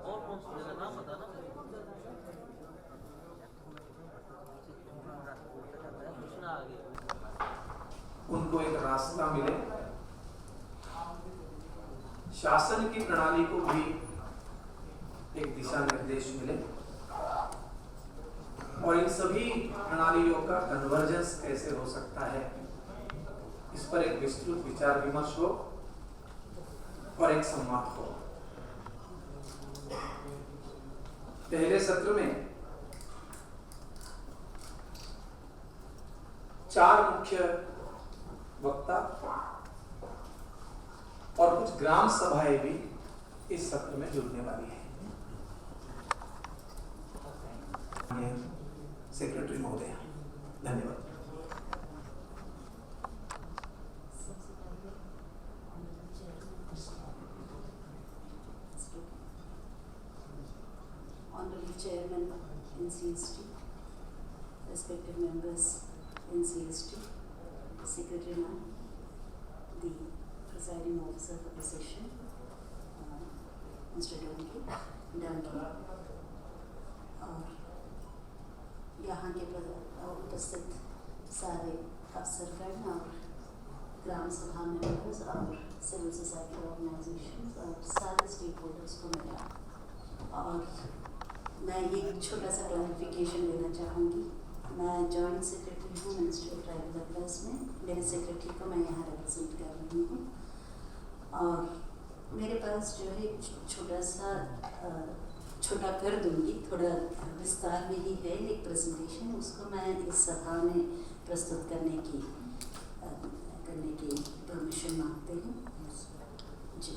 और कौन सी जगह नाम बता ना। कृष्णा आ गया। उनको एक रास्ता मिले, शासन की प्रणाली को भी एक दिशा निर्देश मिले और इन सभी प्रणालियों का कन्वर्जेंस कैसे हो सकता है, इस पर एक विस्तृत विचार विमर्श हो और एक संवाद हो। पहले सत्र में 4 मुख्य वक्ता और कुछ ग्राम सभाएं भी इस सत्र में जुड़ने वाली है। सेक्रेटरी महोदय, धन्यवाद। Honorable Chairman NCST, respected members NCST, Secretary Ma'am, the presiding officer for the session, Mr. Donkey, और यहाँ के उपस्थित सारे अफसरगण और ग्राम सभा मेंबर्स और सिविल सोसाइटी ऑर्गेनाइजेशंस और सारे स्टेक होल्डर्स को मिला। और मैं ये छोटा सा क्लैरिफिकेशन देना चाहूँगी। मैं जॉइंट सेक्रेटरी हूँ मिनिस्ट्री ऑफ ट्राइबल अफेयर्स में। मेरे सेक्रेटरी को मैं यहाँ रिप्रेजेंट कर रही हूँ और मेरे पास जो है छोटा कर दूँगी, थोड़ा विस्तार में ही है एक प्रेजेंटेशन, उसको मैं इस सभा में प्रस्तुत करने की परमिशन मांगते हैं जी।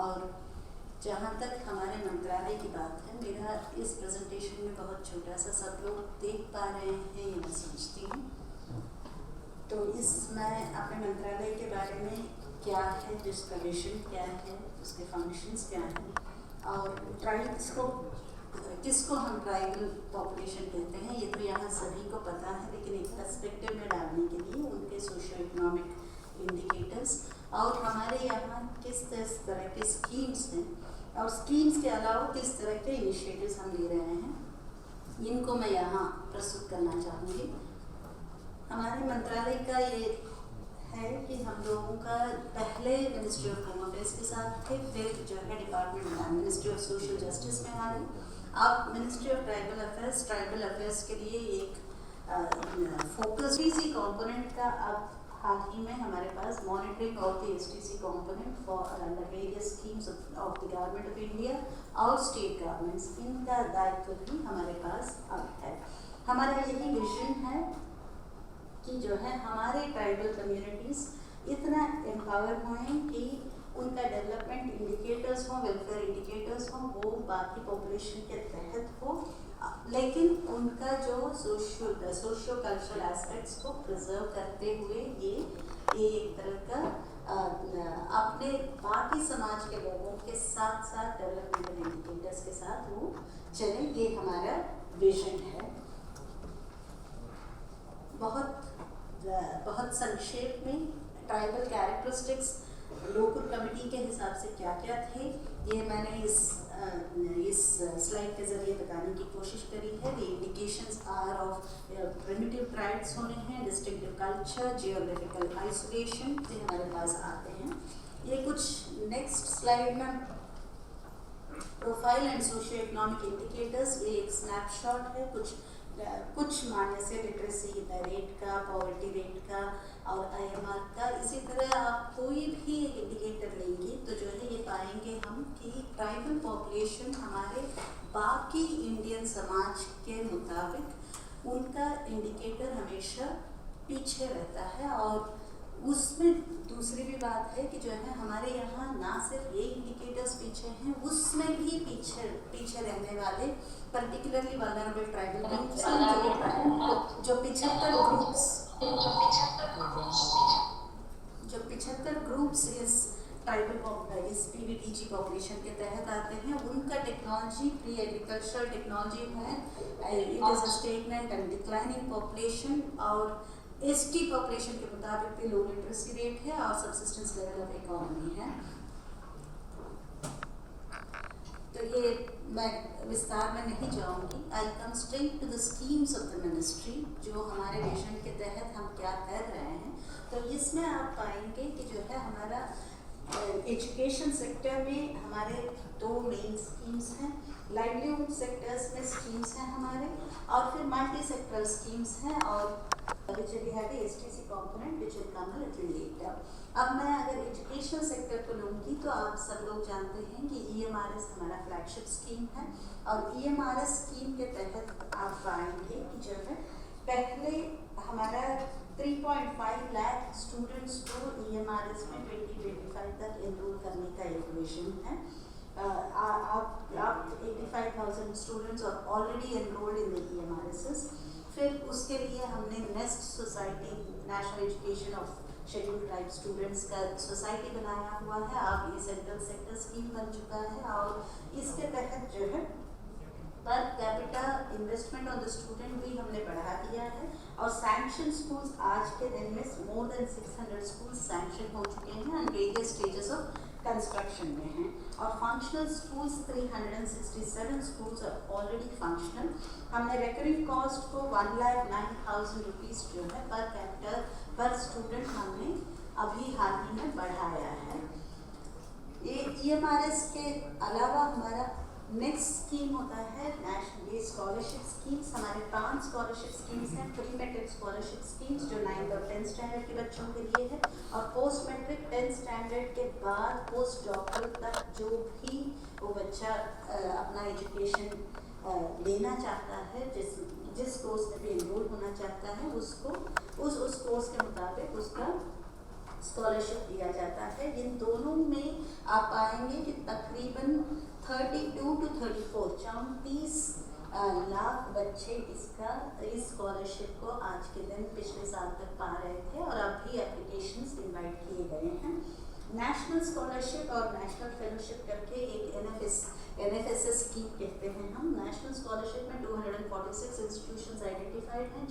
और जहाँ तक हमारे मंत्रालय की बात है, मेरा इस प्रेजेंटेशन में बहुत छोटा सा, सब लोग देख पा रहे हैं ये मैं समझती हूँ। तो मैं अपने मंत्रालय के बारे में क्या है, जिसका विजन क्या है, उसके फंक्शंस क्या हैं और ट्राइब्स को किसको हम ट्राइबल पॉपुलेशन कहते हैं, ये तो यहाँ सभी को पता है, लेकिन एक पर्सपेक्टिव में डालने के लिए उनके सोशियो इकोनॉमिक इंडिकेटर्स और हमारे यहाँ किस तरह के स्कीम्स हैं और स्कीम्स के अलावा किस तरह के इनिशिएटिव्स हम ले रहे हैं, इनको मैं यहाँ प्रस्तुत करना चाहूँगी। हमारे मंत्रालय का ये है कि हम लोगों का पहले मिनिस्ट्री ऑफ होम अफेयर्स के साथ थे, फिर जो है department ministry of social justice में आ गई। अब मिनिस्ट्री ऑफ ट्राइबल अफेयर्स के लिए एक फोकस सी कंपोनेंट का अब हाल ही में हमारे पास monitoring of the STC component for various schemes of the government of India और स्टेट गवर्नमेंट्स, इनका दायित्व भी हमारे पास अब है। हमारा यही विजन है कि जो है हमारे ट्राइबल कम्युनिटीज़ इतना एम्पावर हों कि उनका डेवलपमेंट इंडिकेटर्स हों, वेलफेयर इंडिकेटर्स हों, वो बाकी पॉपुलेशन के तहत हो, लेकिन उनका जो सोशियो कल्चरल एस्पेक्ट्स को प्रिजर्व करते हुए ये एक तरह का अपने बाकी समाज के लोगों के साथ साथ डेवलपमेंटल इंडिकेटर्स के साथ वो चले, ये हमारा विजन है। बहुत संक्षेप में ट्राइबल कैरेक्टरिस्टिक्स लोकल कमिटी के हिसाब से क्या क्या थे, ये मैंने इस स्लाइड के जरिए बताने की कोशिश करी है। The indications are of primitive tribes होने हैं, डिस्टिंक्टिव कल्चर, जियोग्राफिकल आइसोलेशन से हमारे पास आते हैं। ये कुछ नेक्स्ट स्लाइड में profile and socio economic indicators, ये एक स्नैपशॉट है कुछ मान्य से लिटरेसी रेट का, पॉवर्टी रेट का और IMR का। इसी तरह आप कोई भी एक इंडिकेटर लेंगे तो जो है ये पाएंगे हम कि ट्राइबल पॉपुलेशन हमारे बाकी इंडियन समाज के मुताबिक उनका इंडिकेटर हमेशा पीछे रहता है। और उसमें दूसरी भी बात है कि जो है हमारे यहाँ ना सिर्फ ये इंडिकेटर्स पीछे हैं, उसमें भी पीछे रहने वाले पर्टिकुलरली वल्नरेबल ट्राइबल ग्रुप्स जो 75 ग्रुप्स इस PVTG पॉपुलेशन के तहत आते हैं। उनका टेक्नोलॉजी प्री एग्रीकल्चरल टेक्नोलॉजी है, it is a stagnant and declining population और ST पॉपुलेशन के मुताबिक भी लो लिटरेसी रेट है और सबसिस्टेंस लेवल ऑफ इकोनॉमी है। तो ये मैं विस्तार में नहीं जाऊंगी। I come straight to the schemes of the ministry, जो हमारे विजन के तहत हम क्या कर रहे हैं। तो इसमें आप पाएंगे कि जो है हमारा एजुकेशन सेक्टर में हमारे दो मेन स्कीम्स हैं। लाइवलीहुड सेक्टर्स में स्कीम्स हैं हमारे, और फिर मल्टी सेक्टर स्कीम्स हैं, और which we have the STC component which will come a little later. अब मैं अगर एजुकेशन सेक्टर को लूँगी तो आप सब लोग जानते हैं कि EMRS हमारा फ्लैगशिप स्कीम है, और EMRS स्कीम के तहत आप पाएंगे कि जो है पहले हमारा 3.5 लाख स्टूडेंट्स को EMRS में 2025 तक एनरोल करने का एक विजन है। आप 85,000 students are already enrolled in the EMRS। फिर उसके लिए हमने NEST society, national education of scheduled tribe students का सोसाइटी बनाया हुआ है। अब ये सेंट्रल सेक्टर स्कीम बन चुका है, और इसके तहत जो है per capita investment on the student भी हमने बढ़ा दिया है, और सैंक्शन स्कूल्स आज के दिन में मोर देन 600 स्कूल्स सैंक्शन हो चुके हैं and various stages of construction में हैं, और functional schools 367 schools are already functional. हमने रिकरिंग कॉस्ट को 1,09,000 रुपीज़ जो है पर कैपिटा पर स्टूडेंट हमने अभी हाल ही में बढ़ाया है। ये EMRS के अलावा हमारा नेक्स्ट स्कीम होता है नेशनल स्कॉलरशिप स्कीम्स। हमारे 5 स्कॉलरशिप स्कीम्स हैं। प्री मेट्रिक स्कॉलरशिप स्कीम्स जो 9th और 10th स्टैंडर्ड के बच्चों के लिए है, और पोस्ट मेट्रिक 10th स्टैंडर्ड के बाद पोस्ट डॉक्टरल तक जो भी वो बच्चा अपना एजुकेशन लेना चाहता है, जिस कोर्स में भी एनरोल होना चाहता है, उसको उस कोर्स के मुताबिक उसका स्कॉलरशिप दिया जाता है। इन दोनों में आप पाएंगे कि तकरीबन 32 to 34 लाख बच्चे इस स्कॉलरशिप को आज के दिन पिछले साल तक पा रहे थे, और अब भी एप्लीकेशंस इनवाइट किए गए हैं। नेशनल स्कॉलरशिप और नेशनल फेलोशिप करके एक NFSS स्कीम कहते हैं हम। नेशनल स्कॉलरशिप में 246 इंस्टीट्यूशंस आइडेंटिफाइड हैं,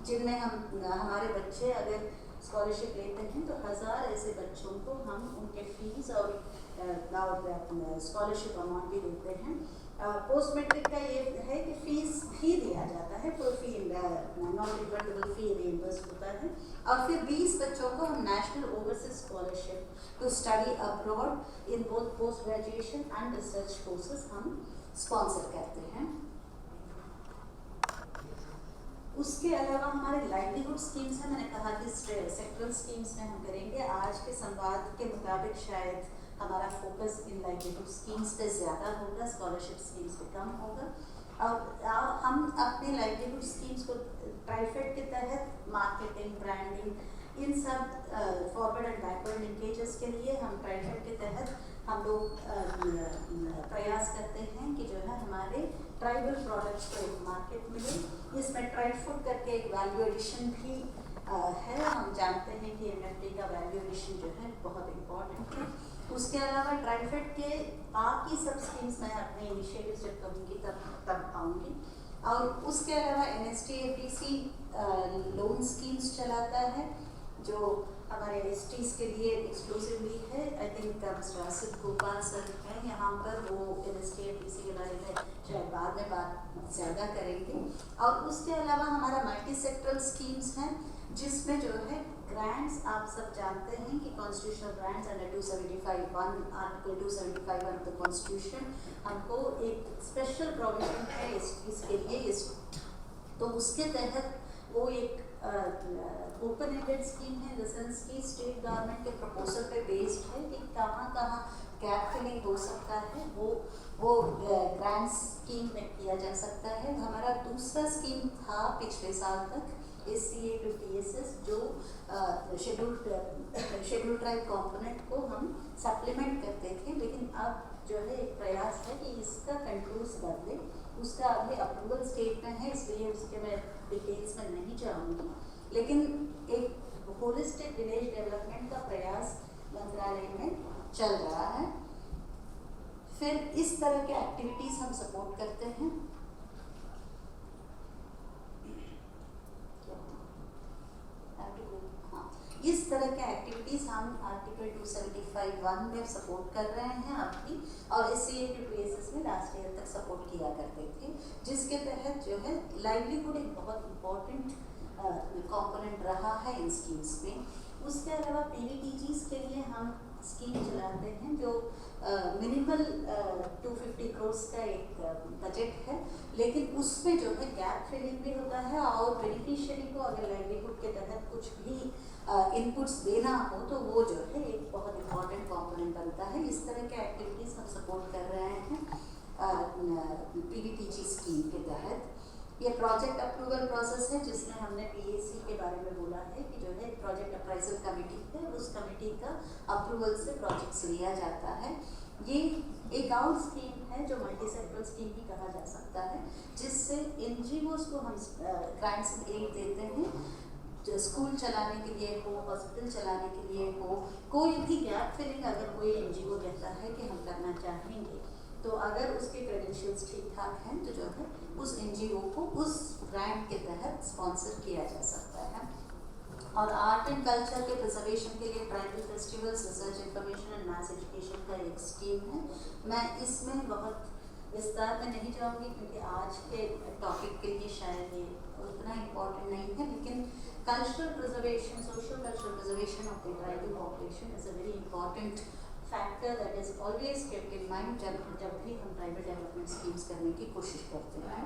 जिनमें हमारे बच्चे अगर स्कॉलरशिप लेते हैं तो 1000 ऐसे बच्चों को हम उनके फीस और स्कॉलरशिप अमाउंट भी देते हैं। पोस्ट मेट्रिक का ये है कि फीस भी दिया जाता है, तो फी नॉन रिफंडेबल फी रिइंबर्स होता है, और फिर 20 बच्चों को हम national overseas scholarship to study abroad in both post graduation and research courses हम स्पॉन्सर करते हैं। उसके अलावा हमारे लाइवलीहुड स्कीम्स हैं। मैंने कहा कि सेक्टरल स्कीम्स में हम करेंगे। आज के संवाद के मुताबिक शायद हमारा फोकस इन लाइवलीहुड स्कीम्स पे ज़्यादा होगा, स्कॉलरशिप स्कीम्स पे कम होगा। और हम अपने लाइवलीहुड स्कीम्स को ट्राइफेड के तहत मार्केटिंग, ब्रांडिंग, इन सब फॉरवर्ड एंड बैकवर्ड लिंकेजेस के लिए हम ट्राइफेड के तहत हम लोग प्रयास करते हैं कि जो है हमारे ट्राइबल प्रोडक्ट्स को एक मार्केट मिले। इसमें ट्राइब फूड करके एक वैल्यू एडिशन भी है। हम जानते हैं कि MFD का वैल्यू एडिशन जो है बहुत इम्पॉर्टेंट है। उसके अलावा ट्राइफेड के बाकी सब स्कीम्स मैं अपने इनिशिएटिव्स जब करूँगी तब आऊँगी। और उसके अलावा NSTAPC लोन स्कीम्स चलाता है, जो हमारे STs के लिए एक्सक्लूसिवली है। I think mister Asif Gopal sir हैं यहाँ पर, वो NSTAPC के बारे में शायद बाद में बात ज़्यादा करेंगे। और उसके अलावा हमारा मल्टी सेक्टरल स्कीम्स हैं, जिसमें जो है ग्रांट्स, आप सब जानते हैं कि constitutional grants under 275(1) article 275 of the constitution, हमको एक स्पेशल प्रोविजन है इसके लिए। तो उसके तहत वो एक ओपन एंडेड स्कीम है, इन द सेंस कि स्टेट गवर्नमेंट के प्रपोजल पे बेस्ड है कि कहाँ गैप फिलिंग हो सकता है, वो ग्रांट स्कीम में किया जा सकता है। हमारा दूसरा स्कीम था पिछले साल तक SCA to TSS, जो शेड्यूल्ड ट्राइब कंपोनेंट को हम सप्लीमेंट करते थे, लेकिन अब जो है एक प्रयास है कि इसका कंट्रोल्स बदले। उसका अभी अप्रूवल स्टेट में है, इसलिए उसके मैं डिटेल्स में नहीं जाऊँगी, लेकिन एक होलिस्टिक विलेज डेवलपमेंट का प्रयास मंत्रालय में चल रहा है। फिर इस तरह के एक्टिविटीज़ हम सपोर्ट करते हैं। इस तरह के एक्टिविटीज़ हम आर्टिकल 275(1) में सपोर्ट कर रहे हैं अभी, और SCA के बेसिस में लास्ट ईयर तक सपोर्ट किया करते थे, जिसके तहत जो है लाइवलीहुड एक बहुत इम्पॉर्टेंट कंपोनेंट रहा है इन स्कीम्स में। उसके अलावा PVTGs के लिए हम स्कीम चलाते हैं जो मिनिमल 250 करोड़ का एक बजट है, लेकिन उसमें जो है गैप फिलिंग भी होता है, और बेनिफिशियरी को अगर लाइवलीहुड के तहत कुछ भी इनपुट्स देना हो तो वो जो है एक बहुत इम्पॉर्टेंट कंपोनेंट बनता है। इस तरह के एक्टिविटीज़ हम सपोर्ट कर रहे हैं PVTG स्कीम के तहत। ये प्रोजेक्ट अप्रूवल प्रोसेस है जिसमें हमने PAC के बारे में बोला है कि जो है प्रोजेक्ट अप्राइजल कमेटी है, उस कमेटी का अप्रूवल से प्रोजेक्ट्स लिया जाता है। ये एक और स्कीम है जो मल्टी सेक्टरल स्कीम भी कहा जा सकता है, जिससे NGOs को हम ग्रांट्स एड देते हैं, जो स्कूल चलाने के लिए हो, हॉस्पिटल चलाने के लिए हो, कोई भी गैप फिलिंग अगर कोई NGO कहता है कि हम करना चाहेंगे, तो अगर उसके क्रेडेंशियल्स ठीक ठाक हैं तो जो है उस NGO को उस ग्रांट के तहत स्पॉन्सर किया जा सकता है। और आर्ट एंड कल्चर के प्रिजर्वेशन के लिए tribal festivals, research information and mass education का एक स्कीम है। मैं इसमें बहुत विस्तार में नहीं जाऊँगी क्योंकि आज के टॉपिक के लिए शायद ये उतना इम्पोर्टेंट नहीं है, लेकिन cultural preservation, social cultural preservation of the tribal population is a very important factor that is always kept in mind जब भी हम ट्राइबल डेवलपमेंट स्कीम्स करने की कोशिश करते हैं।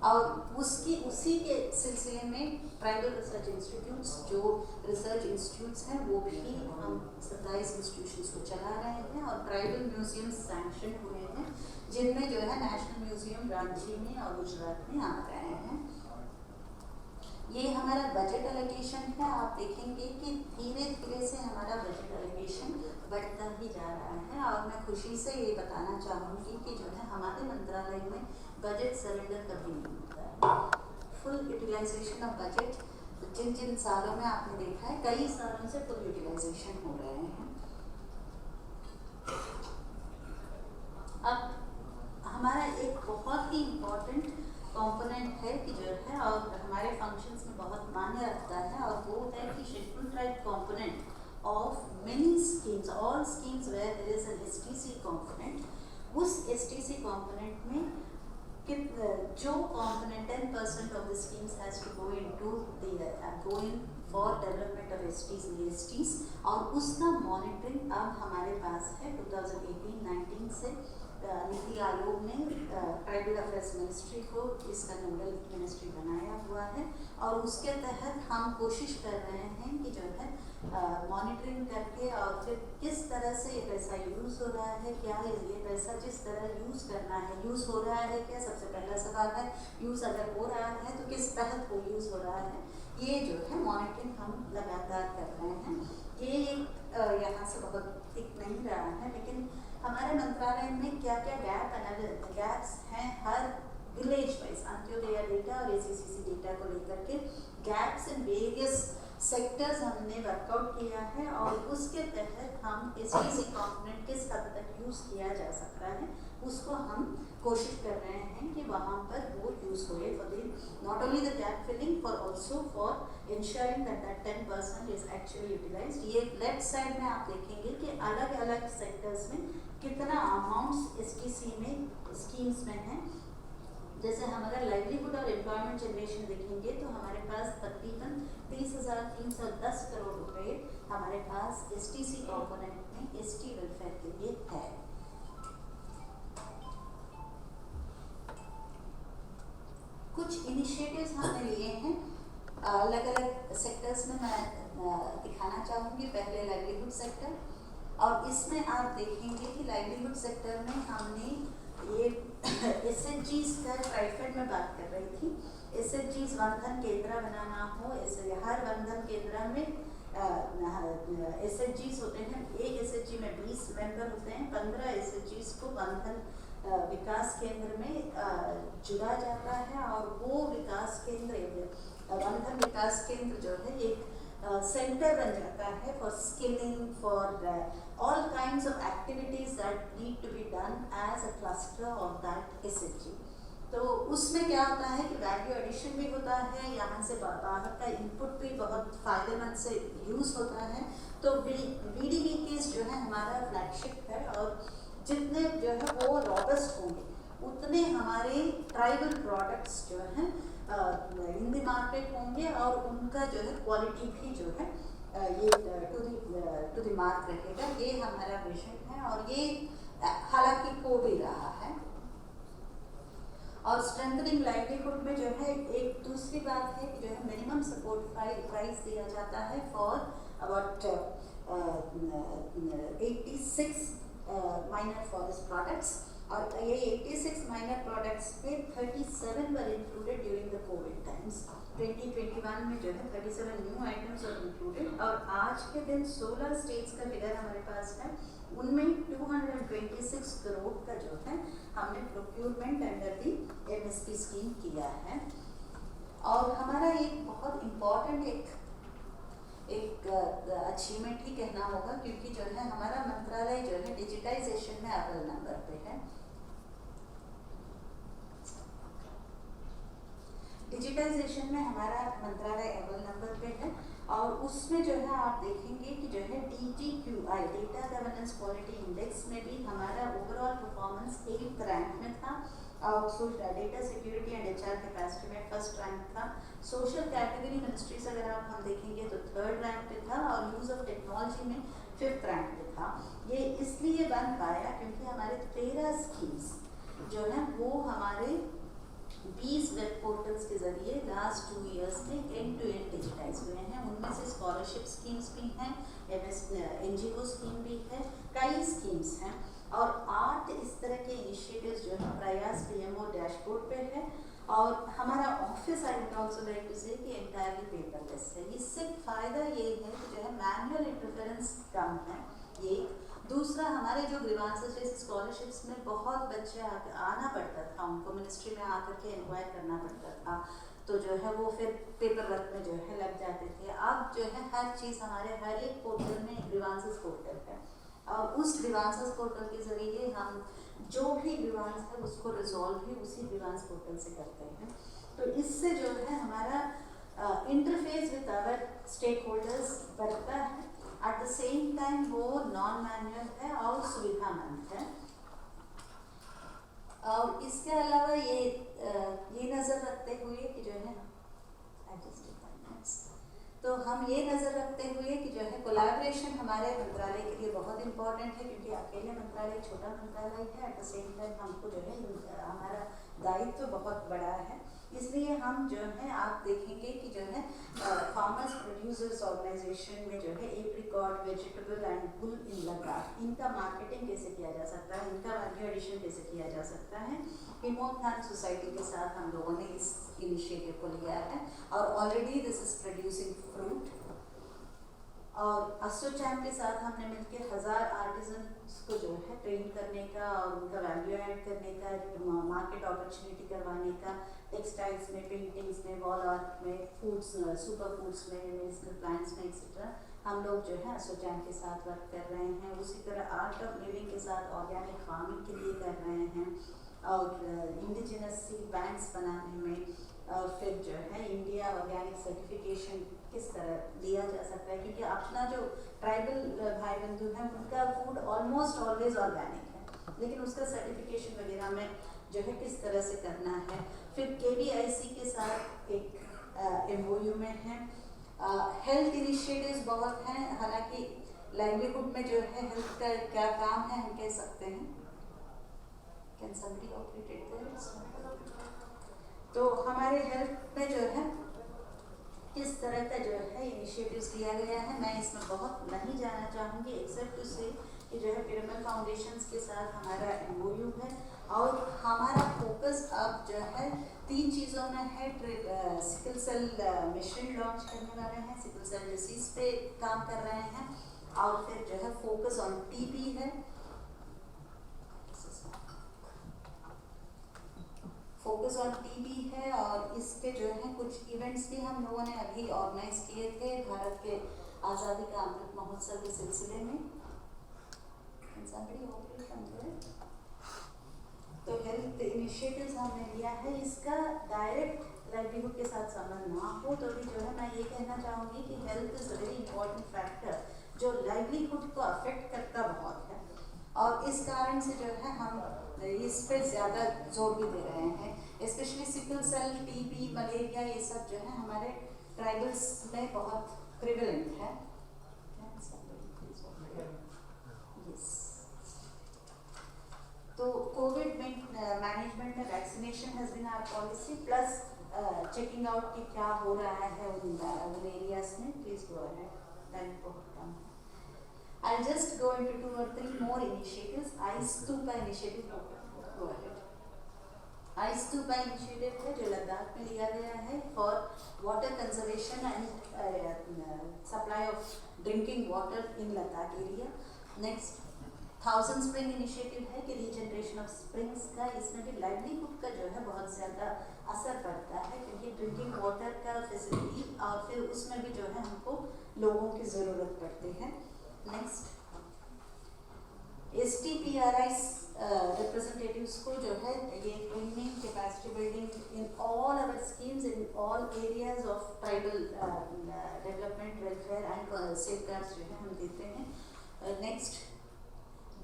और उसी के सिलसिले में ट्राइबल रिसर्च इंस्टीट्यूट्स, जो रिसर्च इंस्टीट्यूट्स हैं वो भी हम 27 इंस्टीट्यूशंस को चला रहे हैं, और ट्राइबल म्यूजियम सैंक्शन हुए हैं, जिनमें जो है नेशनल म्यूजियम रांची में और गुजरात में आ रहे हैं। ये हमारा बजट एलोकेशन है। आप देखेंगे कि धीरे धीरे से हमारा बजट एलोकेशन बढ़ता ही जा रहा है, और मैं खुशी से ये बताना चाहूँगी कि जो है हमारे मंत्रालय में बजट सरेंडर कभी नहीं होता है। फुल यूटिलाइजेशन ऑफ बजट जिन जिन सालों में आपने देखा है, कई सालों से फुल यूटिलाइजेशन हो रहे हैं। अब हमारा एक बहुत ही इम्पोर्टेंट कंपोनेंट है कि जो है और हमारे फंक्शंस में बहुत मान्य रखता है, और वो है कि scheduled tribe component of many schemes, all schemes where there is an STC component, उस STC कंपोनेंट में जो component 10% of the schemes has to go into go in for development of STs, और उसका मॉनिटरिंग अब हमारे पास है 2018-19 से। नीति आयोग ने ट्राइबल अफेयर्स मिनिस्ट्री को इसका नोडल मिनिस्ट्री बनाया हुआ है, और उसके तहत हम कोशिश कर रहे हैं कि जो है मॉनिटरिंग करके और फिर किस तरह से ये पैसा यूज़ हो रहा है, क्या ये पैसा जिस तरह यूज़ करना है यूज़ हो रहा है क्या, सबसे पहला सवाल है। यूज़ अगर हो रहा है तो किस तहत वो यूज़ हो रहा है, ये जो है मॉनिटरिंग हम लगातार कर रहे हैं। ये यहाँ से बहुत दिख नहीं रहा है, लेकिन हमारे मंत्रालय में क्या क्या गैप्स हैं हर विलेज वाइज, अंत्योदय डेटा और ACCC डेटा को लेकर के गैप्स इन वेरियस सेक्टर्स हमने वर्कआउट किया है, और उसके तहत हम STC कंपोनेंट किस हद तक यूज़ किया जा सकता है उसको हम कोशिश कर रहे हैं कि वहाँ पर वो यूज़ होए for the not only the gap filling for also for ensuring that 10% is actually utilized. ये लेफ्ट साइड में आप देखेंगे कि अलग अलग सेक्टर्स में कितना अमाउंट्स STC में स्कीम्स में है। जैसे हम अगर लाइवलीहुड और एम्प्लॉयमेंट जनरेशन देखेंगे तो हमारे पास तकरीबन 30,310 करोड़ रुपए हमारे पास STC कंपोनेंट में ST वेलफेयर के लिए है। कुछ इनिशिएटिव्स हमने लिए हैं अलग अलग सेक्टर्स में, मैं दिखाना चाहूँगी। पहले लाइवलीहुड सेक्टर, और इसमें आप देखेंगे कि लाइवलीहुड सेक्टर में हमने ये SHGs का ट्राइफेड में बात कर रही थी। SHGs वनधन केंद्र बनाना हो, हर वनधन केंद्र में SHGs होते हैं। एक SHG में 20 मेंबर होते हैं, 15 SHGs को वनधन विकास केंद्र में जुड़ा जाता है, और वो विकास केंद्र वनधन विकास केंद्र जो है एक सेंटर बन जाता है for skilling, for all kinds of activities that need to be done as a cluster of that SHG. तो उसमें क्या होता है कि वैल्यू एडिशन भी होता है, यहाँ से बाहर का इनपुट भी बहुत फायदेमंद से यूज़ होता है। तो VDV केस जो है हमारा फ्लैगशिप है, और जितने जो है वो रॉबस्ट होंगे उतने हमारे ट्राइबल प्रोडक्ट्स जो हैं इन द मार्केट होंगे, और उनका जो है क्वालिटी भी जो है ये टू द मार्क रहेगा। ये हमारा विजन है, और ये हालांकि हो भी रहा है। और स्ट्रेंथनिंग लाइवलीहुड में जो है एक दूसरी बात है कि जो है मिनिमम सपोर्ट प्राइस दिया जाता है for about 86 minor forest products, और ये 86 माइनर प्रोडक्ट्स पे 37 were included during the covid times. 2021 में जो है 37 न्यू आइटम्स आर इंक्लूडेड, और आज के दिन 16 स्टेट्स का फिगर हमारे पास है, उनमें 226 करोड़ का जो है हमने procurement under the MSP scheme किया है। और हमारा एक बहुत इम्पॉर्टेंट एक अचीवमेंट ही कहना होगा, क्योंकि जो है हमारा मंत्रालय जो है डिजिटाइजेशन में अव्वल नंबर पे है। डिजिटाइजेशन में हमारा मंत्रालय अव्वल नंबर पे है, और उसमें जो है आप देखेंगे कि जो है DGQI data governance quality index में भी हमारा ओवरऑल परफॉर्मेंस 8th रैंक में था, और data security and HR capacity में 1st रैंक था। सोशल कैटेगरी मिनिस्ट्रीज अगर हम देखेंगे तो 3rd रैंक पे था, और यूज़ ऑफ टेक्नोलॉजी में 5th रैंक पे था। ये इसलिए बन पाया क्योंकि हमारे 13 स्कीम्स जो है वो हमारे 20 वेब पोर्टल्स के जरिए लास्ट 2 इयर्स में एंड टू एंड डिजिटाइज हुए हैं। उनमें से स्कॉलरशिप स्कीम्स भी हैं, NGO स्कीम भी है, कई स्कीम्स हैं, और 8 इस तरह के इनिशिएटिव्स जो है प्रयास PMO डैशबोर्ड पे है। और हमारा office I would also like to say कि एंटायरली पेपरलेस है। इससे फ़ायदा ये है कि जो है मैनुअल इंटरफेरेंस कम है, ये। दूसरा, हमारे जो ग्रीवांसेस जैसे स्कॉलरशिप्स में बहुत बच्चे आना पड़ता था, उनको मिनिस्ट्री में आकर के इंक्वायर करना पड़ता था, तो जो है वो फिर पेपर वर्क में जो है लग जाते थे। अब जो है हर चीज़ हमारे हर एक पोर्टल में ग्रीवांसेस पोर्टल है, और उस ग्रीवांसेस पोर्टल के ज़रिए हम जो भी ग्रीवांस है उसको रिजॉल्व भी उसी ग्रीवांस पोर्टल से करते हैं। तो इससे जो है हमारा interface with our stakeholders बढ़ता है, एट द सेम टाइम वो नॉन मैनुअल है और सुविधामंद है। और इसके अलावा ये नज़र रखते हुए कि जो है तो हम ये नज़र रखते हुए कि जो है कोलैबोरेशन हमारे मंत्रालय के लिए बहुत इम्पोर्टेंट है, क्योंकि अकेले मंत्रालय छोटा मंत्रालय है, एट द सेम टाइम हमको जो है हमारा दायित्व बहुत बड़ा है। इसलिए हम जो है आप देखेंगे कि जो है फार्मर्स प्रोड्यूसर्स ऑर्गेनाइजेशन में जो है एप्रिकॉट, वेजिटेबल एंड बुल इन लद्दाख, इनका मार्केटिंग कैसे किया जा सकता है, इनका वैल्यू एडिशन कैसे किया जा सकता है। हिमोथान सोसाइटी के साथ हम लोगों ने इस इनिशिएटिव को लिया है, और already this is producing fruit. और एसोचैम के साथ हमने मिलकर 1000 आर्टिजन्स को जो है ट्रेन करने का और उनका वैल्यू ऐड करने का, मार्केट अपॉर्चुनिटी करवाने का, टेक्सटाइल्स में, पेंटिंग्स में, वॉल आर्ट में, फूड्स, सुपर फूड्स में, मेडिसिनल प्लांट्स में एक्सेट्रा हम लोग जो है एसोचैम के साथ वर्क कर रहे हैं। उसी तरह आर्ट ऑफ लिविंग के साथ ऑर्गेनिक फार्मिंग के लिए कर रहे हैं, और इंडिजिनस सीड बैंक्स बनाने में, और फिर जो है इंडिया ऑर्गेनिक सर्टिफिकेशन किस तरह दिया जा सकता है, क्योंकि अपना जो ट्राइबल भाई बंधु हैं उनका फूड ऑलमोस्ट ऑलवेज ऑर्गेनिक है, लेकिन उसका सर्टिफिकेशन वगैरह में जो है किस तरह से करना है। फिर KVIC के साथ एक MOU में है। हेल्थ इनिशिएटिव्स बहुत हैं, हालांकि लाइवलीहुड में जो है हेल्थ का क्या काम है हम कह सकते हैं। Can somebody operate it there? तो हमारे हेल्थ में जो है किस तरह का जो है इनिशिएटिव्स लिया गया है, मैं इसमें बहुत नहीं जाना चाहूँगी, एक्सेप्ट टू से कि जो है पिरामिड फाउंडेशंस के साथ हमारा MOU है, और हमारा फोकस अब जो है 3 चीज़ों में है। सिकल सेल मिशन लॉन्च करने वाले हैं, सिकल सेल डिसीज पे काम कर रहे हैं, और फिर जो है फोकस ऑन TB है, फोकस ऑन TB है। और इसके जो है कुछ इवेंट्स भी हम लोगों ने अभी ऑर्गेनाइज किए थे भारत के आज़ादी का अमृत महोत्सव के सिलसिले में। तो हेल्थ इनिशिएटिव्स हमने लिया है, इसका डायरेक्ट लाइवलीहुड के साथ संबंध ना हो तो भी जो है मैं ये कहना चाहूँगी कि health is a very important factor जो लाइवलीहुड को अफेक्ट करता बहुत है, और इस कारण से जो है हम इस पे ज़्यादा जोर भी दे रहे हैं। Specially sickle cell, TB, malaria, ये सब जो है हमारे ट्राइबल्स में बहुत प्रिवेलेंट है। तो कोविड मैनेजमेंट में vaccination has been our policy plus checking out कि क्या हो रहा है उन एरियाज में। प्लीज गो अहेड, टाइम बहुत कम है। I'll just go into 2 or 3 more initiatives. iStupa initiative, go ahead. iStupa initiative है जो लद्दाख में लिया गया है for water conservation and supply of drinking water in Ladakh area. Next, 1000 Spring initiative है कि रीजनरेशन ऑफ स्प्रिंग्स का, इसमें भी लाइवलीहुड का जो है बहुत ज़्यादा असर पड़ता है क्योंकि ड्रिंकिंग वाटर का फैसिलिटी और फिर उसमें भी जो है हमको लोगों की ज़रूरत पड़ती है। नेक्स्ट, STPRI's रिप्रेजेंटेटिव्स को जो है ये training, capacity building in all our schemes in all areas of tribal development, welfare and safeguards जो है हम देते हैं। Next,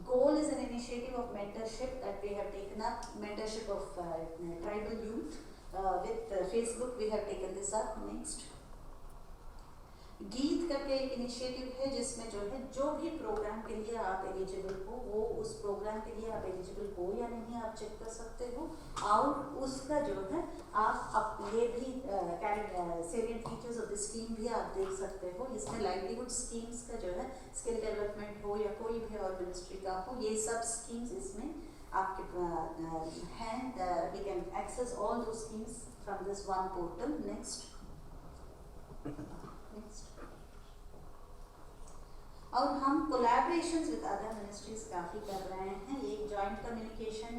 Goal is an initiative of mentorship that we have taken up, mentorship of tribal youth with Facebook. We have taken this up. Next, गीत करके एक initiative है जिसमें जो है जो भी प्रोग्राम के लिए आप एलिजिबल हो वो उस प्रोग्राम के लिए आप एलिजिबल हो या नहीं आप चेक कर सकते हो, और उसका जो है आप ये भी salient features of the scheme भी आप देख सकते हो। इसमें लाइवलीहुड स्कीम्स का जो है स्किल डेवलपमेंट हो या कोई भी और मिनिस्ट्री का हो, ये सब स्कीम्स इसमें आपके हैं। वी कैन एक्सेस ऑल दो schemes from this one portal. Next, और हम कोलैबोरेशंस विद अदर मिनिस्ट्रीज काफ़ी कर रहे हैं। एक joint communication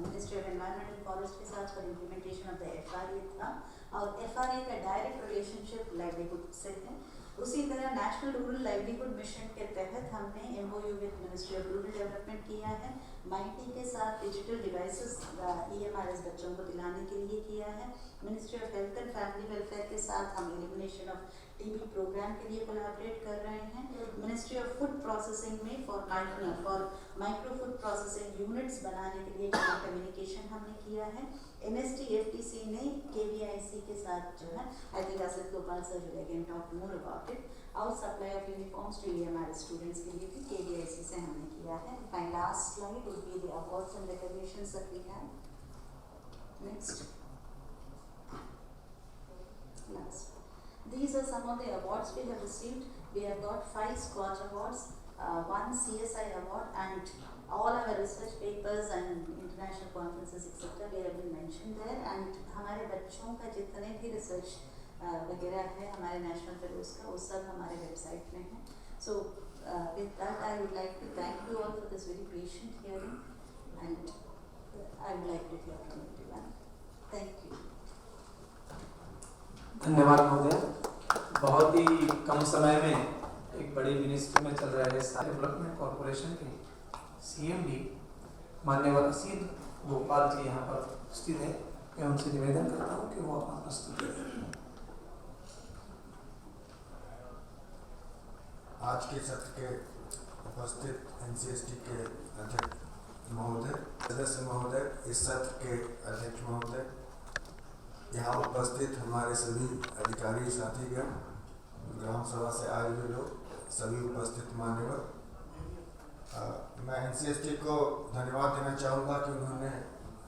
ministry of environment and forest के साथ for implementation of the FRA था, और FRA का डायरेक्ट रिलेशनशिप लाइवलीहुड से है। उसी तरह नेशनल रूरल लाइवलीहुड मिशन के तहत हमने MOU with ministry of rural development किया है। माइटी के साथ डिजिटल डिवाइसेस EMRS बच्चों को दिलाने के लिए किया है। Ministry of health and family welfare के साथ हम एलिमिनेशन ऑफ TB प्रोग्राम के लिए कोलैबोरेट कर रहे हैं। मिनिस्ट्री ऑफ फूड प्रोसेसिंग में for micro food processing units बनाने के लिए कम्युनिकेशन हमने किया है। MST FTC ने KVIC के साथ जो है, I think Asif Gopal sir will again talk more about it, और supply of uniforms to EMRS students के लिए भी KVIC से हमने किया है। My last slide will be the awards and recognitions that we have. Next, last, these are some of the awards we have received. We have got 5 Squatch Awards, 1 CSI Award, and all our research papers and international conferences etc. we have been mentioned there. And हमारे बच्चों का जितने भी research वगैरह है हमारे national fellows का, वो सब हमारे वेबसाइट में है। So with that I would like to thank you all for this very patient hearing, and I would like to hear from everyone. Thank you. धन्यवाद महोदय। बहुत ही कम समय में एक बड़ी मिनिस्ट्री में चल रहे सारे डेवलपमेंट कॉर्पोरेशन के CMD माननीय असीत गोपाल जी यहाँ पर उपस्थित है। मैं उनसे निवेदन करता हूँ कि वो अपना प्रस्तुति करें। आज के सत्र के उपस्थित NCST के अध्यक्ष महोदय, सदस्य महोदय, इस सत्र के अध्यक्ष महोदय, यहाँ उपस्थित हमारे सभी अधिकारी साथीगण, ग्राम सभा से आए हुए लोग, सभी उपस्थित मान्यवर, मैं NCST को धन्यवाद देना चाहूँगा कि उन्होंने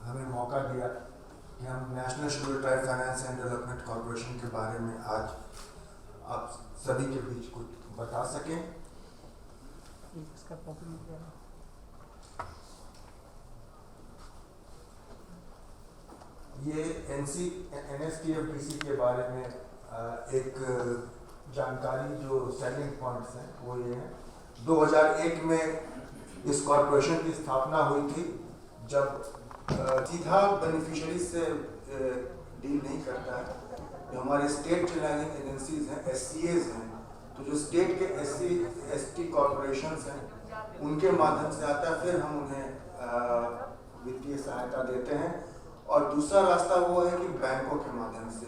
हमें मौका दिया कि हम national scheduled tribe finance and development corporation के बारे में आज आप सभी के बीच कुछ बता सकें। ये NSTFDC के बारे में एक जानकारी जो सेलिंग पॉइंट्स हैं वो ये हैं। 2001 में इस कॉरपोरेशन की स्थापना हुई थी, जब सीधा बेनिफिशियरी से डील नहीं करता है। जो हमारे स्टेट चैनलिंग एजेंसीज हैं, SCAs हैं, तो जो स्टेट के SC ST कॉरपोरेशंस हैं उनके माध्यम से आता है, फिर हम उन्हें वित्तीय सहायता देते हैं। और दूसरा रास्ता वो है कि बैंकों के माध्यम से,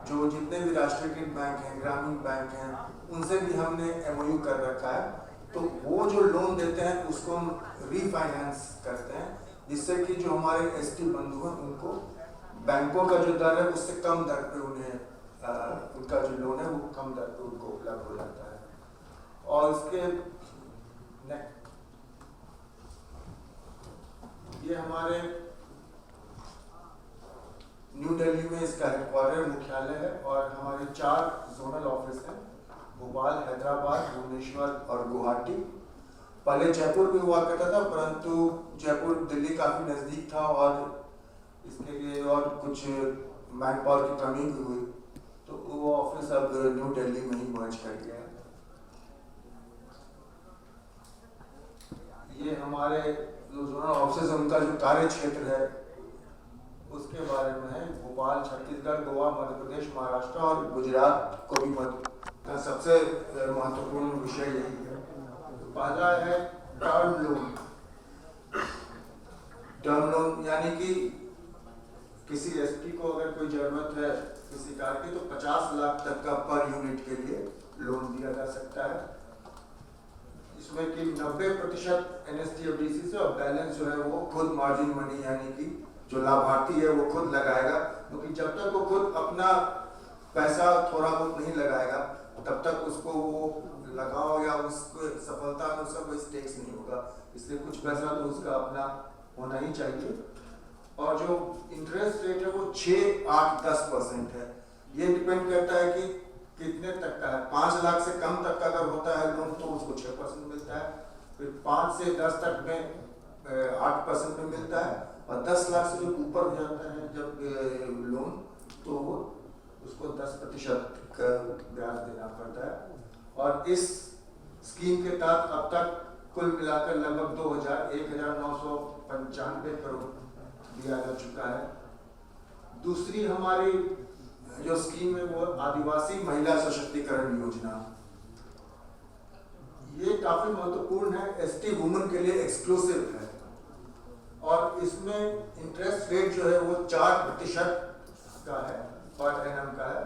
जो जितने भी राष्ट्रीयकृत बैंक हैं, ग्रामीण बैंक हैं, उनसे भी हमने MOU कर रखा है। तो वो जो लोन देते हैं उसको हम रीफाइनेंस करते हैं, जिससे कि जो हमारे ST बंधु हैं उनको बैंकों का जो दर है उससे कम दर पे उन्हें उनका जो लोन है वो कम दर पे उनको उपलब्ध हो जाता है। और इसके ये हमारे न्यू दिल्ली में इसका हेडक्वार्टर मुख्यालय है और हमारे 4 जोनल ऑफिस हैं, भोपाल, हैदराबाद, भुवनेश्वर और गुवाहाटी। पहले जयपुर भी हुआ करता था, परंतु जयपुर दिल्ली काफ़ी नज़दीक था और इसके लिए और कुछ मैन पावर की कमी भी हुई, तो वो ऑफिस अब न्यू दिल्ली में ही मर्ज कर गया है। ये हमारे जो जोनल ऑफिस है उनका जो कार्य क्षेत्र है उसके बारे में है। भोपाल, छत्तीसगढ़, गोवा, मध्य प्रदेश, महाराष्ट्र और गुजरात को भी का सबसे महत्वपूर्ण विषय यही है। पहला है टर्म लोन। टर्म लोन यानी कि किसी ST को अगर कोई जरूरत है किसी कार की, तो 50 लाख तक का पर यूनिट के लिए लोन दिया जा सकता है। इसमें कि 90% NSDFDC से और बैलेंस जो है वो खुद मार्जिन मनी यानी कि जो लाभार्थी है वो खुद लगाएगा, क्योंकि जब तक वो खुद अपना पैसा थोड़ा बहुत नहीं लगाएगा तब तक उसको वो लगाओ या उसको सफलता में उसका कोई स्टेक्स नहीं होगा। इसलिए कुछ पैसा तो उसका अपना होना ही चाहिए। और जो इंटरेस्ट रेट है वो 6, 8, 10% है। ये डिपेंड करता है कि कितने तक का है। 5 लाख से कम तक का अगर होता है लोन तो उसको 6% मिलता है, फिर 5 से 10 तक में 8% में मिलता है, और 10 लाख से जो ऊपर हो जाता है जब लोन तो उसको 10% का ब्याज देना पड़ता है। और इस स्कीम के तहत अब तक कुल मिलाकर लगभग 1995 करोड़ दिया जा चुका है। दूसरी हमारी जो स्कीम है वो आदिवासी महिला सशक्तिकरण योजना। ये काफी महत्वपूर्ण है, ST वुमेन के लिए एक्सक्लूसिव है और इसमें इंटरेस्ट रेट जो है वो 4% का है, पर एनम का है,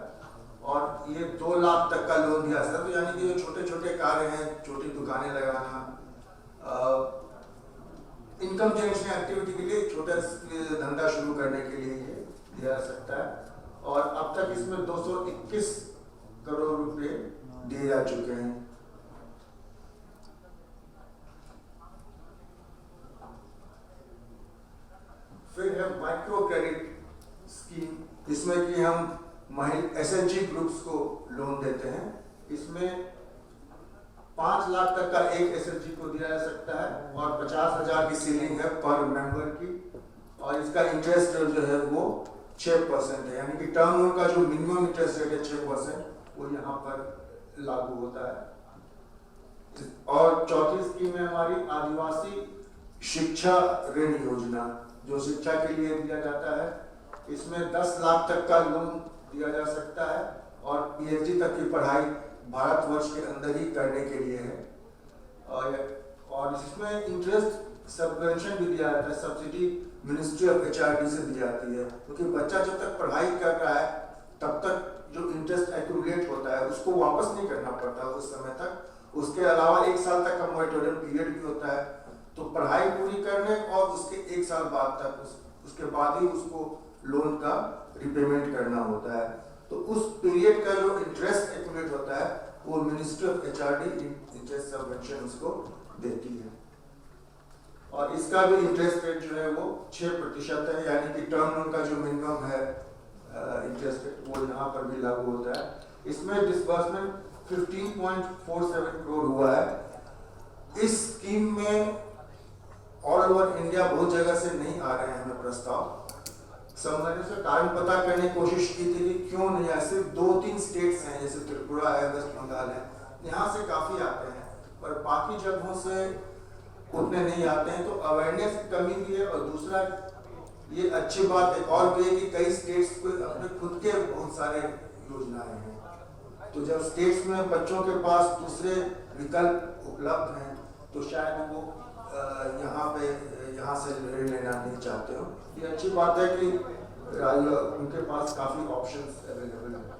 और ये 2 लाख तक का लोन दिया जाता है। तो यानी कि जो छोटे छोटे कार्य हैं, छोटी दुकानें लगाना, इनकम जनरेशन एक्टिविटी के लिए, छोटा धंधा शुरू करने के लिए ये दिया जा सकता है। और अब तक इसमें 221 करोड़ रुपए दिए जा चुके हैं। फिर है माइक्रो क्रेडिट स्कीम, जिसमें कि हम SHG ग्रुप्स को लोन देते हैं। इसमें 5 लाख तक का एक SHG को दिया जा सकता है और 50,000 की सीलिंग है पर मेंबर की, और इसका इंटरेस्ट रेट जो है वो 6% है। यानी कि टर्म लोन का जो मिनिमम इंटरेस्ट रेट है 6%, वो यहाँ पर लागू होता है। और चौथी स्कीम है हमारी आदिवासी शिक्षा ऋण योजना, जो शिक्षा के लिए दिया जाता है। इसमें 10 लाख तक का लोन दिया जा सकता है और PhD तक की पढ़ाई भारतवर्ष के अंदर ही करने के लिए है। और इसमें इंटरेस्ट सबवेंशन भी दिया जाता है, सब्सिडी मिनिस्ट्री ऑफ HRD से दी जाती है, क्योंकि बच्चा जब तक पढ़ाई कर रहा है तब तक जो इंटरेस्ट एक्यूमुलेट होता है उसको वापस नहीं करना पड़ता उस समय तक। उसके अलावा 1 साल तक का मॉनिटोरियम पीरियड भी होता है, तो पढ़ाई पूरी करने और उसके 1 साल बाद तक उसके बाद ही उसको लोन का रिपेमेंट करना होता है। तो उस पीरियड का जो इंटरेस्ट एक्यूमुलेट होता है वो ministry of HRD interest subvention उसको देती है। और इसका भी इंटरेस्ट रेट जो है वो 6% है, यानी कि टर्म लोन का जो मिनिमम है इंटरेस्ट रेट वो यहाँ पर भी लागू होता है। इसमें डिसबर्समेंट 15.47 करोड़ हुआ है। इस स्कीम में ऑल ओवर इंडिया बहुत जगह से नहीं आ रहे हैं हमें प्रस्ताव। सब मैंने से कारण पता करने की कोशिश की थी कि क्यों नहीं आए। सिर्फ 2-3 स्टेट्स हैं, जैसे त्रिपुरा है, वेस्ट बंगाल है, यहाँ से काफ़ी आते हैं, पर बाकी जगहों से उतने नहीं आते हैं। तो अवेयरनेस की कमी भी है। और दूसरा ये अच्छी बात एक और भी है कि कई स्टेट्स को अपने खुद के बहुत सारे योजनाएं हैं। तो जब स्टेट्स में बच्चों के पास दूसरे विकल्प उपलब्ध हैं तो शायद वो यहाँ पे यहाँ से ऋण लेना नहीं चाहते हो। ये अच्छी बात है कि उनके पास काफ़ी ऑप्शंस अवेलेबल हैं।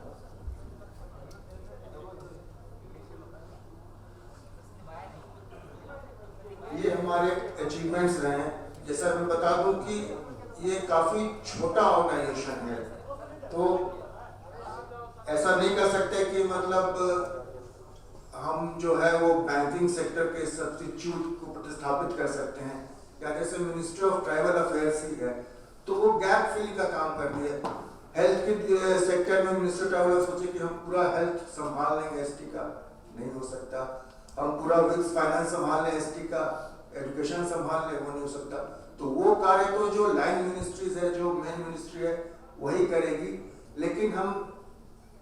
ये हमारे अचीवमेंट्स रहे हैं। जैसा मैं बता दूं कि ये काफ़ी छोटा ऑर्गेनाइजेशन है, तो ऐसा नहीं कर सकते कि मतलब हम जो है वो बैंकिंग सेक्टर के सब्स्टिट्यूट को प्रतिस्थापित कर सकते हैं, या जैसे मिनिस्ट्री ऑफ ट्राइबल अफेयर्स ही है तो वो गैप फिल का काम कर रही है। हेल्थ के सेक्टर में मिनिस्टर ट्राइबल सोचे कि हम पूरा हेल्थ संभाल लेंगे, एसटी का नहीं हो सकता। हम पूरा वित्त फाइनेंस संभाल लें, एसटी का एजुकेशन संभाल ले, वो नहीं हो सकता। तो वो कार्य तो जो लाइन मिनिस्ट्रीज है, जो मेन मिनिस्ट्री है वही करेगी, लेकिन हम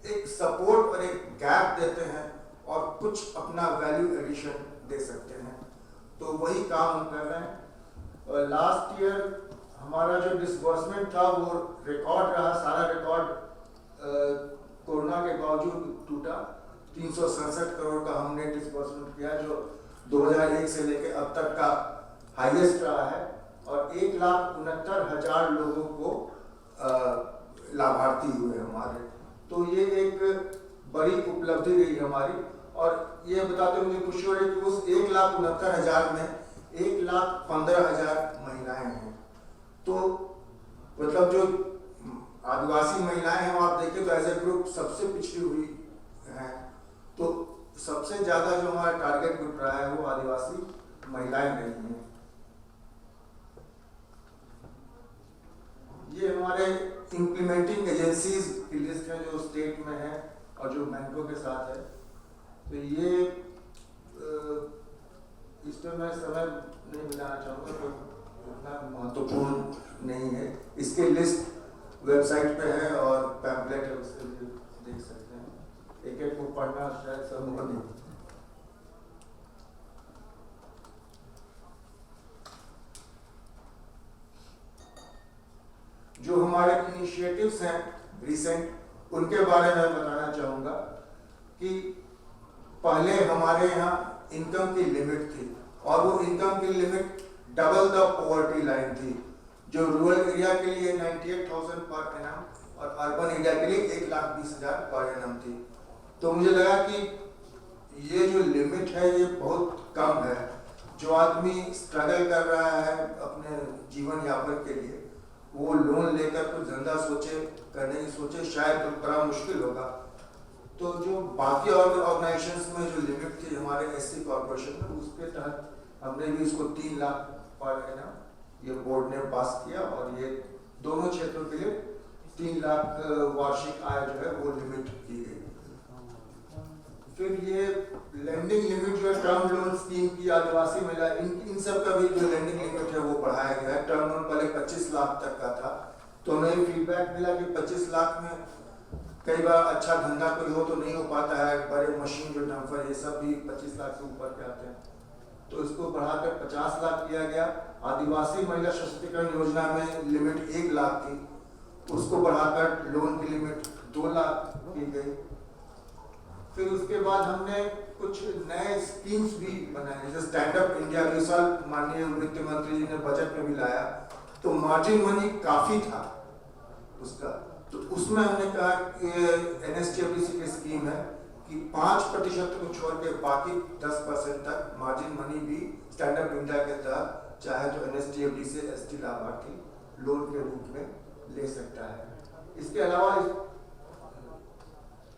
एक सपोर्ट और एक गैप देते हैं और कुछ अपना वैल्यू एडिशन दे सकते हैं, तो वही काम हम कर रहे हैं। लास्ट ईयर हमारा जो डिसबर्समेंट था वो रिकॉर्ड रहा, सारा रिकॉर्ड कोरोना के बावजूद टूटा। 367 करोड़ का हमने डिसबर्समेंट किया, जो 2001 से लेकर अब तक का हाईएस्ट रहा है, और 1,69,000 लोगों को लाभार्थी हुए हमारे। तो ये एक बड़ी उपलब्धि रही हमारी, और ये बताते हुए मुझे खुशी हो रही है कि उस 1,69,000 में 1,15,000 महिलाएं हैं। तो मतलब जो आदिवासी महिलाएं हैं आप देखें तो एज ए ग्रुप सबसे पिछड़ी हुई हैं, तो सबसे ज्यादा जो हमारा टारगेट ग्रुप रहा है वो आदिवासी महिलाएं रही हैं। ये हमारे इम्प्लीमेंटिंग एजेंसीज की लिस्ट है जो स्टेट में है और जो बैंकों के साथ है। तो ये इसमें मैं समय नहीं बिताना चाहूँगा, तो उतना महत्वपूर्ण नहीं है। इसके लिस्ट वेबसाइट पे है और पैम्पलेट है, उससे भी देख सकते हैं। एक एक को पढ़ना शायद संभव नहीं। जो हमारे इनिशिएटिव्स हैं रिसेंट, उनके बारे में बताना चाहूँगा कि पहले हमारे यहाँ इनकम की लिमिट थी, और वो इनकम की limit double the poverty line थी, जो रूरल एरिया के लिए 98,000 पर एनम और अर्बन एरिया के लिए 1,20,000 पर एनम थी। तो मुझे लगा कि ये जो लिमिट है ये बहुत कम है। जो आदमी स्ट्रगल कर रहा है अपने जीवन यापन के लिए, वो लोन लेकर कुछ धंधा सोचे, करने की सोचे, शायद तो बड़ा मुश्किल होगा। तो जो बाकी ऑर्गेनाइजेशंस में जो लिमिट थी हमारे एससी कॉर्पोरेशन में, उसके तहत हमने भी इसको 3 लाख पर एनम ये बोर्ड ने पास किया, और ये दोनों क्षेत्रों के लिए 3 लाख वार्षिक आय जो है वो लिमिट की गई। फिर ये लैंडिंग लिमिट जो है टर्म लोन स्कीम की आदिवासी महिला, इन सब का भी जो लैंडिंग लिमिट है वो बढ़ाया गया है। टर्म लोन पहले 25 लाख तक का था, तो हमें फीडबैक मिला कि 25 लाख में कई बार अच्छा धंधा कोई हो तो नहीं हो पाता है, बड़े मशीन जो डंपर ये सब भी 25 लाख से ऊपर के आते हैं, तो इसको बढ़ाकर 50 लाख किया गया। आदिवासी महिला सशक्तिकरण योजना में लिमिट 1 लाख थी, उसको बढ़ाकर लोन की लिमिट 2 लाख की गई। फिर उसके बाद हमने कुछ नए स्कीम्स भी बनाए, जैसे स्टैंड अप इंडिया के साल माननीय वित्त मंत्री जी ने बजट में भी लाया, तो मार्जिन मनी काफी था उसका, तो उसमें हमने कहा कि NSTFDC की स्कीम है कि 5% को छोड़ के बाकी 10% तक मार्जिन मनी भी स्टैंड अप इंडिया के तहत चाहे तो NSTFD से ST लाभार्थी लोन के रूप में ले सकता है।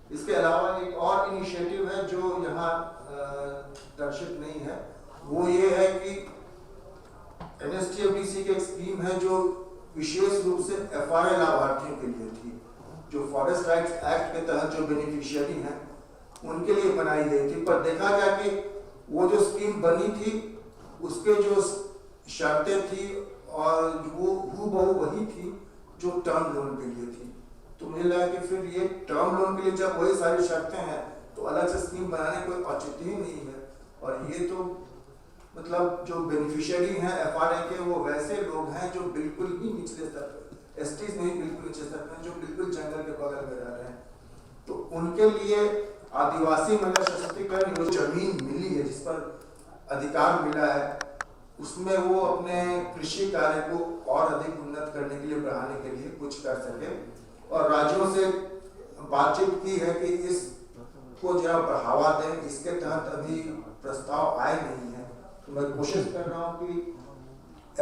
इसके अलावा एक और इनिशिएटिव है जो यहाँ दर्शित नहीं है, वो ये है कि NSTFDC की एक स्कीम है जो विशेष रूप से FRA लाभार्थियों के लिए थी, जो फॉरेस्ट राइट्स एक्ट के तहत जो बेनिफिशियरी हैं उनके लिए बनाई गई थी। पर देखा गया कि वो जो स्कीम बनी थी उसके जो शर्तें थी और वो हूबहू वही थी जो टर्म लोन के लिए थी। तो मुझे लगा कि फिर ये टर्म लोन के लिए जब वही सारी शर्तें हैं तो अलग से स्कीम बनाने कोई औचित्य ही नहीं है। और ये तो मतलब जो बेनिफिशियरी हैं FRA के, वो वैसे लोग हैं जो बिल्कुल ही निचले स्तर पर, STs नहीं बिल्कुल निचले स्तर पर, जो बिल्कुल जंगल के बगल में रह रहे हैं। तो उनके लिए आदिवासी महिला सशक्तिकरण जो जमीन मिली है, जिस पर अधिकार मिला है, उसमें वो अपने कृषि कार्य को और अधिक उन्नत करने के लिए, बढ़ाने के लिए कुछ कर सके। और राज्यों से बातचीत की है कि इसको जरा बढ़ावा दें। इसके तहत अभी प्रस्ताव आए नहीं है, तो मैं कोशिश कर रहा हूँ कि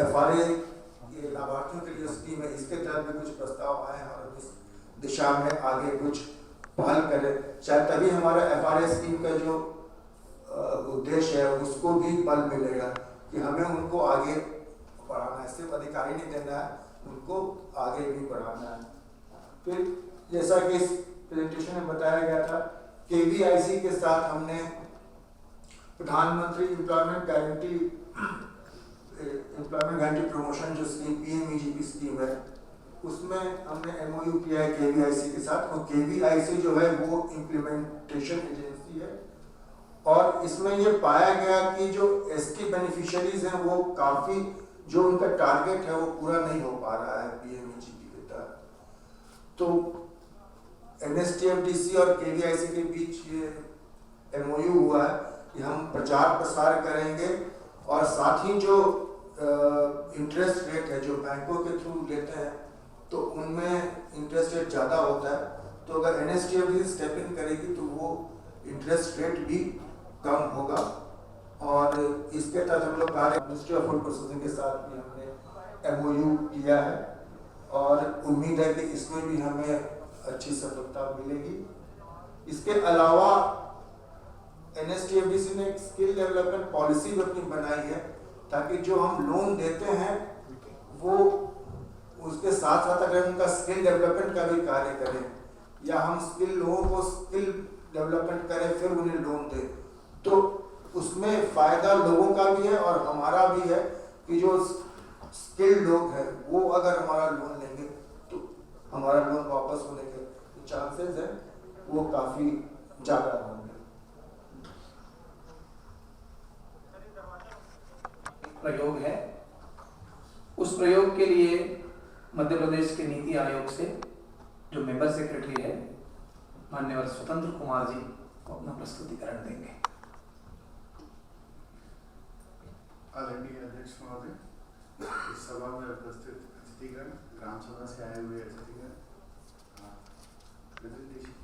FRA ये लाभार्थियों के लिए स्कीम है, इसके तहत भी कुछ प्रस्ताव आए और इस दिशा में आगे कुछ पहल करें। शायद तभी हमारा FRA स्कीम का जो उद्देश्य है उसको भी बल मिलेगा कि हमें उनको आगे बढ़ाना है, सिर्फ अधिकारी नहीं देना है, उनको आगे भी बढ़ाना है। फिर जैसा कि इस प्रेजेंटेशन में बताया गया था, KVIC के साथ हमने प्रधानमंत्री एम्प्लॉयमेंट गारंटी प्रमोशन जो स्कीम PMEGP स्कीम है, उसमें हमने MOU किया है KVIC के साथ। और KVIC जो है वो इम्प्लीमेंटेशन एजेंसी है, और इसमें ये पाया गया कि जो ST बेनिफिशियरीज हैं वो काफ़ी, जो उनका टारगेट है वो पूरा नहीं हो पा रहा है PMEGP के तहत। तो NSTFDC और KVIC के बीच ये MOU हुआ है कि हम प्रचार प्रसार करेंगे, और साथ ही जो इंटरेस्ट रेट है जो बैंकों के थ्रू लेते हैं तो उनमें इंटरेस्ट रेट ज़्यादा होता है। तो अगर NSTFDC स्टेप इन करेगी तो वो इंटरेस्ट रेट भी कम होगा। और इसके तहत हम लोग मिनिस्ट्री ऑफ फूड प्रोसेसिंग के साथ भी हमने MOU किया है, और उम्मीद है कि इसमें भी हमें अच्छी सफलता मिलेगी। इसके अलावा NSTFDC ने एक स्किल डेवलपमेंट पॉलिसी भी अपनी बनाई है, ताकि जो हम लोन देते हैं वो उसके साथ साथ अगर उनका स्किल डेवलपमेंट का भी कार्य करें, या हम लोगों को स्किल डेवलपमेंट करें फिर उन्हें लोन दें, तो उसमें फायदा लोगों का भी है और हमारा भी है कि जो स्किल लोग हैं वो अगर हमारा लोन लेंगे तो हमारा लोन वापस होने के चांसेस हैं वो काफ़ी ज़्यादा होंगे। प्रयोग है, उस प्रयोग के लिए मध्य प्रदेश के नीति आयोग से जो मेंबर सेक्रेटरी है माननीय स्वतंत्र कुमार जी को अपना प्रस्तुतिकरण देंगे। आदरणीय अध्यक्ष महोदय, इस सभा में उपस्थित अतिथिगण, ग्राम सभा से आए हुए अतिथिगण, प्रेजेंटेशन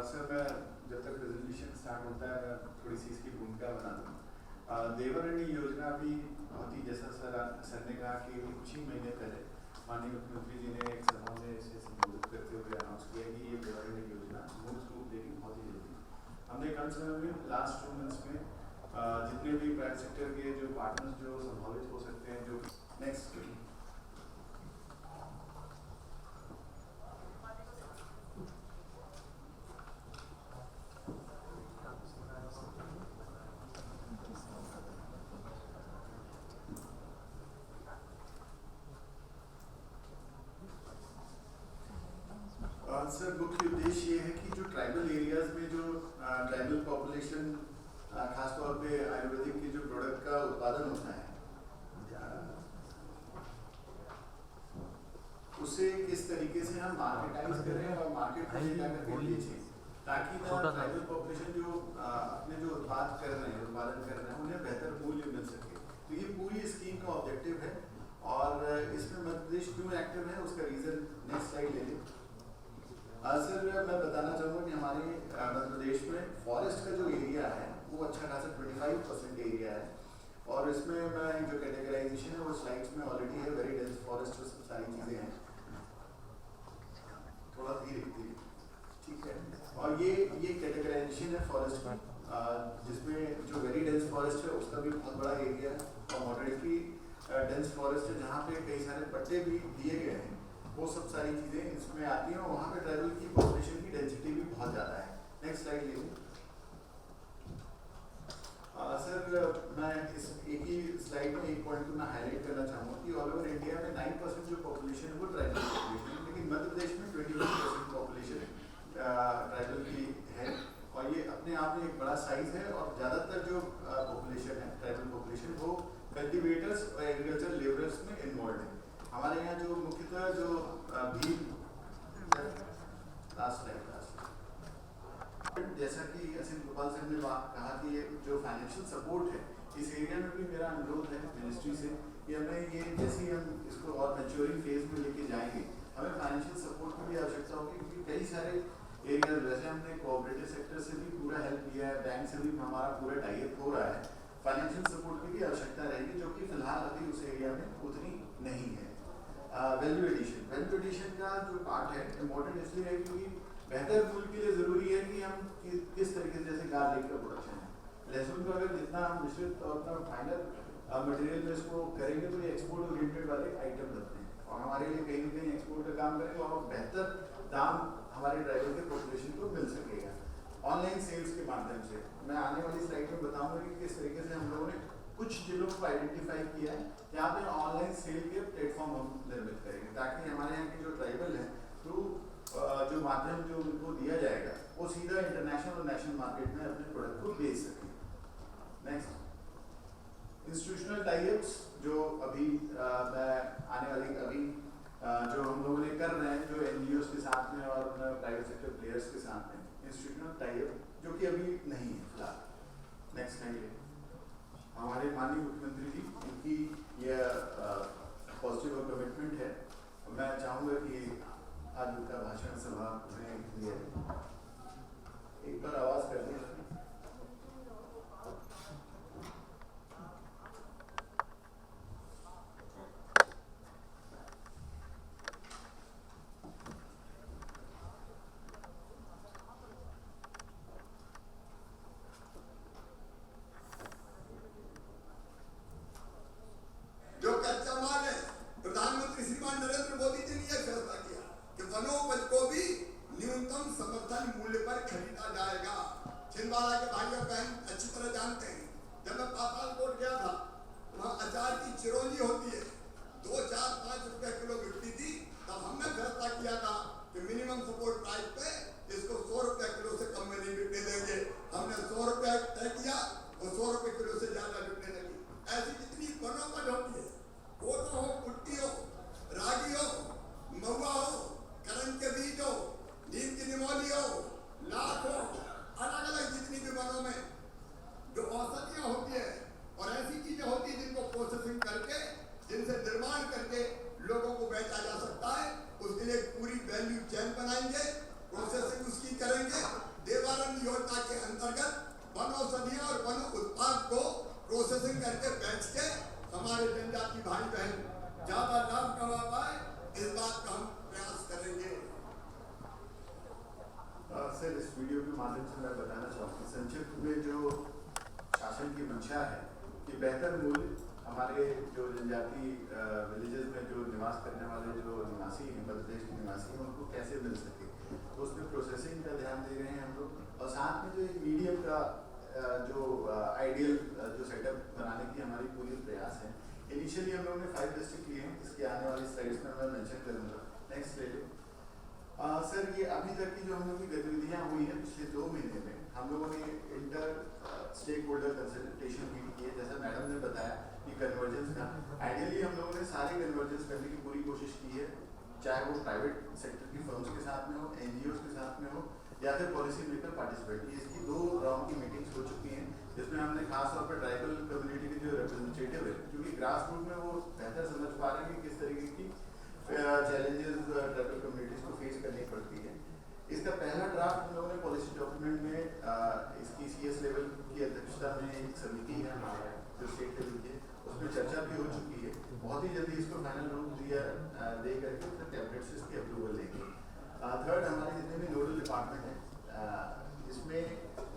सर, मैं जब तक प्रेजेंटेशन स्टार्ट होता है मैं थोड़ी सी इसकी भूमिका बना दूँ। देवरण्य योजना भी बहुत ही, जैसा सर ने कहा कि कुछ ही महीने पहले माननीय मुख्यमंत्री जी ने एक सभा में इसे संबोधित करते हुए अनाउंस किया कि ये देवरण्य योजना मूल रूप लेगी बहुत ही जल्दी। हमने कम समय में लास्ट 2 मंथ्स में जितने भी प्राइवेट सेक्टर के जो पार्टनर्स जो संभावित हो सकते हैं, जो नेक्स्ट सर, मुख्य उद्देश्य ये है कि जो ट्राइबल एरियाज में जो ट्राइबल पॉपुलेशन खासतौर पे आयुर्वेदिक के जो प्रोडक्ट का उत्पादन होता है उसे किस तरीके से हम मार्केटाइज करें और मार्केट में जाकर के बेचें, ताकि ट्राइबल पॉपुलेशन जो अपने जो उत्पाद कर रहे हैं, उत्पादन कर रहे हैं, उन्हें बेहतर मूल्य मिल सके। तो ये पूरी स्कीम का ऑब्जेक्टिव है, और इसमें मध्य प्रदेश क्यों एक्टिव है उसका रीजन नेक्स्ट स्लाइड ले लें। सर, मैं बताना चाहूँगा कि हमारे मध्य प्रदेश में फॉरेस्ट का जो एरिया है वो अच्छा खासा 25% एरिया है, और इसमें मैं जो कैटेगराइजेशन है वो स्लाइड्स में ऑलरेडी है। वेरी डेंस फॉरेस्ट सब सारी चीज़ें हैं, थोड़ा धीरे, ठीक है। और ये कैटेगराइजेशन है फॉरेस्ट की, जिसमें जो वेरी डेंस फॉरेस्ट है उसका भी बहुत बड़ा एरिया है, और मॉडरेटली डेंस फॉरेस्ट है जहाँ पे कई सारे पट्टे भी दिए गए हैं, वो सब सारी चीज़ें इसमें आती हैं, और वहाँ पे ट्राइबल की पॉपुलेशन की डेंसिटी भी बहुत ज़्यादा है। नेक्स्ट स्लाइड ले लें। सर, मैं इस एक ही स्लाइड में एक पॉइंट को मैं हाईलाइट करना चाहूँगा कि ऑल ओवर इंडिया में 9% जो पॉपुलेशन है वो ट्राइबल पॉपुलेशन है, लेकिन मध्य प्रदेश में 21% पॉपुलेशन ट्राइबल की है, और ये अपने आप में एक बड़ा साइज है। और ज़्यादातर जो पॉपुलेशन है ट्राइबल पॉपुलेशन वो कल्टिवेटर्स और एग्रीकल्चर लेबरर्स में इन्वॉल्व है। हमारे यहाँ जो मुख्यतः जो भील, लास्ट स्लाइड, जैसा कि असिन गोपाल सर ने कहा कि ये जो फाइनेंशियल सपोर्ट है इस एरिया में भी मेरा अनुरोध है मिनिस्ट्री से कि हमें ये जैसे ही हम इसको और मैच्योरिंग फेज में लेके जाएंगे हमें फाइनेंशियल सपोर्ट की भी आवश्यकता होगी, क्योंकि कई सारे एरिया जैसे हमने कोऑपरेटिव सेक्टर से भी पूरा हेल्प लिया है, बैंक से भी हमारा पूरा टाइप हो रहा है, फाइनेंशियल सपोर्ट की भी आवश्यकता रहेगी जो कि फिलहाल अभी उस एरिया में उतनी नहीं है। वैल्यू एडिशन का जो पार्ट है इम्पोर्टेंट इसलिए है क्योंकि बेहतर मूल्य के लिए ज़रूरी है कि हम किस तरीके से, जैसे गार्लिक का प्रोडक्शन है, लहसुन को अगर जितना हम मिश्रित और अपना फाइनल मटेरियल में इसको करेंगे तो ये एक्सपोर्ट ओरिएंटेड वाले आइटम बनते हैं और हमारे लिए कहीं ना कहीं एक्सपोर्ट का काम करेंगे और बेहतर दाम हमारे ड्राइवर के पॉपुलेशन को मिल सकेगा। ऑनलाइन सेल्स के माध्यम से मैं आने वाली स्लाइड में बताऊंगा कि किस तरीके से हम लोगों ने कुछ जिलों को आइडेंटिफाई किया है जहाँ पे ऑनलाइन सेल के प्लेटफॉर्म हम निर्मित करेंगे ताकि हमारे यहाँ के जो ट्राइबल हैं थ्रू जो माध्यम जो उनको दिया जाएगा वो सीधा इंटरनेशनल और नेशनल मार्केट में अपने प्रोडक्ट को बेच सकें। नेक्स्ट, इंस्टीट्यूशनल टाइप्स जो अभी मैं आने वाली अभी जो हम लोगों ने कर रहे हैं जो एनजीओस के साथ में और प्राइवेट सेक्टर प्लेयर्स के साथ में इंस्टीट्यूशनल टाइप जो कि अभी नहीं है फिलहाल। नेक्स्ट स्लाइड, हमारे माननीय मुख्यमंत्री जी इनकी यह पॉजिटिव कमिटमेंट है। मैं चाहूँगा कि आज उनका भाषण सभा में दिया एक बार आवाज़ कर दें। इनिशियली हम लोगों ने 5 डिस्ट्रिक्ट लिए हैं, इसके आने वाली स्लाइड्स में मैं मेंशन करूंगा। नेक्स्ट ले लो सर, ये अभी तक की जो हम लोग की गतिविधियां हुई हैं पिछले 2 महीने में हम लोगों ने inter stakeholder consultation meet की है। जैसा मैडम ने बताया कि कन्वर्जेंस का आइडियली हम लोगों ने सारे कन्वर्जेंस करने की पूरी कोशिश की है, चाहे वो प्राइवेट सेक्टर की फर्म्स के साथ में हो, एनजीओ के साथ में हो या फिर पॉलिसी मेकर पार्टिसिपेट। इसकी 2 राउंड की मीटिंग्स हो चुकी हैं जिसमें हमने खास तौर पर ट्राइबल कम्युनिटी के जो रिप्रेजेंटेटिव है क्योंकि ग्रास रूट में वो बेहतर समझ पा रहे हैं कि किस तरीके की चैलेंजेस ट्राइबल कम्युनिटीज को फेस करनी पड़ती है। इसका पहला ड्राफ्ट हम लोगों ने पॉलिसी डॉक्यूमेंट में इसकी CS लेवल की अध्यक्षता में एक समिति है हमारा जो स्टेट लेवल की, उसमें चर्चा भी हो चुकी है। बहुत ही जल्दी इसको फाइनल रूप दे करके फिर कैबिनेट से इसकी अप्रूवल लेंगे। थर्ड, हमारे जितने भी नोडल डिपार्टमेंट है इसमें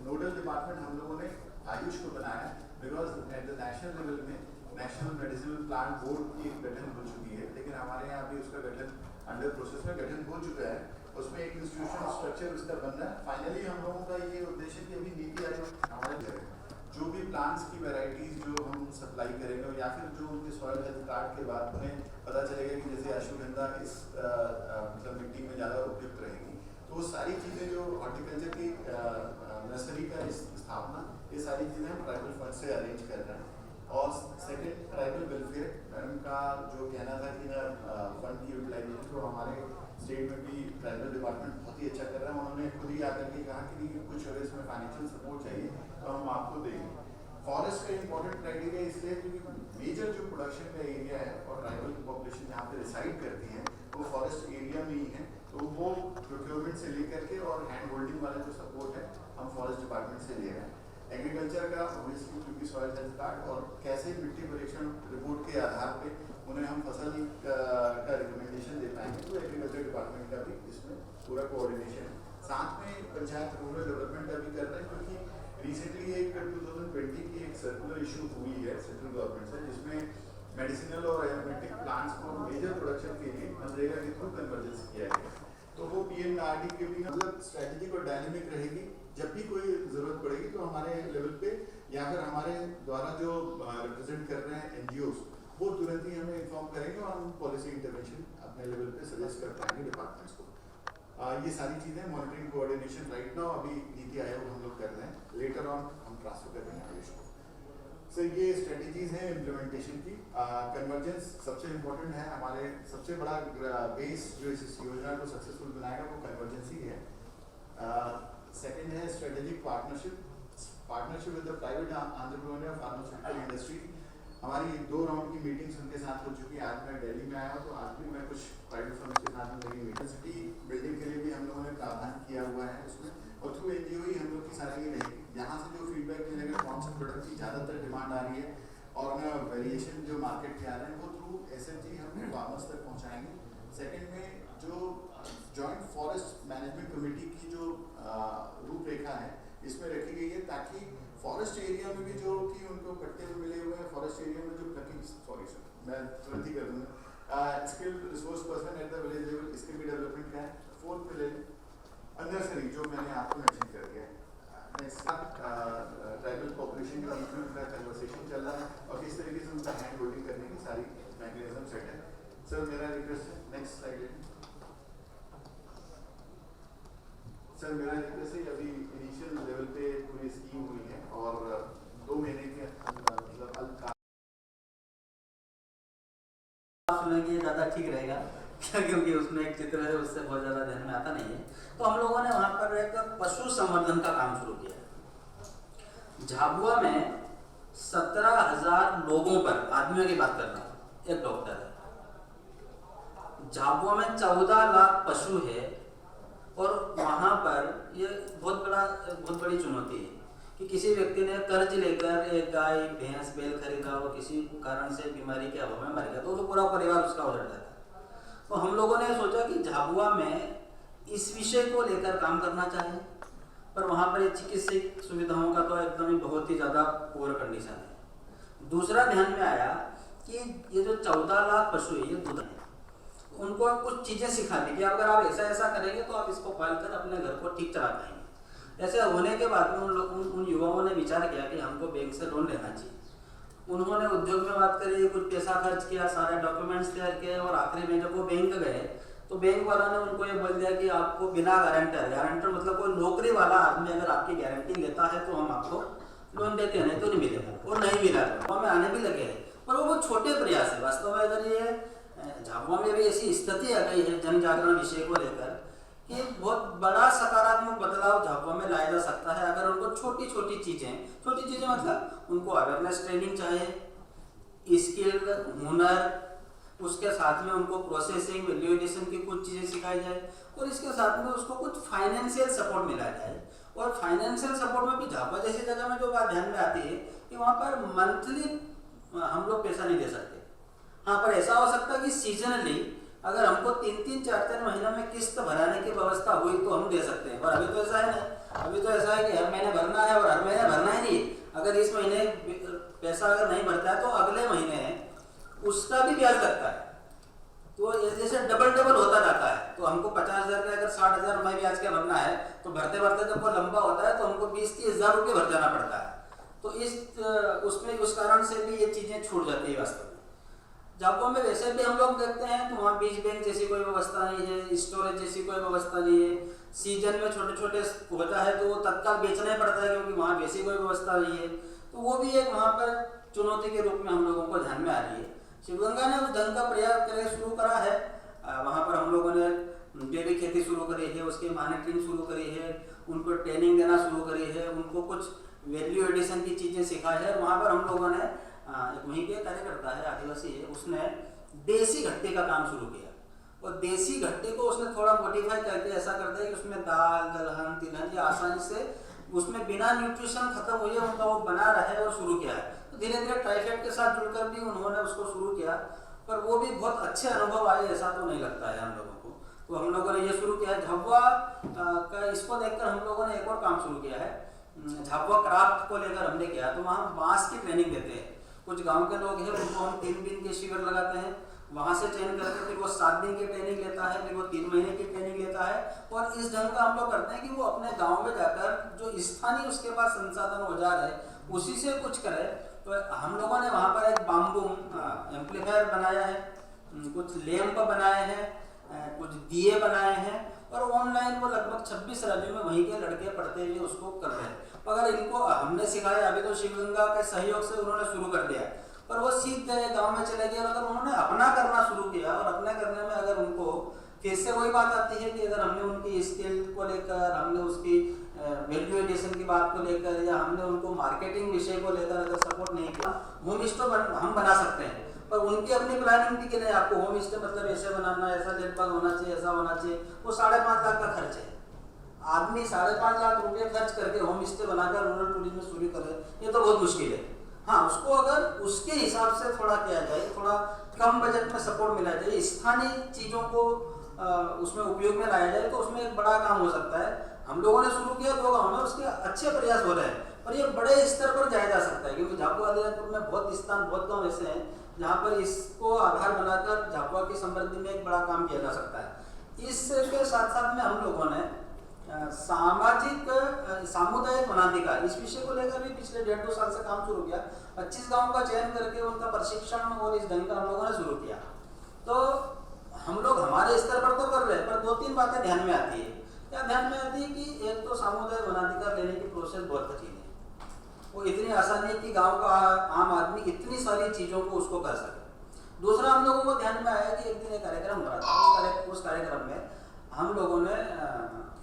नोडल डिपार्टमेंट हम लोगों ने आयुष को बनाया because at the national level में नेशनल मेडिसिनल प्लांट बोर्ड की गठन हो चुकी है, लेकिन हमारे यहाँ भी उसका गठन अंडर प्रोसेस में गठन हो चुका है। उसमें एक इंस्टीट्यूशन स्ट्रक्चर उसका बनना है। फाइनली हम लोगों का ये उद्देश्य कि अभी नीति आयोग हमारे जो भी प्लांट्स की वैरायटीज जो हम सप्लाई करेंगे या फिर जो उनके सॉइल हेल्थ कार्ड के बाद उन्हें पता चलेगा कि जैसे अश्वगंधा इस मतलब मिट्टी में ज़्यादा उपयुक्त रहेगी, तो वो सारी चीज़ें जो हॉर्टिकल्चर की नर्सरी का स्थापना, ये सारी चीज़ें हम ट्राइबल फंड से अरेंज कर रहे हैं। और सेकेंड, ट्राइबल वेलफेयर मैडम का जो कहना था कि फंड की यूटिलाइजेशन को हमारे स्टेट में भी ट्राइबल डिपार्टमेंट बहुत ही अच्छा कर रहा है। उन्होंने खुद ही आकर के कहा कि कुछ अगर इसमें फाइनेंशियल सपोर्ट चाहिए तो हम आपको देंगे। फॉरेस्ट का इम्पोर्टेंट क्राइटेरिया इसलिए क्योंकि मेजर जो प्रोडक्शन का एरिया है और ट्राइबल पॉपुलेशन जहाँ पे रिसाइड करती है वो फॉरेस्ट एरिया में ही है, तो वो प्रोक्योरमेंट से लेकर के और हैंड होल्डिंग वाला जो सपोर्ट है हम फॉरेस्ट डिपार्टमेंट से ले रहे हैं। एग्रीकल्चर का ऑब्वियसली क्योंकि सॉइल हेल्थ कार्ड और कैसे मिट्टी परीक्षण रिपोर्ट के आधार पे उन्हें हम फसल का रिकमेंडेशन दे पाएंगे, तो एग्रीकल्चर डिपार्टमेंट का भी इसमें पूरा कोऑर्डिनेशन है। साथ में पंचायत रूरल डेवलपमेंट का भी कर रहे हैं, क्योंकि रिसेंटली एक 2020 की एक सर्कुलर इशू हुई है सेंट्रल गवर्नमेंट से, जिसमें मेडिसिनल और एरोमेटिक प्लांट्स को मेजर प्रोडक्शन के लिए मनरेगा के थ्रू कन्वर्जेंस किया गया। तो वो पीएनआरडी के लिए मतलब स्ट्रेटेजिक और डायनेमिक रहेगी। जब भी कोई जरूरत पड़ेगी तो हमारे लेवल पे या फिर हमारे द्वारा जो रिप्रेजेंट कर रहे हैं एनजीओस वो तुरंत ही हमें इन्फॉर्म करेंगे और हम पॉलिसी इंटरवेंशन अपने लेवल पे सजेस्ट कर पाएंगे डिपार्टमेंट्स को। ये सारी चीजें मॉनिटरिंग कोऑर्डिनेशन राइट नाउ अभी नीति आयोग हम लोग कर रहे हैं, लेटर ऑन हम ट्रांसफर कर देंगे आयुष को। सर ये स्ट्रेटेजीज हैं इम्प्लीमेंटेशन की। कन्वर्जेंस सबसे इम्पोर्टेंट है, हमारे सबसे बड़ा बेस जो इस योजना को सक्सेसफुल बनाएगा वो कन्वर्जेंस ही है। सेकेंड है strategic partnership with the private entrepreneur pharmaceutical industry. हमारी 2 राउंड की मीटिंग्स उनके साथ हो चुकी है। आज मैं दिल्ली में आया हूँ तो आज भी मैं कुछ प्राइवेट फर्म्स के साथ में मेरी मीटिंग सिटी बिल्डिंग के लिए भी हम लोगों ने प्रावधान किया हुआ है उसमें, और थ्रू एनजीओ ही हम लोग की सारी रहेगी। यहाँ से जो फीडबैक मिलेगा कौन सा प्रोडक्ट की ज़्यादातर डिमांड आ रही है और वेरिएशन जो मार्केट के आ रहे हैं वो थ्रू एसएचजी हम फार्मर्स तक पहुँचाएंगे। सेकेंड में जो जॉइंट फॉरेस्ट मैनेजमेंट कमेटी की जो रूपरेखा है इसमें रखी गई है, ताकि फॉरेस्ट एरिया में भी जो कि उनको पट्टे में मिले हुए हैं, फॉरेस्ट एरिया में जो मैं तुरंत ही कर दूंगा, skilled resource person at the village level, इसके भी डेवलपमेंट का है। फोर्थ पे ले नर्सरी जो मैंने आपको मेंशन कर दिया है। ट्राइबल पॉपुलेशन का उनका कन्वर्सेशन चल रहा है और किस तरीके से उनका हैंड होल्डिंग करने की सारी मैकेनिज्म सेट है। सर मेरा रिक्वेस्ट है, नेक्स्ट स्लाइड सर, मेरा रिक्वेस्ट है अभी इनिशियल लेवल पे पूरी स्कीम हुई है और 2 महीने के मतलब सुनेंगे ज़्यादा ठीक रहेगा क्योंकि उसमें एक चित्र है उससे बहुत ज़्यादा ध्यान में आता नहीं है। तो हम लोगों ने वहाँ पर एक पशु संवर्धन का काम शुरू किया। झाबुआ में 17,000 लोगों पर, आदमियों की बात कर रहा हूँ, एक डॉक्टर है। झाबुआ में 14 लाख पशु है और वहाँ पर ये बहुत बड़ी चुनौती है कि किसी व्यक्ति ने कर्ज लेकर एक गाय भैंस बैल खरीदा और किसी कारण से बीमारी के अभाव में मर गया तो पूरा परिवार उसका उजड़ जाता है। तो हम लोगों ने सोचा कि झाबुआ में इस विषय को लेकर काम करना चाहिए, पर वहाँ पर चिकित्सक सुविधाओं का तो एकदम ही बहुत ही ज़्यादा पुअर कंडीशन है। दूसरा ध्यान में आया कि ये जो 14 लाख पशु है ये दूध है, उनको कुछ चीज़ें सिखा दी कि अगर आप ऐसा करेंगे तो आप इसको पाल कर अपने घर को ठीक चला पाएंगे। ऐसे होने के बाद में उन युवाओं ने विचार किया कि हमको बैंक से लोन लेना चाहिए। उन्होंने उद्योग में बात करी, कुछ पैसा खर्च किया, सारे डॉक्यूमेंट्स तैयार किए और आखिरी में जब वो बैंक गए तो बैंक वाला ने उनको ये बोल दिया कि आपको बिना गारंटर मतलब कोई नौकरी वाला आदमी अगर आपकी गारंटी लेता है तो हम आपको लोन देते हैं, नहीं तो नहीं मिलेगा। और नहीं मिला, हमें आने भी लगे हैं, पर वो बहुत छोटे प्रयास है। वास्तव में अगर ये झाबुआ में भी ऐसी स्थिति आ गई है जन जागरण विषय को लेकर कि बहुत बड़ा सकारात्मक बदलाव झाबुआ में लाया जा सकता है अगर उनको छोटी छोटी चीज़ें मतलब उनको अवेयरनेस ट्रेनिंग चाहिए, स्किल हुनर, उसके साथ में उनको प्रोसेसिंग वैल्यू एडिशन की कुछ चीज़ें सिखाई जाए और इसके साथ में उसको कुछ फाइनेंशियल सपोर्ट मिला जाए। और फाइनेंशियल सपोर्ट में भी झाबुआ जैसी जगह में जो बात ध्यान में आती है कि वहाँ पर मंथली हम लोग पैसा नहीं दे सकते। हाँ, पर ऐसा हो सकता है कि सीजनली अगर हमको 3-3, 4-4 महीनों में किस्त भराने की व्यवस्था हुई तो हम दे सकते हैं। और अभी तो ऐसा है ना, अभी तो ऐसा है कि हर महीने भरना है और हर महीने भरना ही नहीं। अगर इस महीने पैसा अगर नहीं भरता है तो अगले महीने उसका भी ब्याज लगता है, तो जैसे डबल होता जाता है। तो हमको 50,000 का अगर 60,000 में ब्याज का भरना है तो भरते भरते जब वो लंबा होता है तो हमको 20-30 हज़ार रुपये भर जाना पड़ता है। तो उस कारण से भी ये चीज़ें छूट जाती है वास्तव में। झाबुआ में वैसे भी हम लोग देखते हैं तो वहाँ बीज बैंक जैसी कोई व्यवस्था नहीं है, स्टोरेज जैसी कोई व्यवस्था नहीं है। सीजन में छोटे होता है तो वो तत्काल बेचना ही पड़ता है क्योंकि वहाँ वैसी कोई व्यवस्था नहीं है। तो वो भी एक वहाँ पर चुनौती के रूप में हम लोगों को ध्यान में आ रही है। शिवगंगा ने उस ढंग का प्रयास करके शुरू करा है। वहाँ पर हम लोगों ने खेती शुरू करी है, उसकी मॉनिटरिंग शुरू करी है, उनको ट्रेनिंग देना शुरू करी है, उनको कुछ वैल्यू एडिशन की चीज़ें सिखाई है। और वहाँ पर हम लोगों ने एक वहीं के कार्यकर्ता है, आदिवासी है, उसने देसी घट्टे का काम शुरू किया। और देसी घट्टे को उसने थोड़ा मॉडिफाई करके ऐसा कर दिया कि उसमें दाल, दलहन, तिलहन ये आसानी से उसमें बिना न्यूट्रिशन खत्म हुए उनका वो बना रहा है और शुरू किया है। तो धीरे धीरे ट्राइफेड के साथ जुड़कर भी उन्होंने उसको शुरू किया, पर वो भी बहुत अच्छे अनुभव आए ऐसा तो नहीं लगता है हम लोगों को। तो हम लोगों ने ये शुरू किया है झाबुआ का, इसको देखकर हम लोगों ने एक और काम शुरू किया है, झाबुआ क्राफ्ट को लेकर हमने किया। तो वहाँ बांस की ट्रेनिंग देते हैं, कुछ गांव के लोग हैं उनको हम 3 दिन के शिविर लगाते हैं, वहाँ से चयन करके फिर वो 7 दिन की ट्रेनिंग लेता है, फिर वो 3 महीने की ट्रेनिंग लेता है। और इस ढंग का हम लोग करते हैं कि वो अपने गांव में जाकर जो स्थानीय उसके पास संसाधन औजार है उसी से कुछ करे। तो हम लोगों ने वहाँ पर एक बाम्बू एम्पलीफायर बनाया है, कुछ लैंप बनाए हैं, कुछ दिए बनाए हैं, और ऑनलाइन वो लगभग 26 राज्यों में वहीं के लड़के पढ़ते हुए उसको कर रहे हैं। अगर इनको हमने सिखाया, अभी तो शिवगंगा के सहयोग से उन्होंने शुरू कर दिया, पर वो सीख गए, गांव में चले गए। और अगर उन्होंने अपना करना शुरू किया और अपना करने में अगर उनको फिर से वही बात आती है कि अगर हमने उनकी स्किल को लेकर, हमने उसकी वैल्यू एडिशन की बात को लेकर, या हमने उनको मार्केटिंग विषय को लेकर अगर सपोर्ट नहीं किया, होम स्टे हम बना सकते हैं, पर उनकी अपनी प्लानिंग थी कि नहीं आपको होम स्टे मतलब ऐसे बनाना, ऐसा देखभाल होना चाहिए, ऐसा होना चाहिए। वो 5.5 लाख का खर्च है। आदमी 5.5 लाख रुपये खर्च करके होम स्टे बनाकर रूरल टूरिज्म में शुरू करे, ये तो बहुत मुश्किल है। हाँ, उसको अगर उसके हिसाब से थोड़ा किया जाए, थोड़ा कम बजट में सपोर्ट मिला जाए, स्थानीय चीज़ों को उसमें उपयोग में लाया जाए, तो उसमें एक बड़ा काम हो सकता है। हम लोगों ने शुरू किया 2 गाँव में, उसके अच्छे प्रयास हो रहे हैं, पर ये बड़े स्तर पर जाया जा सकता है, क्योंकि झाबुआ आदिनाथपुर में बहुत स्थान, बहुत गाँव ऐसे हैं जहाँ पर इसको आधार बनाकर झाबुआ की समृद्धि में एक बड़ा काम किया जा सकता है। इसके साथ साथ में हम लोगों ने सामाजिक सामुदायिक वनाधिकार इस विषय को लेकर भी पिछले 1.5-2 साल से काम शुरू किया। 25 गाँव का चयन करके उनका प्रशिक्षण और इस ढंग का हम लोगों ने शुरू किया। तो हम लोग हमारे स्तर पर तो कर रहे हैं, पर 2-3 बातें ध्यान में आती है। क्या ध्यान में आती है कि एक तो सामुदायिक वनाधिकार लेने की प्रोसेस बहुत कठिन है, वो इतनी आसान है कि गाँव का आम आदमी इतनी सारी चीज़ों को उसको कर सके। दूसरा, हम लोगों को ध्यान में आया कि एक दिन एक कार्यक्रम हो रहा था, उस कार्यक्रम में हम लोगों ने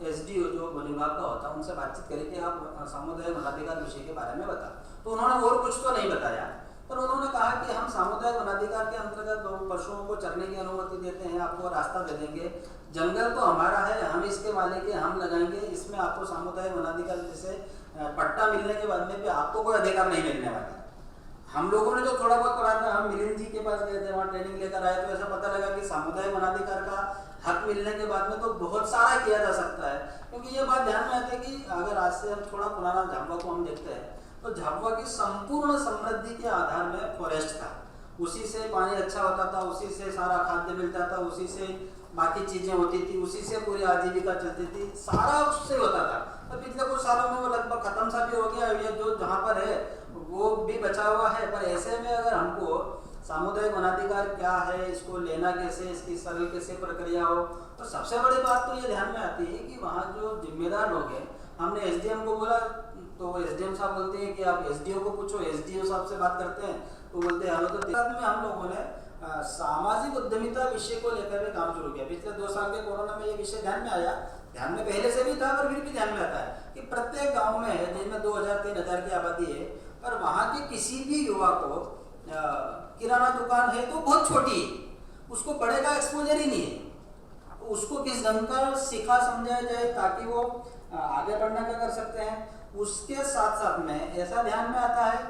SDO जो वन विभाग का होता है उनसे बातचीत करी कि आप सामुदायिक वनाधिकार विषय के बारे में बता। तो उन्होंने और कुछ तो नहीं बताया, पर उन्होंने कहा कि हम सामुदायिक वनाधिकार के अंतर्गत पशुओं को चरने की अनुमति देते हैं, आपको रास्ता दे देंगे, जंगल तो हमारा है, हम इसके मालिक हैं, हम लगाएंगे, इसमें आपको सामुदायिक वनाधिकार जैसे पट्टा मिलने के बाद में भी आपको कोई अधिकार नहीं मिलने वाला है। हम लोगों ने जो थोड़ा बहुत पढ़ा था, हम मिलिंद जी के पास गए थे, वहाँ ट्रेनिंग लेकर आए, तो ऐसा पता लगा कि सामुदायिक वनाधिकार का हक मिलने के बाद में तो बहुत सारा किया जा सकता है। क्योंकि ये बात ध्यान में आती है कि अगर आज से हम थोड़ा पुराना झाबुआ को हम देखते हैं, तो झाबुआ की संपूर्ण समृद्धि के आधार में फॉरेस्ट था, उसी से पानी अच्छा होता था, उसी से सारा खाद्य मिलता था, उसी से बाकी चीजें होती थी, उसी से पूरी आजीविका चलती थी, सारा उससे होता था। तो पिछले कुछ सालों में वो लगभग खत्म सा भी हो गया, ये जो जहाँ पर है वो भी बचा हुआ है। पर ऐसे में अगर हमको सामुदायिक वनाधिकार क्या है, इसको लेना कैसे, इसकी सरल कैसे प्रक्रिया हो, तो सबसे बड़ी बात तो ये ध्यान में आती है कि वहाँ जो जिम्मेदार लोग हैं, हमने SDM को बोला तो SDM साहब बोलते हैं कि आप SDO को पूछो, SDO साहब से बात करते हैं तो बोलते हैं हेलो। तो साथ में हम लोगों ने सामाजिक उद्यमिता विषय को लेकर भी काम शुरू किया। पिछले 2 साल के कोरोना में ये विषय ध्यान में आया, ध्यान में पहले से भी था पर फिर भी ध्यान में आता है कि प्रत्येक गाँव में है जिनमें 2000-3000 की आबादी है, पर वहाँ के किसी भी युवा को किराना दुकान है तो बहुत छोटी है, उसको बड़े का एक्सपोजर ही नहीं है, उसको किस ढंग का सिखा समझाया जाए ताकि वो आगे बढ़ना क्या कर सकते हैं। उसके साथ साथ में ऐसा ध्यान में आता है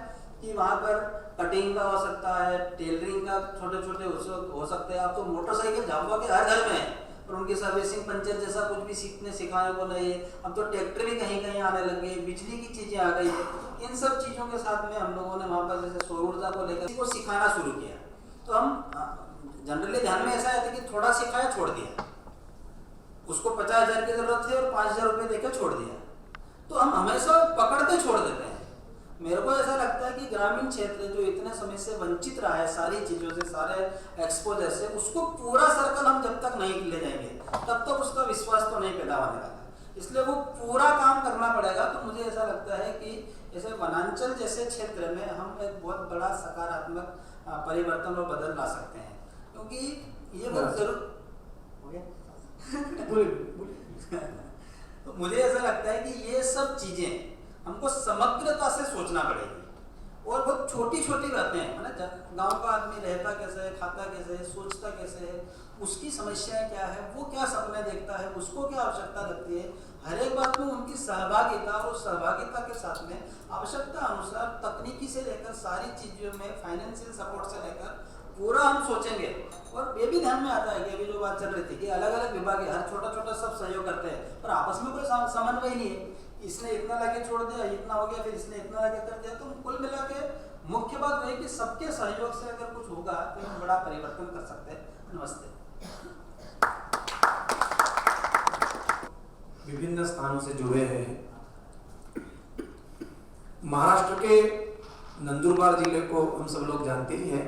कि वहाँ पर कटिंग का हो सकता है, टेलरिंग का छोटे छोटे हो सकते हैं। आप तो मोटरसाइकिल झाबुआ के हर घर में है, पर उनकी सर्विसिंग पंचर जैसा कुछ भी सिखाने को नहीं है। अब तो ट्रैक्टर भी कहीं कहीं आने लग गए, बिजली की चीज़ें आ गई है। इन सब चीज़ों के साथ में हम लोगों ने वहाँ पर जैसे सौर ऊर्जा को लेकर को सिखाना शुरू किया। तो हम जनरली ध्यान में ऐसा आता है कि थोड़ा सिखाया छोड़ दिया, उसको 50,000 की जरूरत थी और 5,000 रुपये देकर छोड़ दिया, तो हम हमेशा पकड़ते छोड़ देते हैं। मेरे को ऐसा लगता है कि ग्रामीण क्षेत्र जो इतने समय से वंचित रहा है सारी चीज़ों से, सारे एक्सपोजर से, उसको पूरा सर्कल हम जब तक नहीं ले जाएंगे तब तक उसका विश्वास तो नहीं पैदा होने वाला। इसलिए वो पूरा काम करना पड़ेगा। तो मुझे ऐसा लगता है कि ऐसे वनांचल जैसे क्षेत्र में हम एक बहुत बड़ा सकारात्मक परिवर्तन और बदल ला सकते हैं, क्योंकि ये बहुत जरूर हो गया। तो मुझे ऐसा लगता है कि ये सब चीजें हमको समग्रता से सोचना पड़ेगी और बहुत छोटी छोटी बातें हैं, मतलब गांव का आदमी रहता कैसे है, खाता कैसे है, सोचता कैसे है, उसकी समस्याएं क्या है, वो क्या सपने देखता है, उसको क्या आवश्यकता लगती है, हर एक बात में उनकी सहभागिता और सहभागिता के साथ में आवश्यकता अनुसार तकनीकी से लेकर सारी चीजों में फाइनेंशियल सपोर्ट से लेकर पूरा हम सोचेंगे। और ये भी ध्यान में आता है कि अभी जो बात चल रही थी कि अलग अलग विभाग हर छोटा छोटा सब सहयोग करते हैं पर आपस में कोई समन्वय नहीं है, इसने इतना लाके छोड़ दिया, इतना हो गया, फिर इसने इतना लाके कर दिया। तो कुल मिला के मुख्य बात वही कि सबके सहयोग से अगर कुछ होगा तो हम बड़ा परिवर्तन कर सकते हैं। नमस्ते। विभिन्न स्थानों से जुड़े हैं। महाराष्ट्र के नंदुरबार जिले को हम सब लोग जानते ही हैं,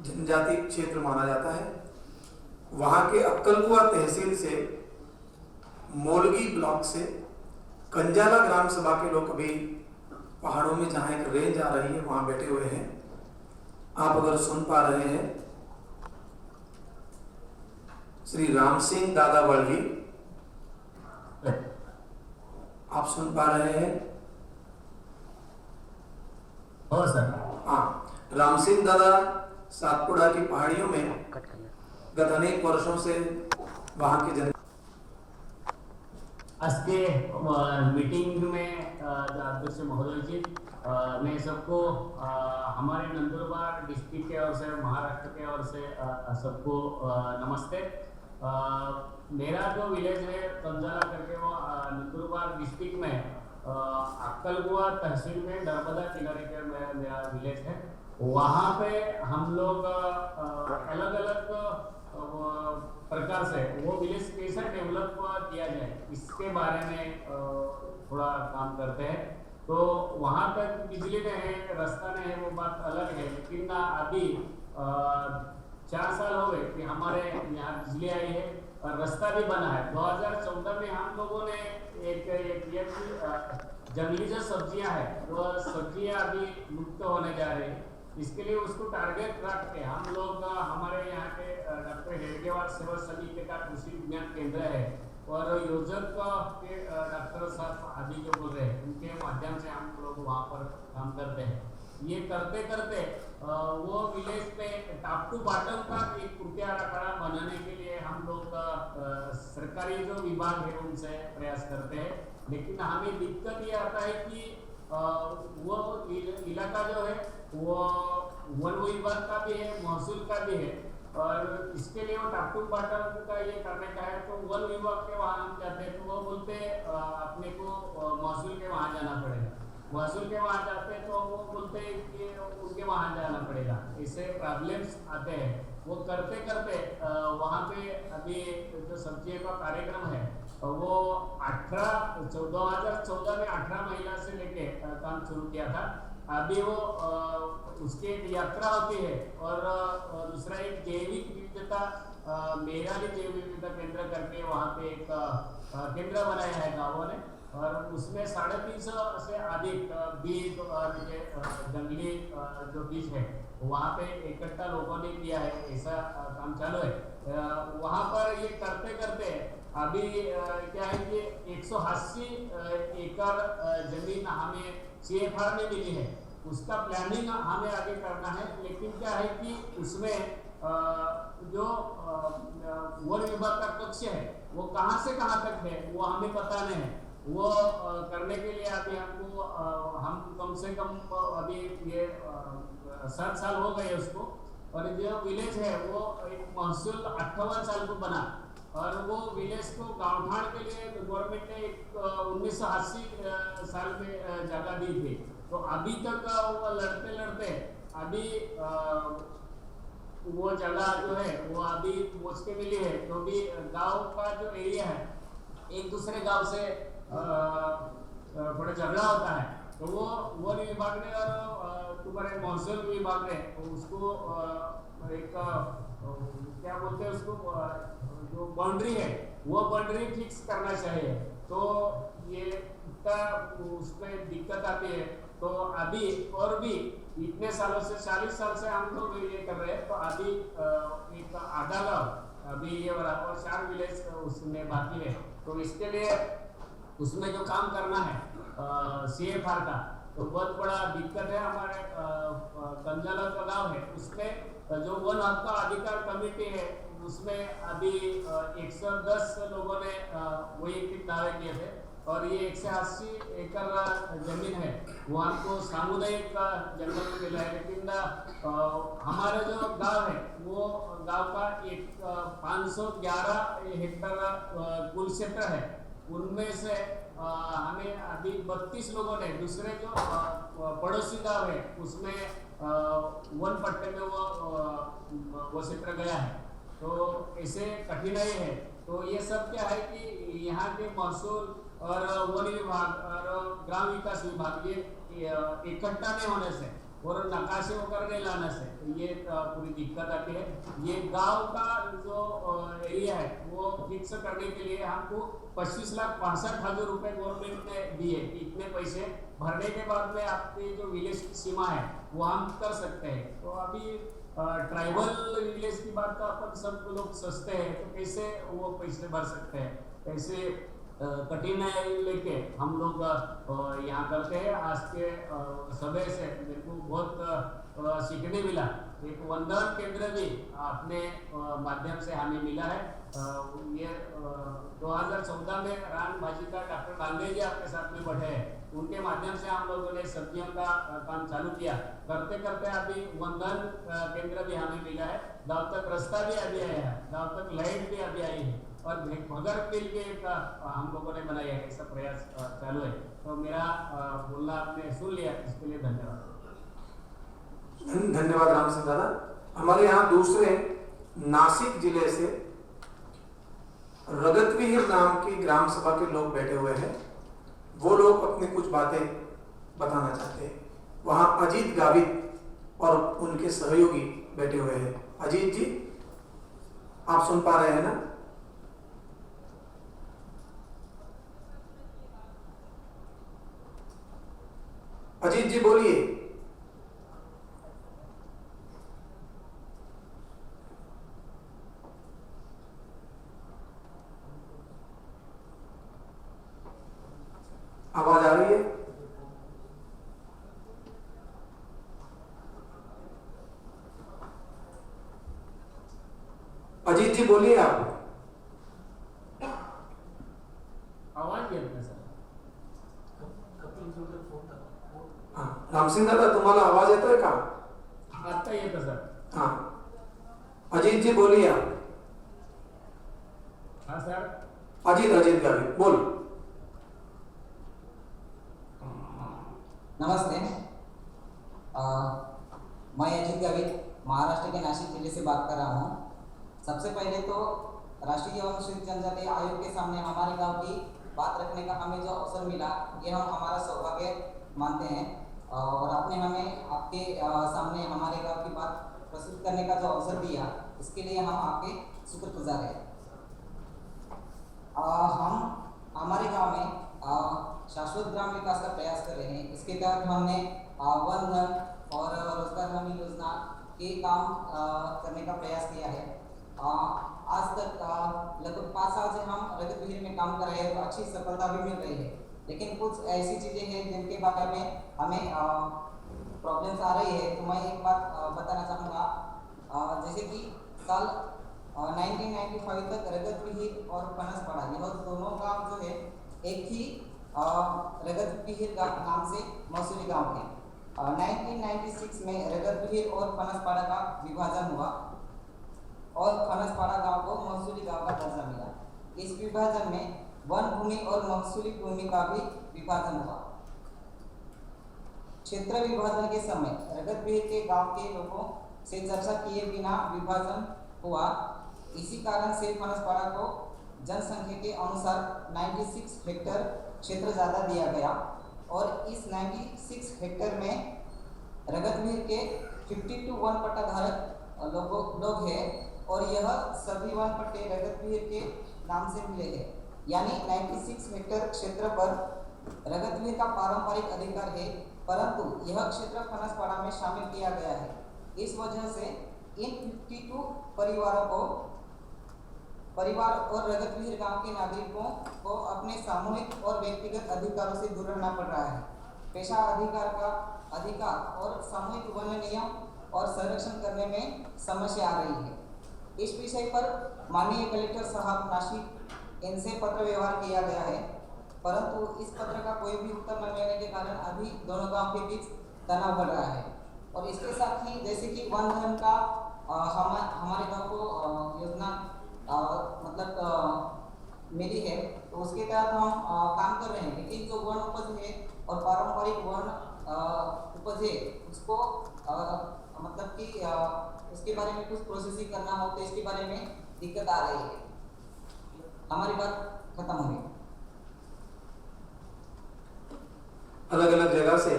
जनजाति क्षेत्र माना जाता है। वहां के अक्कलकुआ तहसील से, मोलगी ब्लॉक से कंजाला ग्राम सभा के लोग अभी पहाड़ों में जहां एक रेंज आ रही है वहां बैठे हुए हैं। आप अगर सुन पा रहे हैं, श्री राम सिंह दादा वल्ली, आप सुन पा रहे हैं? और सर हाँ, राम सिंह दादा सातपुड़ा की पहाड़ियों में गत अनेक वर्षों से वहां के जन आज के मीटिंग में अध्यक्ष महोदय जी, मैं सबको हमारे नंदुरबार डिस्ट्रिक्ट के ओर से, महाराष्ट्र के ओर से सबको नमस्ते। मेरा जो विलेज है कंजाला करके, वो नंदुरबार डिस्ट्रिक्ट में अक्कलकुआ तहसील में नर्मदा किनारे के मेरा विलेज है। वहाँ पे हम लोग अलग अलग प्रकार से वो विलेज कैसे डेवलप किया जाए इसके बारे में थोड़ा काम करते हैं। तो वहाँ तक बिजली नहीं है, रास्ता नहीं है, वो बात अलग है, लेकिन अभी 4 साल हो गए कि हमारे यहाँ बिजली आई है और रास्ता भी बना है। 2014 में हम लोगों ने एक जंगली जो सब्जियां है वो सब्जियां अभी लुप्त होने जा रही है, इसके लिए उसको टारगेट रख के हम लोग हमारे यहाँ के डॉक्टर हेडगेवार सेवा समिति का कृषि विज्ञान केंद्र है और योजक के डॉक्टर साहब आदि जो बोल रहे हैं, उनके माध्यम से हम लोग वहाँ पर काम करते हैं। ये करते करते वो विलेज में टॉप टू बॉटम का एक कृत्या आराखड़ा बनाने के लिए हम लोग सरकारी जो विभाग है उनसे प्रयास करते हैं। लेकिन हमें दिक्कत ये आता है कि वो इलाका जो है वो वन विभाग का भी है, महसूल का भी है, और इसके लिए वो टॉप टू बॉटम का ये करने का है। तो वन विभाग के वहाँ हम जाते हैं तो वो बोलते अपने को महसूल के वहाँ जाना पड़ेगा, महसूल के वहाँ जाते हैं तो वो बोलते हैं कि उनके वहाँ जाना पड़ेगा। इससे प्रॉब्लम्स आते हैं। वो करते करते वहाँ पे अभी जो सब्जी का कार्यक्रम है वो 2014 में 18 महिला से लेके काम शुरू किया था। अभी वो उसकी एक यात्रा होती है और दूसरा एक जैविक विविधता मेघालय जैव विविधता केंद्र करके वहाँ पे एक केंद्र बनाया है गाँवों ने, और उसमें 350 से अधिक बीज और जंगली जो बीज है वहाँ पे इकट्ठा लोगों ने किया है। ऐसा काम चालू है वहाँ पर। ये करते करते अभी क्या है कि 180 एकड़ जमीन हमें CFR में मिली है, उसका प्लानिंग हमें आगे करना है। लेकिन क्या है कि उसमें जो वन विभाग का कक्ष है वो कहाँ से कहाँ तक है वो हमें पता नहीं है। वो करने के लिए अभी हमको हम कम से कम अभी ये 7 साल हो गए उसको, और जो विलेज है वो एक महसूल 58 साल को बना, और वो विलेज को गाँव के लिए गवर्नमेंट ने 1980 साल में जगह दी थी। तो अभी तक वो लड़ते लड़ते अभी वो जगह जो है वो अभी मुझके मिली है। तो भी गांव का जो एरिया है एक दूसरे गांव से थोड़ा झगड़ा होता है, तो वो वन विभाग ने और तुम्हारे महसूल विभाग ने उसको एक क्या बोलते हैं उसको, जो बाउंड्री है वो बाउंड्री फिक्स करना चाहिए। तो ये इतना उसमें दिक्कत आती है। तो अभी और भी इतने सालों से 40 साल से हम लोग ये कर रहे हैं। तो अभी एक आधा गाँव अभी ये और 4 विलेज उसमें बाकी है। तो इसके लिए उसमें जो काम करना है CFR का, तो बहुत बड़ा दिक्कत है। हमारे कंजाला का गाँव है, उसमें जो वन हक का अधिकार कमेटी है, उसमें अभी 110 लोगों ने वैयक्तिक दावे किए थे और ये 180 एकड़ जमीन है वो हमको सामुदायिक जंगल में मिला है। लेकिन हमारा जो गांव है वो गांव का 511 हेक्टेयर कुल क्षेत्र है, उनमें से हमें अभी 32 लोगों ने दूसरे जो पड़ोसी गांव है उसमें वन पट्टे में वो क्षेत्र गया है। तो ऐसे कठिनाई है। तो ये सब क्या है कि यहाँ के महसूल और वन विभाग और ग्राम विकास विभाग ये इकट्ठा नहीं होने से और नकाशे वगैरह नहीं लाने से ये पूरी दिक्कत आती है। ये गांव का जो एरिया है वो फिक्स करने के लिए हमको 25,65,000 रुपए गवर्नमेंट ने दिए। इतने पैसे भरने के बाद में आपकी जो विलेज की सीमा है वो हम कर सकते हैं। तो अभी ट्राइबल विलेज की बात तो अपन सब लोग सोचते हैं, तो कैसे वो पैसे भर सकते हैं, कैसे कठिनाई लेके हम लोग यहाँ करते हैं। आज के समय से मेरे को बहुत सीखने मिला। एक वंदन केंद्र भी अपने माध्यम से हमें मिला है। ये 2014 में रान भाजी का डॉक्टर डांगे जी आपके साथ में बैठे हैं, उनके माध्यम से हम लोगों ने सब्जियों का काम चालू किया। करते करते अभी वंदन केंद्र भी हमें मिला है। गाँव तक रास्ता भी अभी आया है, गाँव तक लाइट भी अभी आई है और भगर बिल भी एक हम लोगों ने बनाया है। ऐसा प्रयास चालू है। तो मेरा बोलना आपने सुन लिया, इसके लिए धन्यवाद। धन्यवाद राम सिंह दादा। हमारे यहाँ दूसरे नासिक जिले से रगतविहीर नाम की ग्राम सभा के लोग बैठे हुए हैं। वो लोग अपनी कुछ बातें बताना चाहते हैं। वहाँ अजीत गावित और उनके सहयोगी बैठे हुए हैं। अजीत जी, आप सुन पा रहे हैं ना? अजीत जी बोलिए। आवाज आ रही है? अजीत जी बोलिए आप। आवाज येत नाही सर। राम सिंह दादा, तुम्हाला आवाज येतोय का? आता येतं सर। हाँ, अजीत जी बोलिए आप। हाँ सर। अजीत गावित बोल। नमस्ते, मैं अजीत गावित महाराष्ट्र के नासिक जिले से बात कर रहा हूँ। सबसे पहले तो राष्ट्रीय अनुसूचित जनजाति आयोग के सामने हमारे गांव की बात रखने का हमें जो अवसर मिला, ये हम हमारा सौभाग्य मानते हैं और आपने हमें आपके सामने हमारे गांव की बात प्रस्तुत करने का जो अवसर दिया, इसके लिए हम आपके शुक्रगुजार हैं। हम हमारे गांव में शाश्वत ग्राम विकास का प्रयास कर रहे हैं। इसके तहत हमने वन धन और रोजगार हमी योजना के काम करने का प्रयास किया है। आज तक लगभग 5 साल से हम रगतविहीर में काम कर रहे हैं, तो अच्छी सफलता भी मिल रही है। लेकिन कुछ ऐसी चीज़ें हैं जिनके बारे में हमें प्रॉब्लम्स आ रही है। तो मैं एक बात बताना चाहूँगा, जैसे कि साल 1995 तक रगतविहीर और पनसपाड़ा, यह दोनों गांव जो है एक ही रगतविहीर नाम से महसूली गांव है। 1996 में रगतविहीर और पनसपाड़ा का विभाजन हुआ और पनसपाड़ा गांव को महसूली गांव का दर्जा मिला। इस विभाजन में वन भूमि और महसूली भूमि का भी विभाजन हुआ। क्षेत्र विभाजन के समय रगतविहीर के गांव के लोगों से चर्चा किए बिना विभाजन हुआ। इसी कारण से पनसपाड़ा को जनसंख्या के अनुसार 96 हेक्टेयर क्षेत्र ज़्यादा दिया गया और इस 96 हेक्टेयर में रगतविहीर के 52 वन पट्टा धारक लोग हैं और यह सभी वन पट्टे रगतविहीर के नाम से मिले हैं। यानी 96 हेक्टेयर क्षेत्र पर रगतविहीर का पारंपरिक अधिकार है, परंतु यह क्षेत्र पनसपाड़ा में शामिल किया गया है। इस वजह से इन 52 परिवारों को परिवार और रगत विहीर गांव के नागरिकों को अपने सामूहिक और व्यक्तिगत अधिकारों से दूर रहना पड़ रहा है। पेशा अधिकार और सामूहिक वन नियम और संरक्षण करने में समस्या आ रही है। इस विषय पर माननीय कलेक्टर साहब नासिक इनसे पत्र व्यवहार किया गया है, परंतु इस पत्र का कोई भी उत्तर न मिलने के कारण अभी दोनों गांव के बीच तनाव बढ़ रहा है। और इसके साथ ही जैसे कि वन धन का हमारे गांव को योजना मिली है, तो उसके तहत हम काम कर रहे हैं, लेकिन जो वन उपज है और पारंपरिक वन उपज है उसको मतलब कि उसके बारे में कुछ प्रोसेसिंग करना हो तो इसके बारे में दिक्कत आ रही है। हमारी बात खत्म हो गई। अलग अलग जगह से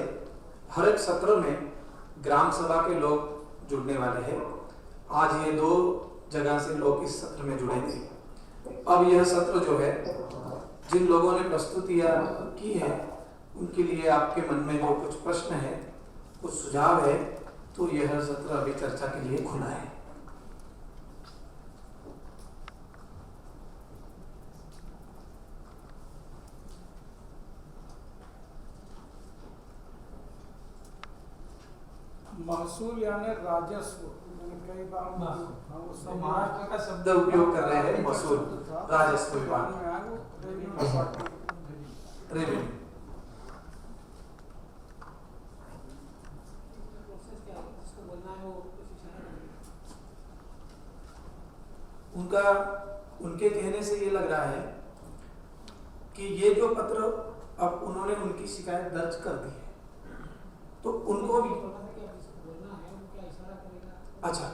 हर एक सत्र में ग्राम सभा के लोग जुड़ने वाले हैं। आज ये 2 जगह से लोग इस सत्र में जुड़ेंगे। अब यह सत्र जो है, जिन लोगों ने प्रस्तुतियां की है उनके लिए आपके मन में जो कुछ प्रश्न है, कुछ सुझाव है, तो यह सत्र अभी चर्चा के लिए खुला है। महसूल यानी राजस्व, कई बार महाराष्ट्र का शब्द उपयोग कर रहे हैं, महसूल, राजस्व विभाग, रेवेन्यू। उनके कहने से ये लग रहा है कि ये जो पत्र अब उन्होंने उनकी शिकायत दर्ज कर दी है, तो उनको भी अच्छा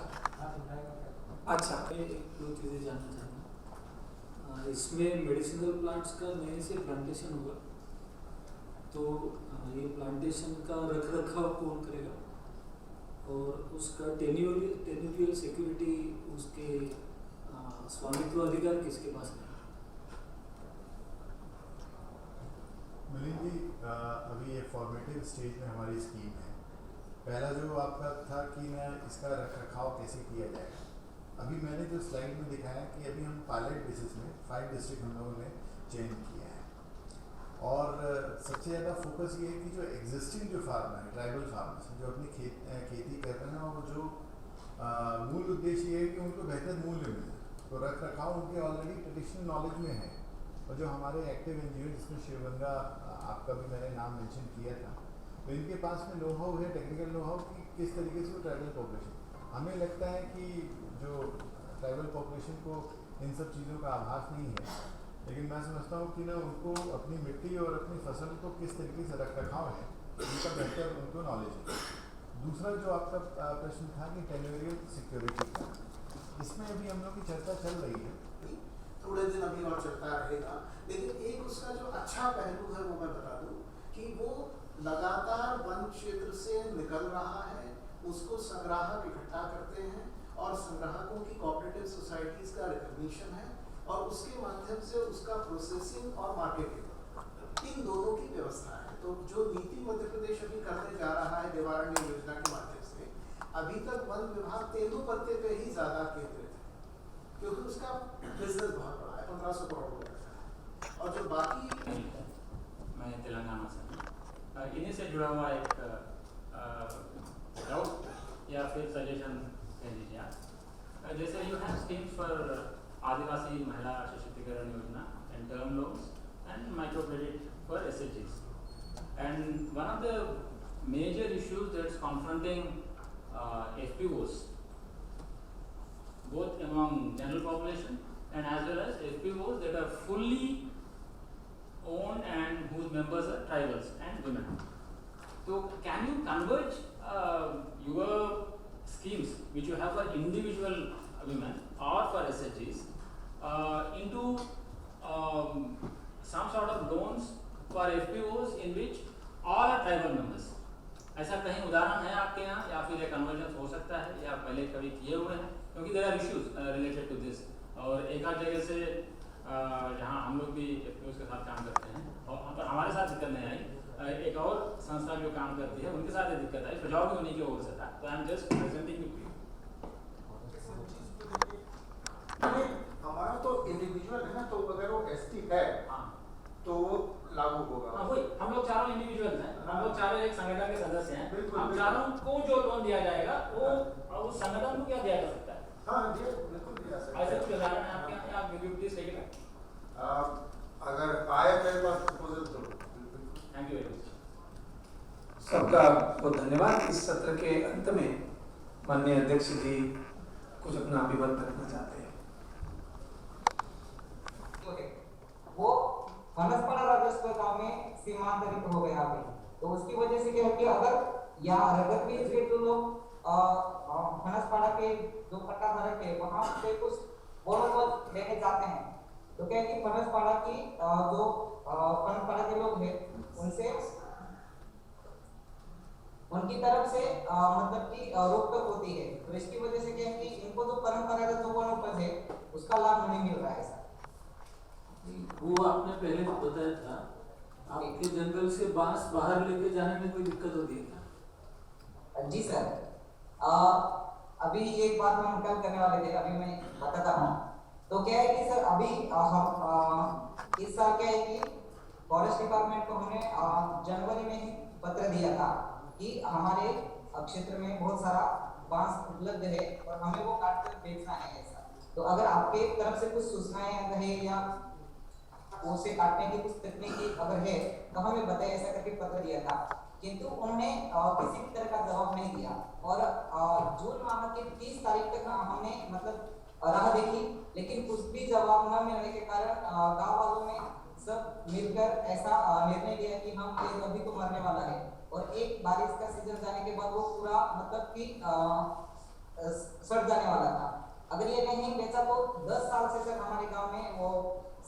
2 चीज़ें जानना चाहूँगा। इसमें मेडिसिनल प्लांट्स का नए से प्लांटेशन होगा, तो ये प्लांटेशन का रख रखाव कौन करेगा और उसका टेन्यूरियल सिक्योरिटी, उसके स्वामित्व अधिकार किसके पास है? मिलिंद जी, अभी ये फॉर्मेटिव स्टेज में हमारी स्कीम है। पहला जो आपका था कि ना इसका रखरखाव कैसे किया जाएगा, अभी मैंने जो स्लाइड में दिखाया कि अभी हम पायलट बेसिस में 5 डिस्ट्रिक्ट हम लोगों ने चेंज किया है, और सबसे ज़्यादा फोकस ये है कि जो एग्जिस्टिंग जो फार्मर है, ट्राइबल फार्मर्स जो अपनी खेती कर रहे हैं, और जो मूल उद्देश्य ये है कि उनको बेहतर मूल्य मिले, तो रख रखाव उनके ऑलरेडी ट्रेडिशनल नॉलेज में है। और जो हमारे एक्टिव एनजीओ जिसमें शिवगंगा आपका भी मैंने नाम मेंशन किया था, तो इनके पास में नो हाउ है, टेक्निकल नो हाउ कि किस तरीके से वो ट्राइबल पॉपुलेशन, हमें लगता है कि जो ट्राइबल पॉपुलेशन को इन सब चीज़ों का आभास नहीं है, लेकिन मैं समझता हूँ कि ना उनको अपनी मिट्टी और अपनी फसल को किस तरीके से रख रखाव है उनका बेहतर उनको नॉलेज है। दूसरा जो आपका प्रश्न था कि टेन्यूरियल सिक्योरिटी का, इसमें अभी हम लोग की चर्चा चल रही है, थोड़े दिन अभी और चलता रहेगा, लेकिन एक उसका जो अच्छा पहलू है वो मैं बता दूं कि वो लगातार वन क्षेत्र से निकल रहा है, उसको संग्राहक इकट्ठा करते हैं और संग्राहकों की कोऑपरेटिव सोसाइटीज का रिकॉग्निशन है, और उसके माध्यम से उसका प्रोसेसिंग और मार्केटिंग, इन दोनों की व्यवस्था है। तो जो नीति मध्य प्रदेश अभी करने जा रहा है निवारण योजना के माध्यम से, अभी तक वन विभाग तेंदुपत्ते पे ही ज्यादा केंद्रित है, क्योंकि उसका बिजनेस बहुत बड़ा है, 1500 करोड़ रुपए का। और जो बाकी, मैं तेलंगाना से इन्हीं से जुड़ा हुआ एक डाउट या फिर सजेशन कह लीजिए आप। जैसे यू हैव स्कीम्स फॉर आदिवासी महिला सशक्तिकरण योजना and term loans and micro credit for SHGs, and one of the major issues that's confronting FPOs both among general population and as well as FPOs that are fully owned and whose members are tribals and women. So can you converge your schemes which you have for individual women or for SHGs into some sort of loans for FPOs in which all are tribal members? ऐसा कहीं उदाहरण है आपके यहाँ, या फिर conversion हो सकता है, या पहले कभी किए हुए हैं? क्योंकि there are issues related to this, और एक आध जगह से जहाँ हम लोग भी FPOs के साथ काम करते हैं और पर हमारे साथ दिक्कत नहीं आई, एक और संस्था जो काम करती है उनके साथ ये दिक्कत आई, सुझाव भी उन्हीं की ओर से था। तो I am just presenting with you. हमारा तो इंडिविजुअल है ना, तो अगर वो एसटी है हाँ तो वो लागू होगा। हाँ वही, हम लोग चारों इंडिविजुअल हैं, हम लोग चारों एक संगठन के सदस्य हैं, बिल्कुल, हम बिल्कुल। चारों को जो लोन दिया जाएगा वो उस संगठन को क्या दिया जा सकता है? हाँ ये बिल्कुल दिया सकता ऐसे है। कुछ उदाहरण है आपके यहाँ, आप रिव्यू प्लीज टेक इट। अगर आए मेरे पास प्रपोजल तो थैंक यू वेरी मच। सबका बहुत धन्यवाद। इस सत्र के अंत में माननीय अध्यक्ष जी कुछ अपना अभिमत रखना चाहते हैं। वो बनसपाड़ा राजस्व गांव में सीमांतरित हो गया अभी, तो उसकी वजह से क्या है कि अगर यहाँ रगत बीज के जो लोग बनसपाड़ा के जो पट्टाधारक है वहां से कुछ बोनस को लेके जाते हैं, तो क्या है कि बनसपाड़ा की जो बनसपाड़ा के लोग हैं उनसे उनकी तरफ से मतलब कि रोक टोक होती है, तो इसकी वजह से क्या है कि इनको जो परंपरागत जो वनोपज है उसका लाभ नहीं मिल रहा है सर। वो आपने पहले बताया था, आपके जंगल से बांस बाहर लेके जाने में कोई दिक्कत होती है क्या? जी सर, अभी एक बात हम कल करने वाले थे, अभी मैं बताता हूँ। तो क्या है कि सर अभी हम इस साल क्या है कि फॉरेस्ट डिपार्टमेंट को हमने जनवरी में ही पत्र दिया था कि हमारे क्षेत्र में बहुत सारा बांस उपलब्ध है और हमें वो काट कर बेचना है ऐसा। तो अगर आपके तरफ से कुछ सूचनाएं रहे या उसे काटने की कुछ तकनीकी अगर है तो हमें बताएं, ऐसा करके पत्र दिया था, किंतु उन्होंने किसी भी तरह का जवाब नहीं दिया। और जून माह के 30 तारीख तक हमने मतलब राह देखी, लेकिन कुछ भी जवाब न मिलने के कारण गांव वालों ने सब मिलकर ऐसा निर्णय लिया कि हम ये अभी तो मरने वाला है। और एक बारिश का सीजन जाने के बाद वो पूरा मतलब कि सड़ जाने वाला था। अगर ये नहीं बेचा तो 10 साल से सर हमारे गांव में वो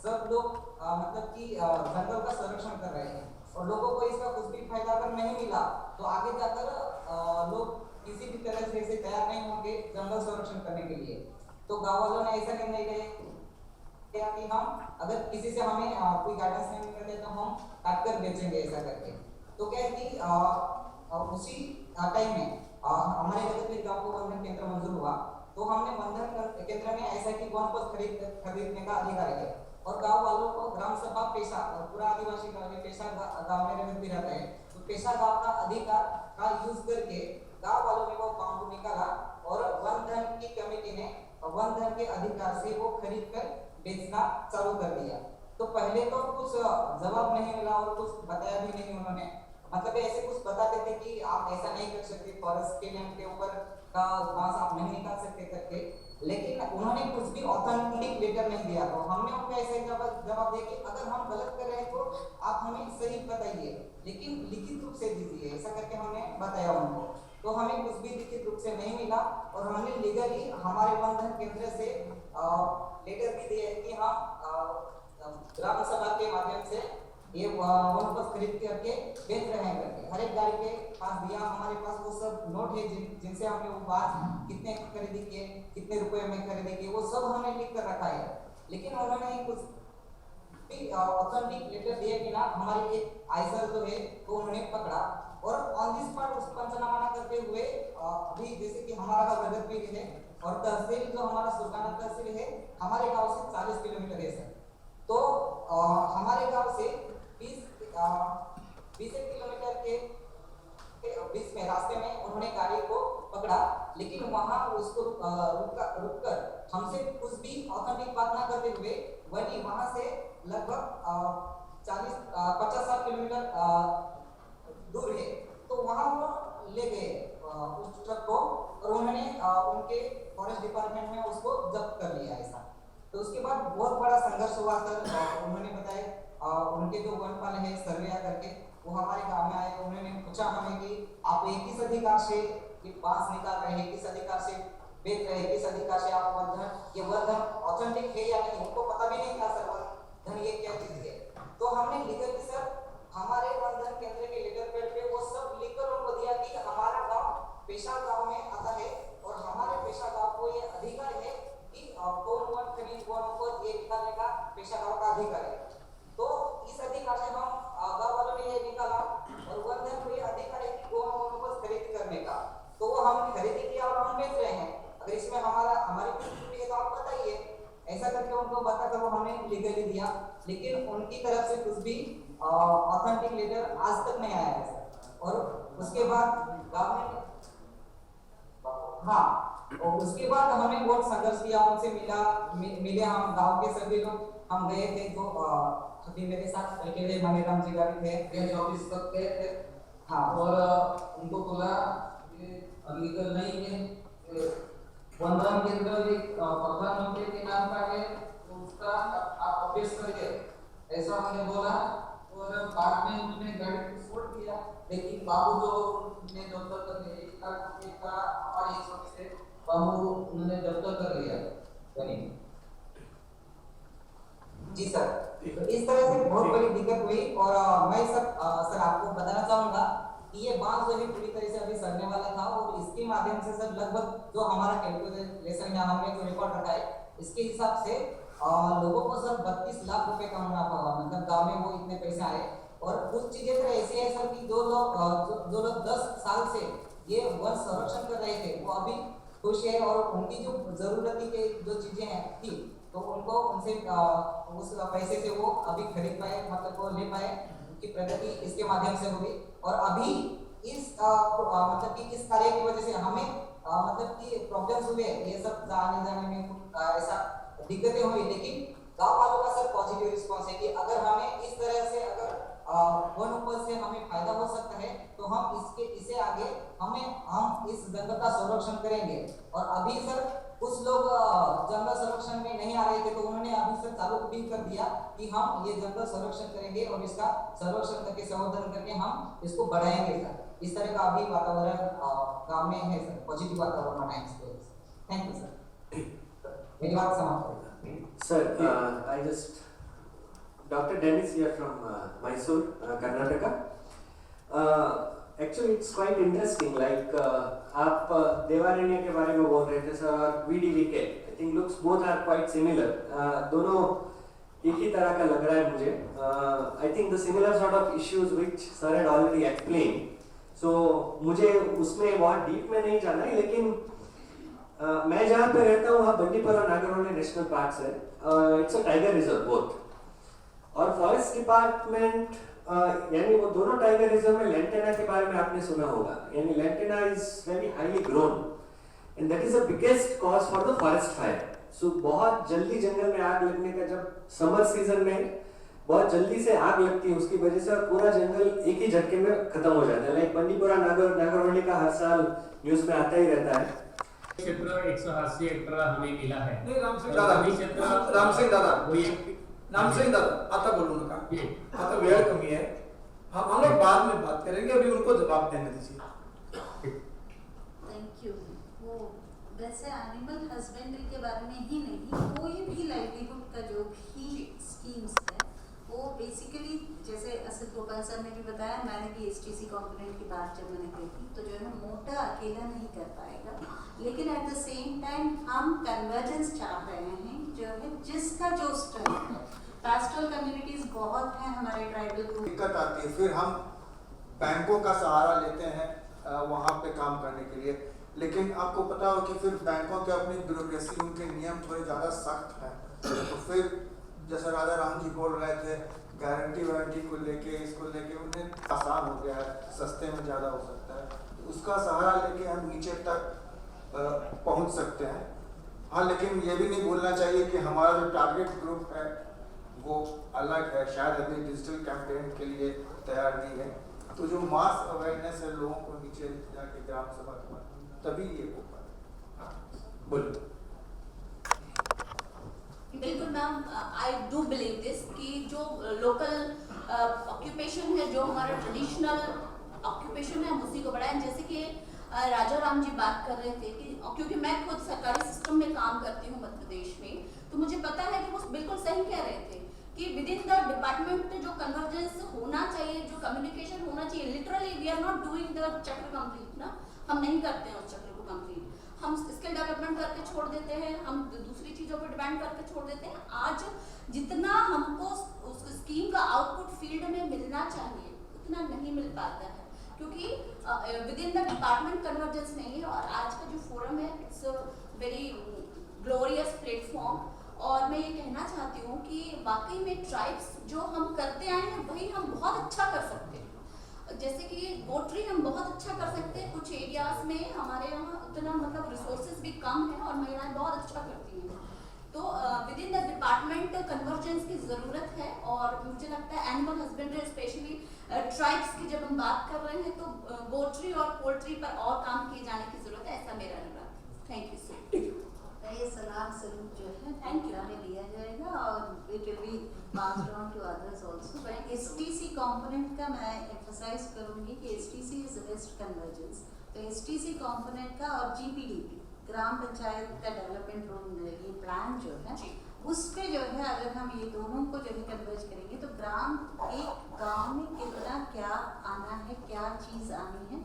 सब लोग मतलब कि जंगल का संरक्षण कर रहे हैं और लोगों को इसका कुछ भी फायदा अगर नहीं मिला तो आगे जाकर लोग किसी भी तरह से तैयार नहीं होंगे जंगल संरक्षण करने के लिए। तो गांव वालों ने ऐसा निर्णय लिया कि हम अगर किसी से हमें कोई गाइडेंस नहीं मिलते तो हम काट कर बेचेंगे ऐसा करके। तो क्या है कि उसी टाइम में हमारे जगतवीर गांव को बंधन केंद्र मंजूर हुआ, तो हमने बंधन केंद्र में ऐसा कि वनोपज खरीदने का अधिकार है और गांव वालों को ग्राम सभा पेशा और पूरा आदिवासी गांव में पेशा गांव में रहते रहता है, तो पेशा गांव का अधिकार का यूज करके गांव वालों ने वो बांबू निकाला और वन धन की कमेटी ने वन धन के अधिकार से वो खरीद कर बेचना चालू कर दिया। तो पहले तो कुछ जवाब नहीं मिला और कुछ बताया भी नहीं उन्होंने, मतलब ऐसे कुछ बताते थे कि आप ऐसा नहीं कर सकते, फॉरेस्ट के लैंड के ऊपर का बांस आप नहीं निकाल सकते करके, लेकिन उन्होंने कुछ भी ऑथेंटिक लेटर नहीं दिया। तो हमने उनको ऐसे जवाब दिया कि अगर हम गलत कर रहे हैं तो आप हमें सही बताइए, लेकिन लिखित रूप से दीजिए, ऐसा करके हमने बताया उनको। तो हमें कुछ भी लिखित रूप से नहीं मिला और हमने लीगली हमारे बंधन केंद्र से लेटर भी दिया है कि हम ग्राम सभा के माध्यम से ये वनोपज खरीद करके बेच रहे हैं करके। हर एक गाड़ी के पास दिया, हमारे पास वो सब नोट है जिनसे हमने वो बात कितने खरीदी किए, कितने रुपए में खरीदी किए, वो सब हमने लिख कर रखा है। लेकिन उन्होंने कुछ भी ऑथेंटिक लेटर दिए बिना हमारी एक आइसर जो है वो उन्होंने पकड़ा और ऑन दी स्पॉट उस पंचनामा करते हुए अभी जैसे कि हमारा प्रगत भी है और तहसील जो हमारा सुल्ताना तहसील है हमारे गांव से 40 किलोमीटर है सर। तो हमारे गांव से 20 किलोमीटर के बीच में रास्ते में उन्होंने गाड़ी को पकड़ा, लेकिन वहां उसको रुककर हमसे कुछ भी ऑथेंटिक बात ना करते हुए वही वहां से लगभग 50-60 किलोमीटर दूर है, तो वहां वो ले गए उस ट्रक को और उन्होंने उनके फॉरेस्ट डिपार्टमेंट में उसको जब्त कर लिया ऐसा। तो उसके बाद बहुत बड़ा संघर्ष हुआ सर। उन्होंने बताया उनके जो वनपाल है सर्वेया करके वो हमारे गांव में आए, उन्होंने पूछा हमें कि आप किस अधिकार से ये बांस निकाल रहे हैं, किस अधिकार से बेच रहे हैं, किस अधिकार से आप वर्धन ये वर्धन ऑथेंटिक है या नहीं, उनको पता भी नहीं था सर वर्धन ये क्या चीज है। तो हमने लिखकर सर हमारे वर्धन केंद्र के लेटर पैड पे वो सब लिखकर उनको दिया कि हमारा गांव पेशा गांव में आता है और हमारे पेशा गांव को ये अधिकार है कि कौन वन खरीद वन को ये निकालने का पेशा गांव का अधिकार है। तो इस अधिकार से हम गांव वालों ने ये निकाला और वर्धन को ये अधिकार है कि कौन वन को खरीद करने का, तो वो हम खरीदी किया और हम बेच रहे हैं। अगर इसमें हमारी त्रुटि है तो आप बताइए, ऐसा करके उनको बताकर वो हमें लीगली दिया, लेकिन उनकी तरफ से कुछ भी ऑथेंटिक लेटर आज तक नहीं आया है सर। और उसके बाद गाँव में और उसके बाद हमें बहुत संघर्ष किया, उनसे मिले हम गांव के सभी लोग, हम गए थे तो अभी मेरे साथ अकेले मनीराम जी का भी थे, रेंज ऑफिस तक गए थे। हाँ, और उनको बोला कि लीगल नहीं है, वनराम के अंदर एक प्रधानमंत्री के नाम का है, तो उसका आप ऑफिस करिए, ऐसा हमने बोला। और बाद में उन्होंने गाड़ी को छोड़ दिया, लेकिन बाबू जो ने दफ्तर कर लिया, एक का हमारे हिसाब से बाबू उन्होंने दफ्तर कर लिया। जी सर, तो इस तरह से बहुत बड़ी दिक्कत हुई। और मैं सर आपको बताना चाहूंगा कि ये बांध जो है पूरी तरह से अभी सड़ने वाला था, और इसके माध्यम से सर लगभग जो हमारा कैलकुलेशन या हमने जो रिकॉर्ड रखा है, इसके हिसाब से लोगों को सर 32 लाख रुपए का मुनाफा हुआ, मतलब गाँव में वो इतने पैसे आए। और कुछ चीजें तो ऐसी है सर कि जो लोग 10 साल से ये वन संरक्षण कर रहे थे, वो अभी खुश है, और उनकी जो जरूरत के जो चीजें हैं थी, तो उनको उनसे उस पैसे से वो अभी खरीद पाए, मतलब वो ले पाए, उनकी प्रगति इसके माध्यम से हुई। और अभी इस मतलब कि इस कार्य की वजह से हमें मतलब कि प्रॉब्लम्स हुए, ये सब आने जाने में ऐसा दिक्कतें हुई, लेकिन गांव वालों का सर पॉजिटिव रिस्पांस है कि अगर हमें इस तरह से अगर वन उपज से हमें फायदा हो सकता है, तो हम इसे आगे हम इस जंगल का संरक्षण करेंगे। और अभी सर कुछ लोग जंगल संरक्षण में नहीं आ रहे थे, तो उन्होंने अभी सर चालू भी कर दिया कि हम ये जंगल संरक्षण करेंगे और इसका संरक्षण करके संवर्धन करके हम इसको बढ़ाएंगे सर। इस तरह का अभी वातावरण गांव में है सर, पॉजिटिव वातावरण है इसको। थैंक यू सर, मेरी बात समाप्त हो गई। Sir, I just Dr. Dennis here from Mysore, Karnataka. Actually, it's quite interesting. Like आप देवारण्य के बारे में बोल रहे थे सर, और VDVK. I think looks both are quite similar. दोनों एक ही तरह का लग रहा है मुझे. I think the similar sort of issues which sir had already explained. So मुझे उसमें बहुत डीप में नहीं जाना है, लेकिन मैं जहाँ पे रहता हूँ वहाँ बंदीपुर और नागरहोली नेशनल पार्क्स है. It's a tiger reserve both. और फॉरेस्ट डिपार्टमेंट यानी वो दोनों टाइगर रिजर्व में लेंटेना के बारे में आपने सुना होगा. यानी lantana is very highly grown and that is the biggest cause for the forest fire. So बहुत जल्दी जंगल में आग लगने का, जब समर सीजन में बहुत जल्दी से आग लगती है, उसकी वजह से पूरा जंगल एक ही झटके में खत्म हो जाता है. लाइक बंदीपुरा नागरहोली का हर साल न्यूज में आता ही रहता है. क्षेत्र 180 हेक्टर हमें मिला है. नहीं, राम सिंह दादा आता बोलू नका, आता वेळ कमी है, हम लोग बाद में बात करेंगे, अभी उनको जवाब देने दीजिए. Thank you. वो वैसे एनिमल हस्बेंड्री के बारे में ही नहीं, कोई भी लाइवलीहुड का जो भी स्कीम्स है, वो बेसिकली जैसे असित गोपाल सर ने भी बताया, मैंने भी STC कंपोनेंट की बात जब मैंने कही थी, तो जो है मोटा अकेला नहीं कर पाएगा, लेकिन एट द सेम टाइम हम कन्वर्जेंस चाह रहे हैं, जो है जिसका जो स्ट्रेंथ है. पैस्टोरल कम्युनिटीज बहुत हैं हमारे ट्राइबल ग्रुप. दिक्कत आती है, फिर हम बैंकों का सहारा लेते हैं वहाँ पे काम करने के लिए, लेकिन आपको पता हो कि फिर बैंकों के अपनी ब्यूरोक्रेसी, उनके नियम थोड़े ज़्यादा सख्त हैं. तो फिर जैसा राजा राम जी बोल रहे थे, गारंटी वारंटी को लेके, इसको लेके उन्हें आसान हो गया है, सस्ते में ज़्यादा हो सकता है, तो उसका सहारा लेके हम नीचे तक पहुंच सकते हैं. हाँ, लेकिन ये भी नहीं भूलना चाहिए कि हमारा जो टारगेट ग्रुप है वो अलग है, शायद अभी डिजिटल कैंपेन के लिए तैयार नहीं है. तो जो मास अवेयरनेस है, लोगों को नीचे जाके ग्राम सभा के बाद तभी ये हो पाए. बोलिए. बिल्कुल ma'am, I do believe this कि जो लोकल ऑक्यूपेशन है, जो हमारा ट्रेडिशनल ऑक्यूपेशन है, हम उसी को बढ़ाएं. जैसे कि राजा राम जी बात कर रहे थे कि क्योंकि मैं खुद सरकारी सिस्टम में काम करती हूँ मध्य प्रदेश में, तो मुझे पता है कि वो बिल्कुल सही कह रहे थे कि विद इन द डिपार्टमेंट जो कन्वर्जेंस होना चाहिए, जो कम्युनिकेशन होना चाहिए. Literally we are not doing the chakra complete ना, हम नहीं करते हैं उस चक्र को कंप्लीट. हम स्किल डेवलपमेंट करके छोड़ देते हैं, हम दूसरी चीज़ों पर डिपेंड करके छोड़ देते हैं. आज जितना हमको उस स्कीम का आउटपुट फील्ड में मिलना चाहिए उतना नहीं मिल पाता है, क्योंकि with in the department convergence नहीं है. और आज का जो फोरम है, it's a very glorious platform. और मैं ये कहना चाहती हूँ कि वाकई में ट्राइब्स जो हम करते आए हैं वही हम बहुत अच्छा कर सकते हैं। जैसे कि पोट्री हम बहुत अच्छा कर सकते हैं, कुछ एरियाज में हमारे यहाँ उतना मतलब रिसोर्सेज भी कम है और महिलाएं बहुत अच्छा करती हैं। तो with in the department convergence की ज़रूरत है और मुझे लगता है एनिमल हस्बेंड्री स्पेशली ट्राइब्स की जब हम बात कर रहे हैं तो पोट्री और पोल्ट्री पर और काम किए जाने की ज़रूरत है, ऐसा मेरा अनुरोध। Thank you sir. ये सलाह स्वरूप जो है Thank you. में लिया जाएगा और it will be passed on to others also. But STC component का मैं एम्फसाइज करूंगी कि एसटीसी इज वेस्ट कन्वर्जेंस। तो एसटीसी कंपोनेंट का और जीपीडीपी ग्राम पंचायत का डेवलपमेंट रूल ये प्लान जो है उस पे जो है अगर हम ये दोनों को जो है कन्वर्ज करेंगे तो ग्राम एक गांव में कितना क्या आना है, क्या चीज़ आनी है,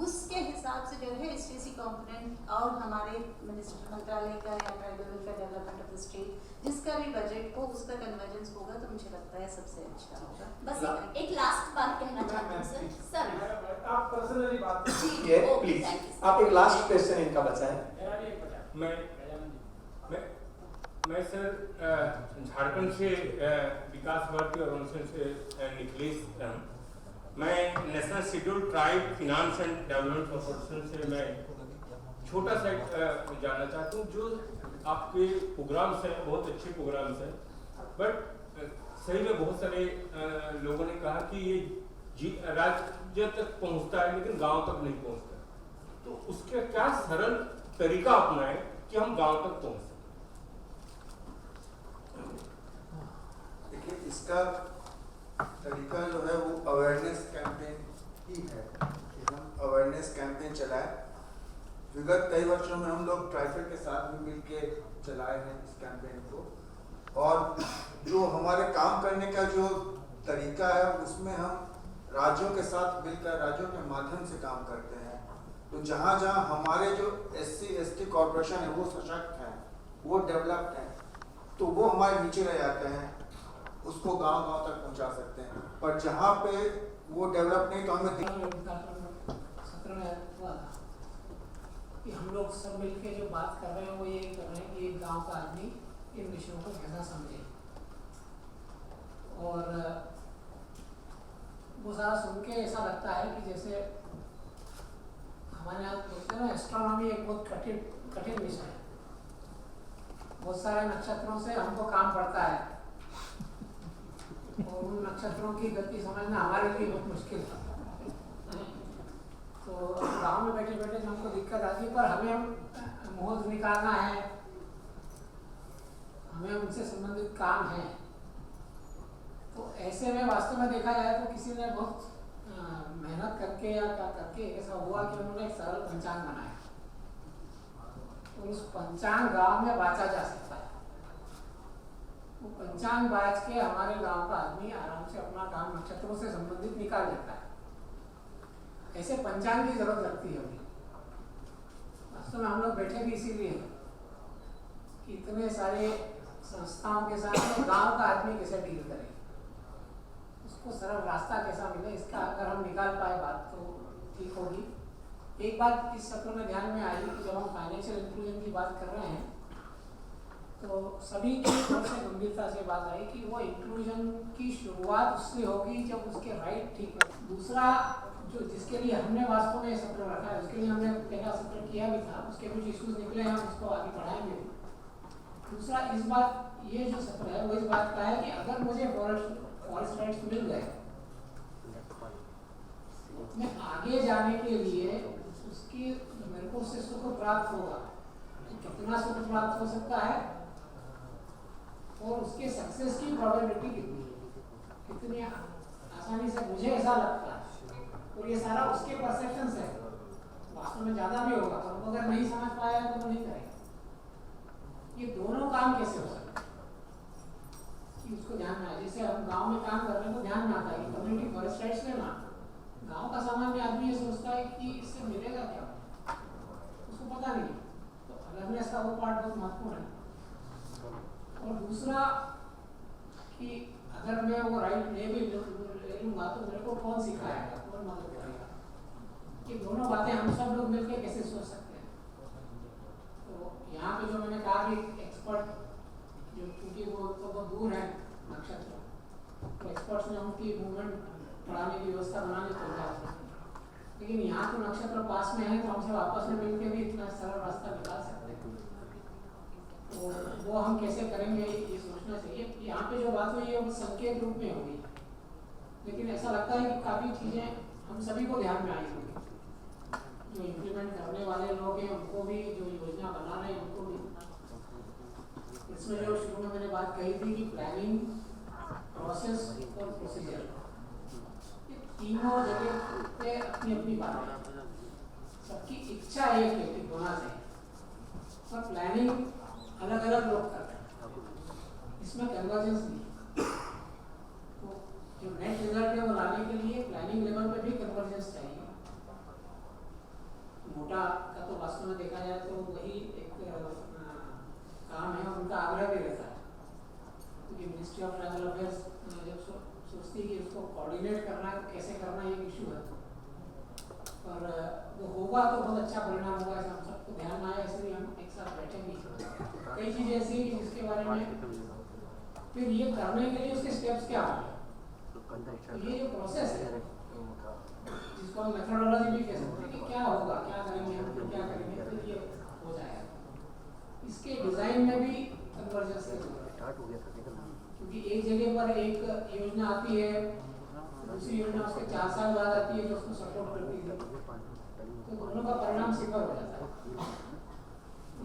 उसके हिसाब से जो है एसटीसी कंपोनेंट और हमारे मंत्रालय का या ट्राइबल का डेवलपमेंट ऑफ द स्टेट जिसका भी बजट हो उसका कन्वर्जेंस होगा तो मुझे लगता है सबसे अच्छा होगा। बस एक लास्ट बात कहना चाहती हूँ सर। आप पर्सनली बात ये प्लीज आप एक लास्ट क्वेश्चन इनका बचाएं। मैं सर झारखंड से विकास भारती ऑर्गेनाइजेशन से निखिलेश मैं national schedule tribe finance and development corporation से मैं छोटा सा जानना चाहता हूँ। जो आपके प्रोग्राम्स हैं बहुत अच्छे प्रोग्राम्स हैं, बट सही में बहुत सारे लोगों ने कहा कि ये राज्य तक पहुँचता है लेकिन गांव तक नहीं पहुँचता, तो उसके क्या सरल तरीका अपनाएं कि हम गांव तक पहुँच सकें? देखिए इसका तरीका जो है वो अवेयरनेस कैंपेन ही है कि हम अवेयरनेस कैंपेन चलाएं। विगत कई वर्षों में हम लोग ट्राइफेड के साथ भी मिलके चलाए हैं इस कैंपेन को, और जो हमारे काम करने का जो तरीका है उसमें हम राज्यों के साथ मिलकर राज्यों के माध्यम से काम करते हैं। तो जहाँ जहाँ हमारे जो SC/ST कॉर्पोरेशन है वो सशक्त हैं, वो डेवलप्ड हैं, तो वो हमारे नीचे रह जाते हैं, उसको गांव-गांव तक पहुंचा सकते हैं। पर जहाँ पे वो डेवलप नहीं तो हमें सत्र में हुआ था कि हम लोग सब मिलके जो बात कर रहे हैं वो ये कर रहे हैं कि एक गांव का आदमी इन विषयों को कैसा समझे, और वो सारा सुन के ऐसा लगता है कि जैसे हमारे यहाँ बोलते हैं ना एस्ट्रोनॉमी एक बहुत कठिन विषय है, बहुत सारे नक्षत्रों से हमको काम पड़ता है और उन नक्षत्रों की गति समझना हमारे लिए बहुत मुश्किल है। तो गांव में बैठे बैठे हमको दिक्कत आती है, पर हमें मोहर निकालना है, हमें उनसे संबंधित काम है। तो ऐसे में वास्तव में देखा जाए तो किसी ने बहुत मेहनत करके या क्या करके ऐसा हुआ कि उन्होंने एक सरल पंचांग बनाया, और उस पंचांग गांव में बांचा जा सकता है। वो पंचांग बाज के हमारे गांव का आदमी आराम से अपना काम नक्षत्रों से संबंधित निकाल लेता है। ऐसे पंचांग की जरूरत लगती है अभी। वास्तव में हम लोग बैठे भी इसीलिए कि इतने सारे संस्थाओं के साथ गांव का आदमी कैसे डील करे, उसको सरल रास्ता कैसा मिले, इसका अगर हम निकाल पाए बात तो ठीक होगी। एक बात इस सत्र में ध्यान में आई कि जब हम फाइनेंशियल इंक्लूजन की बात कर रहे हैं तो सभी की तरफ से गंभीरता से बात आई कि वो इंक्लूजन की शुरुआत उससे होगी जब उसके राइट ठीक हो। दूसरा जो जिसके लिए हमने वास्तव में सत्र रखा है, उसके लिए हमने पहला सत्र किया भी था, उसके कुछ इश्यूज निकले हैं, उसको आगे बढ़ाएंगे। दूसरा इस बात ये जो सत्र है वो इस बात का है कि अगर मुझे फॉरेस्ट राइट्स मिल गए, मैं आगे जाने के लिए उसकी मेरे को उससे सुख प्राप्त होगा, कितना सुख प्राप्त हो सकता है और उसके सक्सेस की प्रोबेबिलिटी कितनी आसानी से, मुझे ऐसा लगता है। और ये सारा उसके परसेप्शन है, वास्तव में ज़्यादा भी होगा, और अगर नहीं समझ पाया तो वो नहीं करेगा। ये दोनों काम कैसे हो सकते कि उसको ध्यान में आए। जैसे हम गांव में काम कर रहे हैं तो ध्यान में आता है कि कम्युनिटी फॉरेस्ट राइट्स लेना, गांव का सामान्य आदमी ये सोचता है कि इससे मिलेगा क्या, उसको पता नहीं। तो अवेयरनेस का वो पार्ट बहुत महत्वपूर्ण है। और दूसरा कि अगर मैं वो राइट ले लूँगा तो मेरे को कौन सिखाएगा, कौन मदद करेगा, ये दोनों बातें हम सब लोग मिलकर कैसे सोच सकते हैं। तो यहाँ पे जो मैंने कहा कि एक्सपर्ट जो क्योंकि वो तो बहुत दूर है नक्षत्र, तो एक्सपर्ट्स ने उनकी मूवमेंट बढ़ाने की व्यवस्था बनाने को कहा, लेकिन यहाँ तो नक्षत्र पास में है तो हमसे आपस में मिलकर भी इतना सरल रास्ता निकाल सकते हैं। तो वो हम कैसे करेंगे ये सोचना चाहिए। यहाँ पे जो बात हुई है वो संकेत रूप में होगी, लेकिन ऐसा लगता है कि काफ़ी चीज़ें हम सभी को ध्यान में आई होगी, जो इम्प्लीमेंट करने वाले लोग हैं उनको भी, जो योजना बना रहे हैं उनको भी। इसमें जो शुरू में मैंने बात कही थी कि प्लानिंग, प्रोसेस और प्रोसीजर, ये तीनों जगह पे अपनी अपनी बात है। सबकी इच्छा एक है कि होना चाहिए, और प्लानिंग अलग अलग लोग करते हैं, इसमें कन्वर्जेंस नहीं। तो जो नेट रिजल्ट है वो लाने के लिए प्लानिंग लेवल पे भी कन्वर्जेंस चाहिए। मोटा का तो वास्तव में देखा जाए तो वही एक काम है, उनका आग्रह भी रहता है, क्योंकि मिनिस्ट्री ऑफ ट्राइबल अफेयर्स जब सोचती है कि उसको कोऑर्डिनेट करना है, कैसे करना है, एक इशू है, और वो होगा तो बहुत अच्छा परिणाम होगा, ऐसा हम सबको ध्यान आया, इसलिए हम एक साथ बैठेंगे। कई चीज़ें ऐसी हैं कि जिसके बारे में फिर ये करने के लिए उसके स्टेप्स क्या होंगे, तो ये जो प्रोसेस है जिसको हम मेथोडोलॉजी भी कह सकते हैं कि क्या होगा, क्या करेंगे हम, क्या करेंगे, तो ये हो जाएगा। इसके डिज़ाइन में भी कन्वर्जेंस की जरूरत है, क्योंकि एक जगह पर एक योजना आती है, दूसरी योजना उसके 4 साल बाद आती है जो उसको सपोर्ट करती है, तो दोनों का परिणाम सिफर हो जाता है।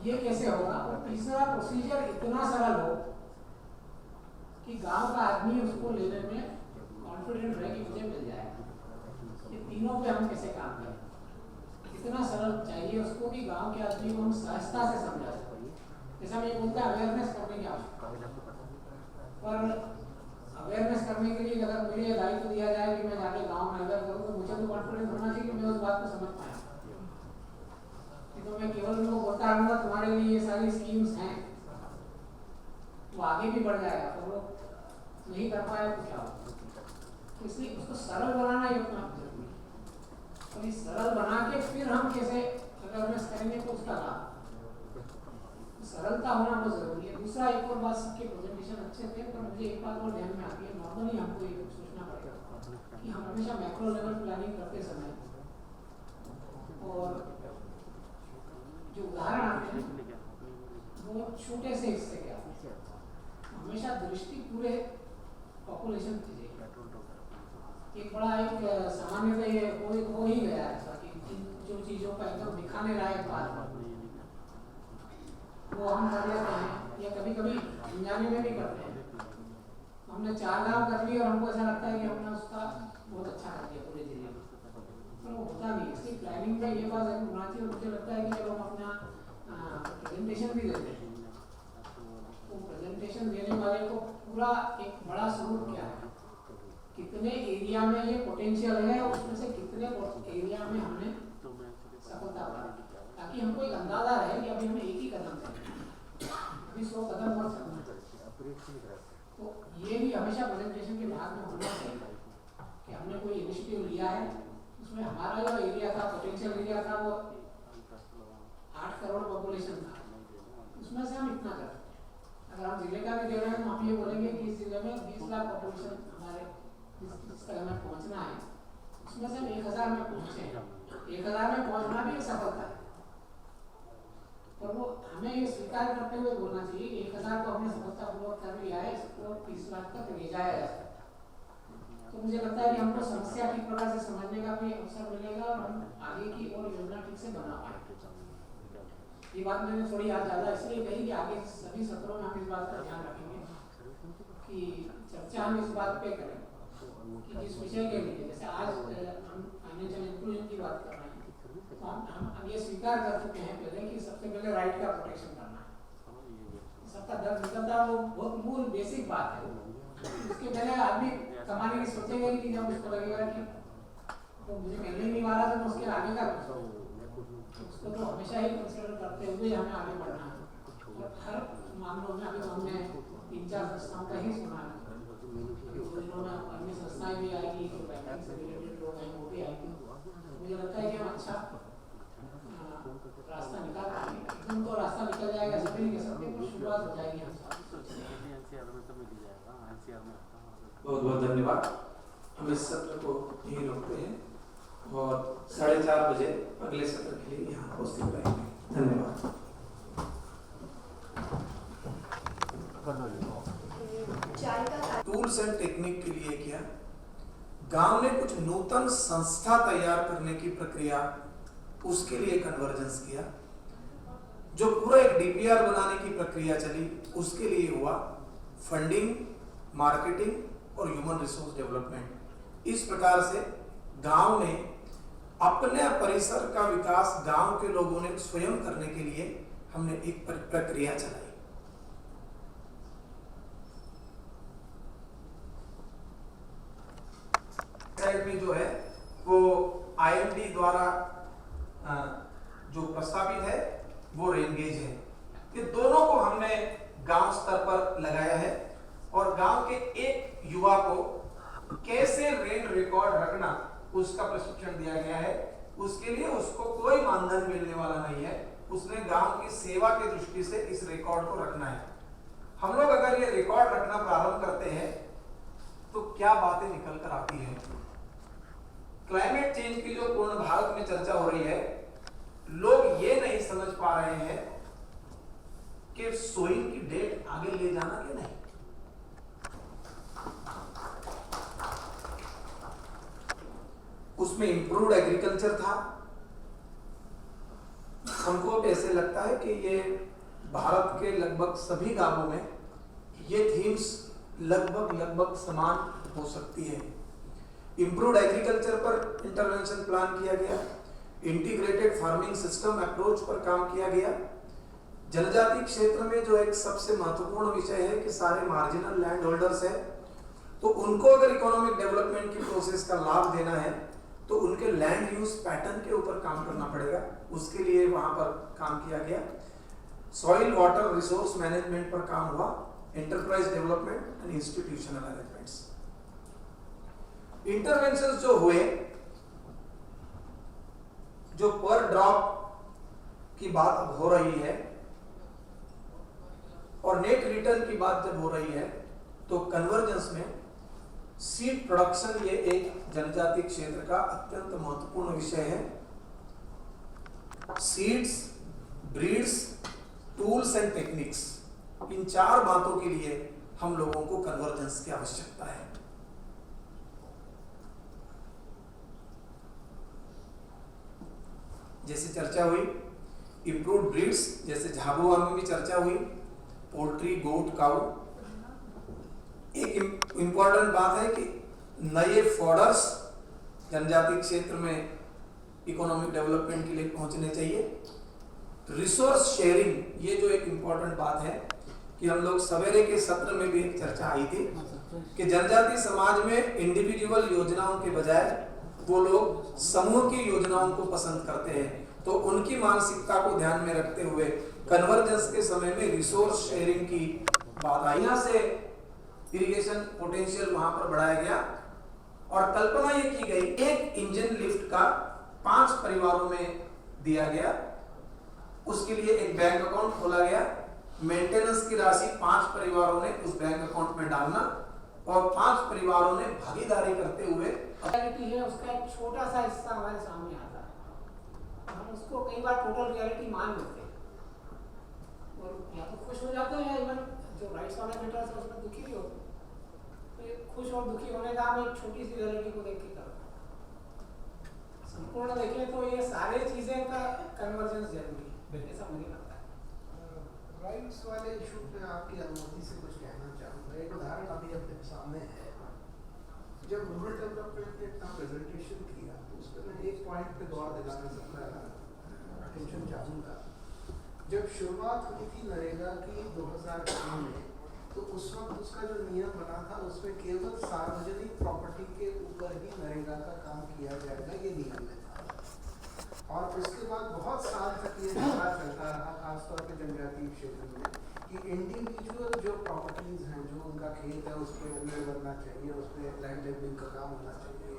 ये कैसे होगा? और तीसरा, प्रोसीजर इतना सरल हो कि गांव का आदमी उसको लेने में कॉन्फिडेंट रहे कि मुझे मिल जाएगा। ये तीनों पे हम कैसे काम करें? इतना सरल चाहिए उसको कि गांव के आदमी को हम सहजता से समझा सकें। जैसा मैं ये बोलता है, अवेयरनेस करने की आवश्यकता है, पर अवेयरनेस करने के लिए अगर मुझे दायित्व दिया जाए कि मैं जाके गांव में अवेयर करूँ, तो मुझे तो कॉन्फिडेंस होना चाहिए कि मैं उस बात को समझ पाया। तो मैं केवल उनको बोलता रहूँगा तुम्हारे लिए ये सारी स्कीम्स हैं, वो आगे भी बढ़ जाएगा, पर वो नहीं कर पाया तो क्या होगा? तो इसलिए उसको सरल बनाना ही अपना जरूरी है, और इस सरल बना के फिर हम कैसे अवेयरनेस करेंगे तो उसका लाभ, सरलता होना बहुत जरूरी है। दूसरा, एक और बात, सबके प्रेजेंटेशन अच्छे थे, पर मुझे एक बात और ध्यान में आती है, नॉर्मली हमको ये सोचना पड़ेगा कि हम हमेशा मैक्रो लेवल प्लानिंग करते समय और जो उदाहरण आते हैं वो छोटे से हिस्से के आते हैं, हमेशा दृष्टि पूरे पॉपुलेशन की चाहिए। एक बड़ा एक सामान्यतः ये हो ही गया है कि जो चीज़ों का एकदम दिखाने लायक बात वो हम कर लेते हैं, या कभी कभी अनजाने में भी करते हैं। हमने 4 गाँव कर लिए और हमको ऐसा लगता है कि हमने उसका बहुत अच्छा कर दिया पूरे जिले में, पर वो होता नहीं। इसलिए प्लानिंग में ये बात होना चाहिए। मुझे लगता है कि जब हम अपना प्रेजेंटेशन भी देते हैं तो प्रेजेंटेशन देने वाले को पूरा एक बड़ा स्वरूप क्या है, कितने एरिया में ये पोटेंशियल है और उसमें से कितने एरिया में हमने सफलता पाई, ताकि हमको एक अंदाजा रहे कि अभी हमें एक ही कदम चलना, अभी 100 कदम और चलना। तो ये भी हमेशा प्रेजेंटेशन के भाग में होना चाहिए कि हमने कोई इनिशिएटिव लिया है, उसमें हमारा जो एरिया था, पोटेंशियल एरिया था, वो 8 करोड़ पॉपुलेशन था, उसमें से हम इतना कर सकते हैं। अगर हम जिले का भी दे रहे हैं तो हम ये बोलेंगे कि इस जिले में 20 लाख पॉपुलेशन हमारे जिस तक हमें पहुँचना है, उसमें से हम 1000 में पहुँचे हैं। 1000 में पहुँचना भी एक सफलता है, पर वो हमें ये स्वीकार करते हुए बोलना चाहिए कि 1000 को हमने सफलतापूर्वक कर लिया है, इसको 30 लाख तक ले जाया जा सकता है। तो मुझे लगता है कि हमको समस्या ठीक प्रकार से समझने का भी अवसर मिलेगा और हम आगे की और योजना ठीक से बना पाएंगे। ये बात मैंने थोड़ी आज ज़्यादा इसलिए कही कि आगे सभी सत्रों में हम इस बात का ध्यान रखेंगे कि चर्चा हम इस बात पे करें कि जिस विषय के लिए, जैसे आज हम फाइनेंशियल इंक्लूजन की बात कर रहे हैं, तो हम ये स्वीकार कर चुके हैं पहले कि सबसे पहले राइट का प्रोटेक्शन करना है। सबका दर्द निकलता है, वो बहुत मूल बेसिक बात है। उसके पहले आदमी कमाने की सोचेगा कि जब उसको लगेगा कि तो मुझे मिलने नहीं वाला तो उसके आगे का उसको तो हमेशा ही कंसिडर करते हुए हमें आगे बढ़ना है। और हर मामलों में अभी हमने 3-4 संस्थाओं का ही सुना है, जिन्होंने अन्य संस्थाएं भी आएगी, जो बैंकिंग से रिलेटेड लोग हैं वो भी आएंगे। मुझे लगता है कि हम अच्छा रास्ता निकाल पाएंगे। एकदम तो रास्ता निकल जाएगा सभी के सबके, कुछ शुरुआत हो जाएगी हम सब। बहुत बहुत धन्यवाद। हम इस सत्र को यहीं रोकते हैं और 4:30 बजे अगले सत्र के लिए यहाँ उपस्थित रहेंगे। धन्यवाद। टूल्स एंड टेक्निक के लिए किया, गांव ने कुछ नूतन संस्था तैयार करने की प्रक्रिया, उसके लिए कन्वर्जेंस किया। जो पूरा एक डीपीआर बनाने की प्रक्रिया चली, उसके लिए हुआ फंडिंग, मार्केटिंग और ह्यूमन रिसोर्स डेवलपमेंट। इस प्रकार से गांव ने अपने परिसर का विकास गांव के लोगों ने स्वयं करने के लिए हमने एक प्रक्रिया चलाई। साइड में जो है वो आईएमडी द्वारा जो प्रस्तावित है वो रेनगेज है। ये दोनों को हमने गांव स्तर पर लगाया है और गांव के एक युवा को कैसे रेन रिकॉर्ड रखना उसका प्रशिक्षण दिया गया है। उसके लिए उसको कोई मानधन मिलने वाला नहीं है, उसने गांव की सेवा की दृष्टि से इस रिकॉर्ड को रखना है। हम लोग अगर ये रिकॉर्ड रखना प्रारंभ करते हैं तो क्या बातें निकल कर आती है। क्लाइमेट चेंज की जो पूर्ण भारत में चर्चा हो रही है, लोग ये नहीं समझ पा रहे हैं कि सोइंग की डेट आगे ले जाना कि नहीं। उसमें इंप्रूव्ड एग्रीकल्चर था। हमको ऐसे लगता है कि ये भारत के लगभग सभी गांवों में ये थीम्स लगभग समान हो सकती है। इंप्रूव्ड एग्रीकल्चर पर इंटरवेंशन प्लान किया गया, इंटीग्रेटेड फार्मिंग सिस्टम अप्रोच पर काम किया गया। जनजाति क्षेत्र में जो एक सबसे महत्वपूर्ण विषय है कि सारे मार्जिनल लैंड होल्डर्स हैं, तो उनको अगर इकोनॉमिक डेवलपमेंट की प्रोसेस का लाभ देना है तो उनके लैंड यूज पैटर्न के ऊपर काम करना पड़ेगा। उसके लिए वहां पर काम किया गया। सॉइल वाटर रिसोर्स मैनेजमेंट पर काम हुआ, enterprise development and institutional arrangements. Interventions जो हुए, जो पर ड्रॉप की बात अब हो रही है और नेट रिटर्न की बात जब हो रही है, तो कन्वर्जेंस में सीड प्रोडक्शन ये एक जनजाति क्षेत्र का अत्यंत महत्वपूर्ण विषय है। Seeds, breeds, tools and techniques, इन 4 बातों के लिए हम लोगों को कन्वर्जेंस की आवश्यकता है। जैसे चर्चा हुई इंप्रूव्ड ब्रीड्स, जैसे झाबुआ में भी चर्चा हुई, पोल्ट्री, गोट, काऊ। एक इंपॉर्टेंट बात है कि नए फॉडर्स जनजाति क्षेत्र में इकोनॉमिक डेवलपमेंट के लिए पहुंचने चाहिए। रिसोर्स शेयरिंग, ये जो एक इंपॉर्टेंट बात है कि हम लोग सवेरे के सत्र में भी एक चर्चा आई थी कि जनजाति समाज में इंडिविजुअल योजनाओं के बजाय वो लोग समूह की योजनाओं को पसंद करते हैं। तो उनकी मानसिकता को ध्यान में रखते हुए कन्वर्जेंस के समय में रिसोर्स शेयरिंग की बात आई। यहाँ से इरिगेशन पोटेंशियल वहां पर बढ़ाया गया और कल्पना ये की गई एक इंजन लिफ्ट का 5 परिवारों में दिया गया। उसके लिए एक बैंक अकाउंट खोला गया। मेंटेनेंस की राशि 5 परिवारों ने उस बैंक अकाउंट में डालना और 5 परिवारों ने भागीदारी करते हुए रियलिटी है उसका एक छोटा सा हिस्सा हमारे सामने आता है। हम उसको कई बार टोटल रियलिटी मान लेते हैं और या तो खुश हो जाते हैं या इवन जो राइट्स वाले मैटर्स है उसमें दुखी भी होते हैं। तो खुश और दुखी होने का हम एक छोटी सी रियलिटी को देख के करते हैं। संपूर्ण देखें तो ये सारे चीजें का कन्वर्जेंस जरूरी है, ऐसा मुझे लगता है। राइट्स वाले इशू पे आपकी अनुमति से कुछ कहना चाहूँगा। एक उदाहरण अभी अपने सामने है। जब रूरल डेवलपमेंट ने अपना प्रेजेंटेशन किया तो उस पर मैं एक पॉइंट पे गौर दिलाना अटेंशन चाहूँगा। जब शुरुआत हुई थी नरेगा की 2006 में, तो उस वक्त उसका जो नियम बना था उसमें केवल सार्वजनिक प्रॉपर्टी के ऊपर ही नरेगा का काम किया जाएगा, ये नियम में था। और उसके बाद बहुत साल तक ये झगड़ा चलता रहा, खासतौर पर जनजातीय क्षेत्र में, कि इंडिविजुअल जो प्रॉपर्टीज हैं, जो उनका खेत है उस पर अमीर बनना चाहिए, उस पर लैंड लेवलिंग का काम होना चाहिए,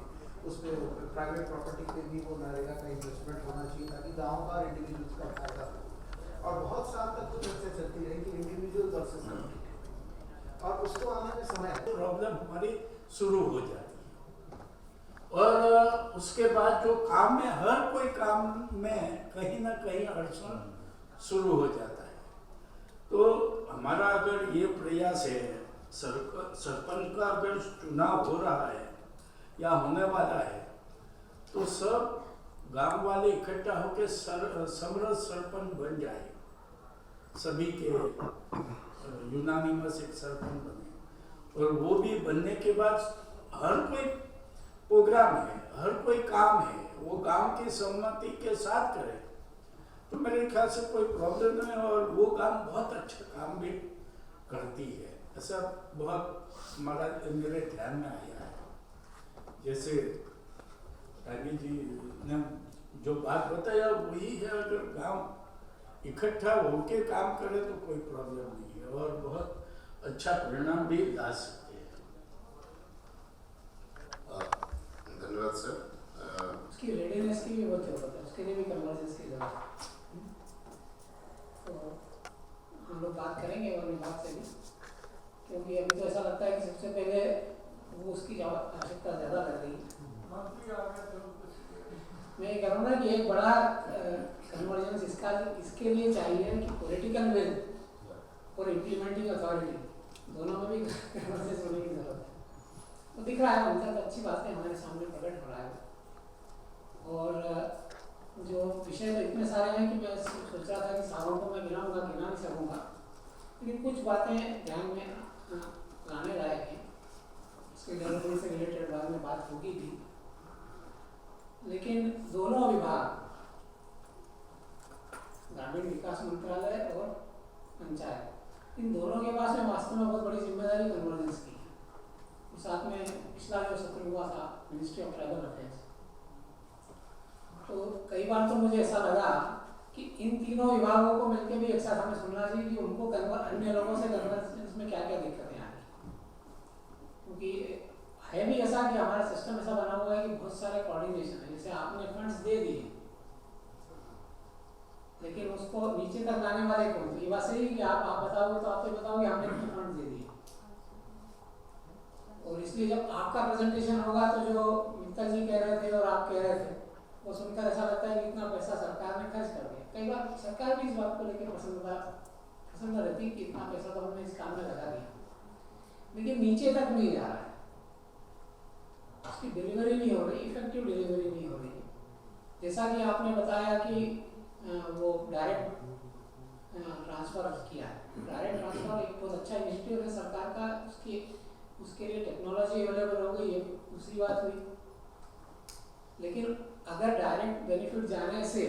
उस पर प्राइवेट प्रॉपर्टी पे भी वो नरेगा का इन्वेस्टमेंट होना चाहिए ताकि गाँव का इंडिविजुअल्स का फायदा हो। और बहुत साल तक तो चर्चा चलती रही कि इंडिविजुअल वर्सेस कम्युनिटी। और उसको आने में समय प्रॉब्लम हमारी शुरू हो जाती है। और उसके बाद जो काम में, हर कोई काम में कहीं ना कहीं अड़चन शुरू हो जाता है। तो हमारा अगर ये प्रयास है, सरपंच का अगर चुनाव हो रहा है या होने वाला है, तो सब गांव वाले इकट्ठा होकर समरस सरपंच बन जाए, सभी के यूनानिमस एक सरपंच बने। और वो भी बनने के बाद हर कोई प्रोग्राम है, हर कोई काम है, वो गांव की सहमति के साथ करे, तो मेरे ख्याल से कोई प्रॉब्लम नहीं है। और वो गांव बहुत अच्छा काम भी करती है, ऐसा बहुत मेरे ध्यान में आया है। जैसे रागी जी ने जो बात बताया वही है, अगर गांव इकट्ठा होके काम करे तो कोई प्रॉब्लम नहीं है और बहुत अच्छा परिणाम भी ला सकते हैं। धन्यवाद सर। उसकी रेडीनेस की भी बहुत जरूरत है, उसके लिए भी कन्वर्जेंस की जरूरत है। तो हम लोग बात करेंगे और विभाग से भी, क्योंकि अभी तो ऐसा लगता है कि सबसे पहले वो उसकी आवश्यकता ज़्यादा लग रही है। मैं ये कहूँगा कि एक बड़ा कन्वर्जेंस इसके लिए चाहिए कि पॉलिटिकल विल और इम्प्लीमेंटिंग अथॉरिटी दोनों में भी कन्वर्जेंस होने की जरूरत है। तो दिख रहा है उनका तो अच्छी बात है, हमारे सामने प्रकट हो रहा है। और जो विषय तो इतने सारे हैं कि मैं सोच रहा था कि सारों को मैं गिना नहीं सकूँगा, लेकिन कुछ बातें ध्यान में लाने लायक हैं। इसके डेवलपमेंट से रिलेटेड बाद में बात होगी भी, लेकिन दोनों विभाग, ग्रामीण विकास मंत्रालय और पंचायत, इन दोनों के पास में वास्तव में बहुत बड़ी जिम्मेदारी कन्वर्जेंस की है। और साथ में पिछला जो सत्र हुआ था मिनिस्ट्री ऑफ ट्राइबल अफेयर्स, तो कई बार तो मुझे ऐसा लगा कि इन तीनों विभागों को मिलकर भी एक साथ हमें सुनना चाहिए कि उनको अन्य लोगों से कन्वर्जेंस में क्या क्या दिक्कतें आ रही, क्योंकि है भी ऐसा कि हमारा सिस्टम ऐसा बना हुआ है कि बहुत सारे कोऑर्डिनेशन है। जैसे आपने फंड्स दे दिए, लेकिन उसको नीचे तक लाने वाले कौन थे? ये बात सही है कि आप बताओगे तो आप तो बताओगे हमने कितने फंड दे दिए। और इसलिए जब आपका प्रेजेंटेशन होगा तो जो मित्तल जी कह रहे थे और आप कह रहे थे, वो सुनकर ऐसा लगता है कि इतना पैसा सरकार ने खर्च कर दिया। कई बार सरकार भी इस बात को लेकर पसंद रहती कि इतना पैसा तो हमने इस काम में लगा दिया, लेकिन नीचे तक नहीं जा रहा है, उसकी डिलीवरी नहीं हो रही, इफेक्टिव डिलीवरी नहीं हो रही। जैसा कि आपने बताया कि वो डायरेक्ट ट्रांसफ़र किया है। डायरेक्ट ट्रांसफ़र एक बहुत अच्छा इनिशिएटिव है सरकार का, उसके लिए टेक्नोलॉजी अवेलेबल हो गई, ये दूसरी बात हुई। लेकिन अगर डायरेक्ट बेनिफिट जाने से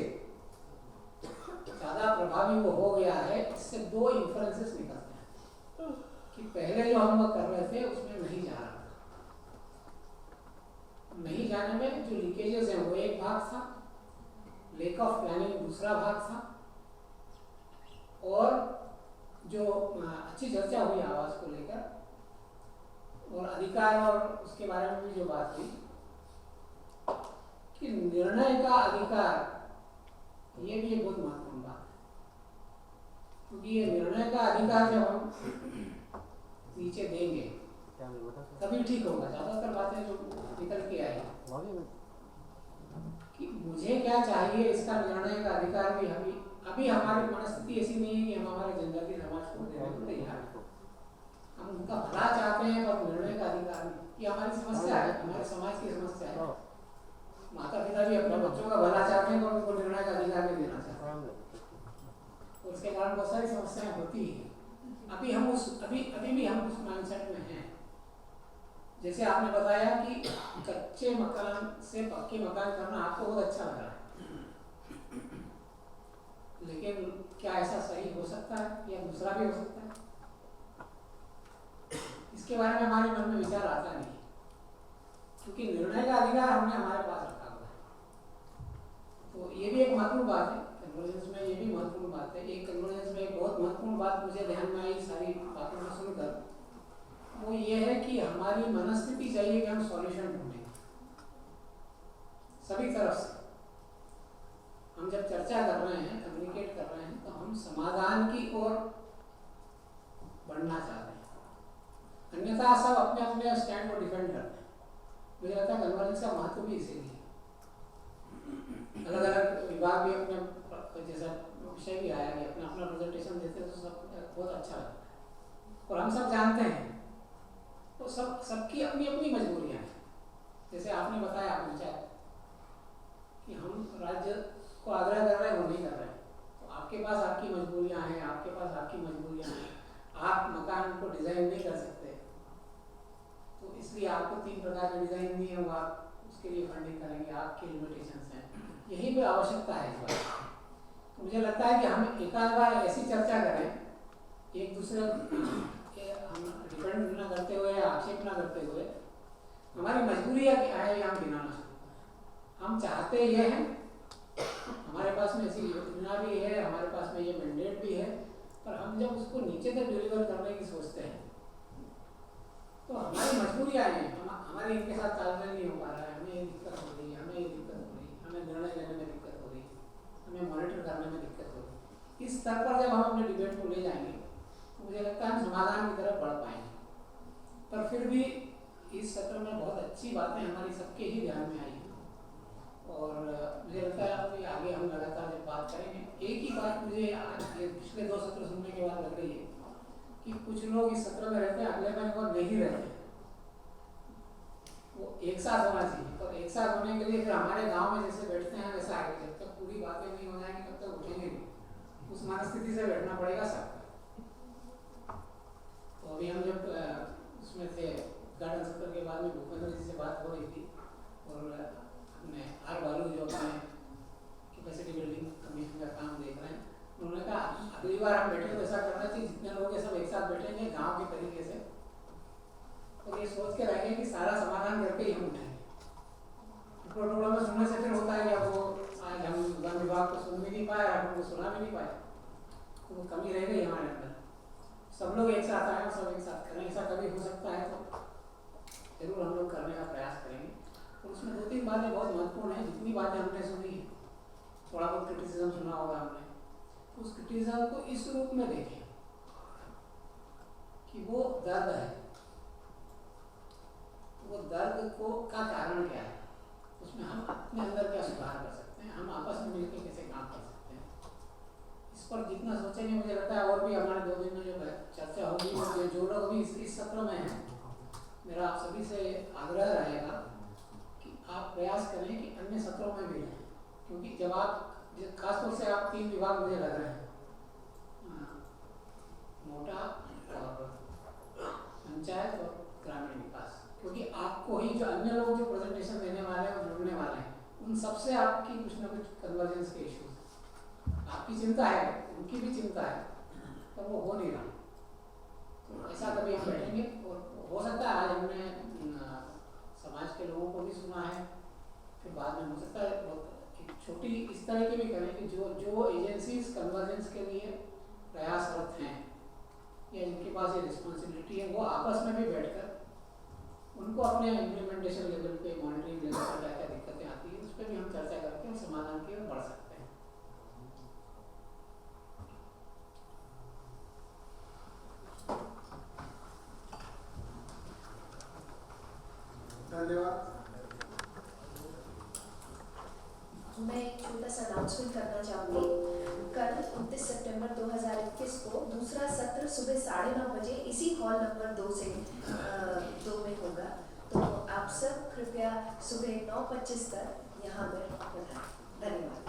ज़्यादा प्रभावी वो हो गया है, इससे दो इन्फ्रेंसेस निकलते हैं कि पहले जो हम लोग कर रहे थे उसमें नहीं जा रहा, नहीं जाने में जो लीकेजेस हैं वो एक भाग था, लेक ऑफ प्लानिंग दूसरा भाग था, और जो अच्छी चर्चा हुई आवाज़ को लेकर और अधिकार और उसके बारे में भी जो बात हुई कि निर्णय का अधिकार, ये भी एक बहुत महत्वपूर्ण बात है, क्योंकि ये निर्णय का अधिकार जब हम नीचे देंगे तभी ठीक होगा। ज़्यादातर बातें जो निकल के आई कि मुझे क्या चाहिए, इसका निर्णय का अधिकार भी अभी हमारी मनस्थिति ऐसी नहीं है कि हम हमारे जनजातीय समाज को देने को तैयार हैं। हम उनका भला चाहते हैं पर निर्णय का अधिकार नहीं। ये हमारी समस्या है, हमारे समाज की समस्या है। माता पिता भी अपने बच्चों का भला चाहते हैं पर उनको निर्णय का अधिकार नहीं देना चाहते, और उसके कारण बहुत सारी समस्याएं होती हैं। अभी भी हम उस माइंडसेट में हैं। जैसे आपने बताया कि कच्चे मकान से पक्के मकान करना आपको बहुत अच्छा लग रहा है, लेकिन क्या ऐसा सही हो सकता है या दूसरा भी हो सकता है? इसके बारे में हमारे मन में विचार आता नहीं, क्योंकि निर्णय का अधिकार हमने हमारे पास रखा हुआ है। तो ये भी एक महत्वपूर्ण बात है कन्वर्जेंस में, ये भी महत्वपूर्ण बात है। एक कन्वर्जेंस में एक बहुत महत्वपूर्ण बात मुझे ध्यान में आई सारी बातों को सुनकर, वो ये है कि हमारी मनस्थिति चाहिए कि हम सॉल्यूशन ढूंढें सभी तरफ से। हम जब चर्चा कर रहे हैं, कम्युनिकेट कर रहे हैं, तो हम समाधान की ओर बढ़ना चाहते हैं। अन्यथा सब अपने अपने स्टैंड को डिफेंड करते हैं। मुझे लगता है कन्वर्जेंस का महत्व भी इसीलिए अलग अलग विभाग भी अपने जैसा विषय भी आया कि अपना अपना प्रेजेंटेशन देते हैं तो सब बहुत अच्छा लगता है। और हम सब जानते हैं तो सबकी अपनी अपनी मजबूरियाँ हैं। जैसे आपने बताया पंचायत कि हम राज्य को आग्रह कर रहे हैं, वो नहीं कर रहे हैं, तो आपके पास आपकी मजबूरियाँ हैं, आपके पास आपकी मजबूरियाँ हैं। आप मकान को डिज़ाइन नहीं कर सकते, तो इसलिए आपको 3 प्रकार के डिज़ाइन दिए, वो आप उसके लिए फंडिंग करेंगे, आपके लिमिटेशंस हैं। यही पे आवश्यकता है इस बात। तो मुझे लगता है कि हम एक आध बार ऐसी चर्चा करें, एक दूसरे के हम डिफेंड ना करते हुए, आक्षेप ना करते हुए, हमारी मजबूरियाँ क्या है ये हम गिनाना शुरू करें। हम चाहते ये हैं, हमारे पास में ऐसी योजना भी है, हमारे पास में ये मैंडेट भी है, पर हम जब उसको नीचे तक डिलीवर करने की सोचते हैं तो हमारी मजबूरियाँ हैं, हमारे इनके साथ तालमेल नहीं हो पा रहा है, हमें ये दिक्कत हो रही है, हमें ये दिक्कत हो रही है, हमें निर्णय लेने में दिक्कत हो रही है, हमें मॉनिटर करने में दिक्कत हो रही है। इस स्तर पर जब हम अपने डिबेट को ले जाएंगे तो मुझे लगता है हम समाधान की तरफ बढ़ पाएंगे। पर फिर भी इस सत्र में बहुत अच्छी बातें हमारी सबके ही ध्यान में आई हैं और मुझे लगता है अभी आगे हम लगातार जब बात करेंगे। एक ही बात मुझे आज पिछले 2 सत्र सुनने के बाद लग रही है कि कुछ लोग इस सत्र में रहते हैं, अगले में और नहीं रहते, वो एक साथ होना चाहिए। और एक साथ होने के लिए फिर हमारे गांव में जैसे बैठते हैं वैसा आगे, जब तक पूरी बातें नहीं हो जाएंगी तब तक उठेंगे नहीं। उस मनस्थिति से बैठना पड़ेगा सबको। तो अभी हम जब उसमें थे गार्डन सत्र के बाद में भूपेंद्र जी से बात हो रही थी और अपने आर बालू जो अपने कैपेसिटी बिल्डिंग कमीशन का काम देख रहे हैं, उन्होंने कहा अगली बार हम बैठे तो ऐसा करना चाहिए जितने लोग सब एक साथ बैठेंगे गांव के तरीके से और ये सोच के रहेंगे कि सारा समाधान करके ही हम उठेंगे। टुकड़ा में सुनने से फिर होता है कि अब वो आज हम वन विभाग को सुन भी नहीं पाए, हम उनको सुना भी नहीं पाए, तो वो कमी रह गई हमारे अंदर। सब लोग एक साथ आए और सब एक साथ करें, ऐसा कभी हो सकता है तो जरूर हम लोग करने का प्रयास करेंगे। और उसमें 2-3 बातें बहुत महत्वपूर्ण हैं। जितनी बातें हमने सुनी, थोड़ा बहुत क्रिटिसिज्म सुना होगा हमने, उस क्रिटिसिज्म को इस रूप में देखें कि वो दर्द है, वो दर्द को का कारण क्या है, उसमें हम अपने अंदर क्या सुधार कर सकते हैं, हम आपस में मिलकर कैसे काम कर सकते हैं। इस पर जितना सोचेंगे मुझे लगता है और भी हमारे 2 दिन में जो चर्चा होगी, जो लोग अभी इस सत्र में हैं, मेरा आप सभी से आग्रह रहेगा कि आप प्रयास करें कि अन्य सत्रों में भी रहें, क्योंकि जब आप खासतौर से आप 3 विभाग मुझे लग रहे हैं, मोटा और पंचायत और ग्रामीण विकास, क्योंकि आपको ही जो अन्य लोग जो प्रेजेंटेशन देने वाले हैं और जुड़ने वाले हैं, उन सबसे आपकी कुछ ना कुछ कन्वर्जेंस के इश्यूज, आपकी चिंता है, उनकी भी चिंता है, पर वो हो नहीं रहा। तो ऐसा कभी हम बैठेंगे और हो सकता है आज हमने समाज के लोगों को भी सुना है, फिर बाद में हो सकता है बहुत छोटी इस तरह की भी करें कि जो एजेंसीज कन्वर्जेंस के लिए प्रयासरत हैं या जिनके पास ये रिस्पॉन्सिबिलिटी है, वो आपस में भी बैठकर उनको अपने इम्प्लीमेंटेशन लेवल पे, मॉनिटरिंग लेवल पर क्या क्या दिक्कतें आती है, उस पर भी हम चर्चा करके और समाधान की ओर बढ़ सकते हैं। धन्यवाद। मैं एक छोटा सा अनाउंसमेंट करना चाहूँगी। कल 29 सितंबर 2021 को दूसरा सत्र सुबह 9:30 बजे इसी हॉल नंबर 2 से 2 में होगा, तो आप सब कृपया सुबह 9:25 तक यहाँ पर पधारें। धन्यवाद।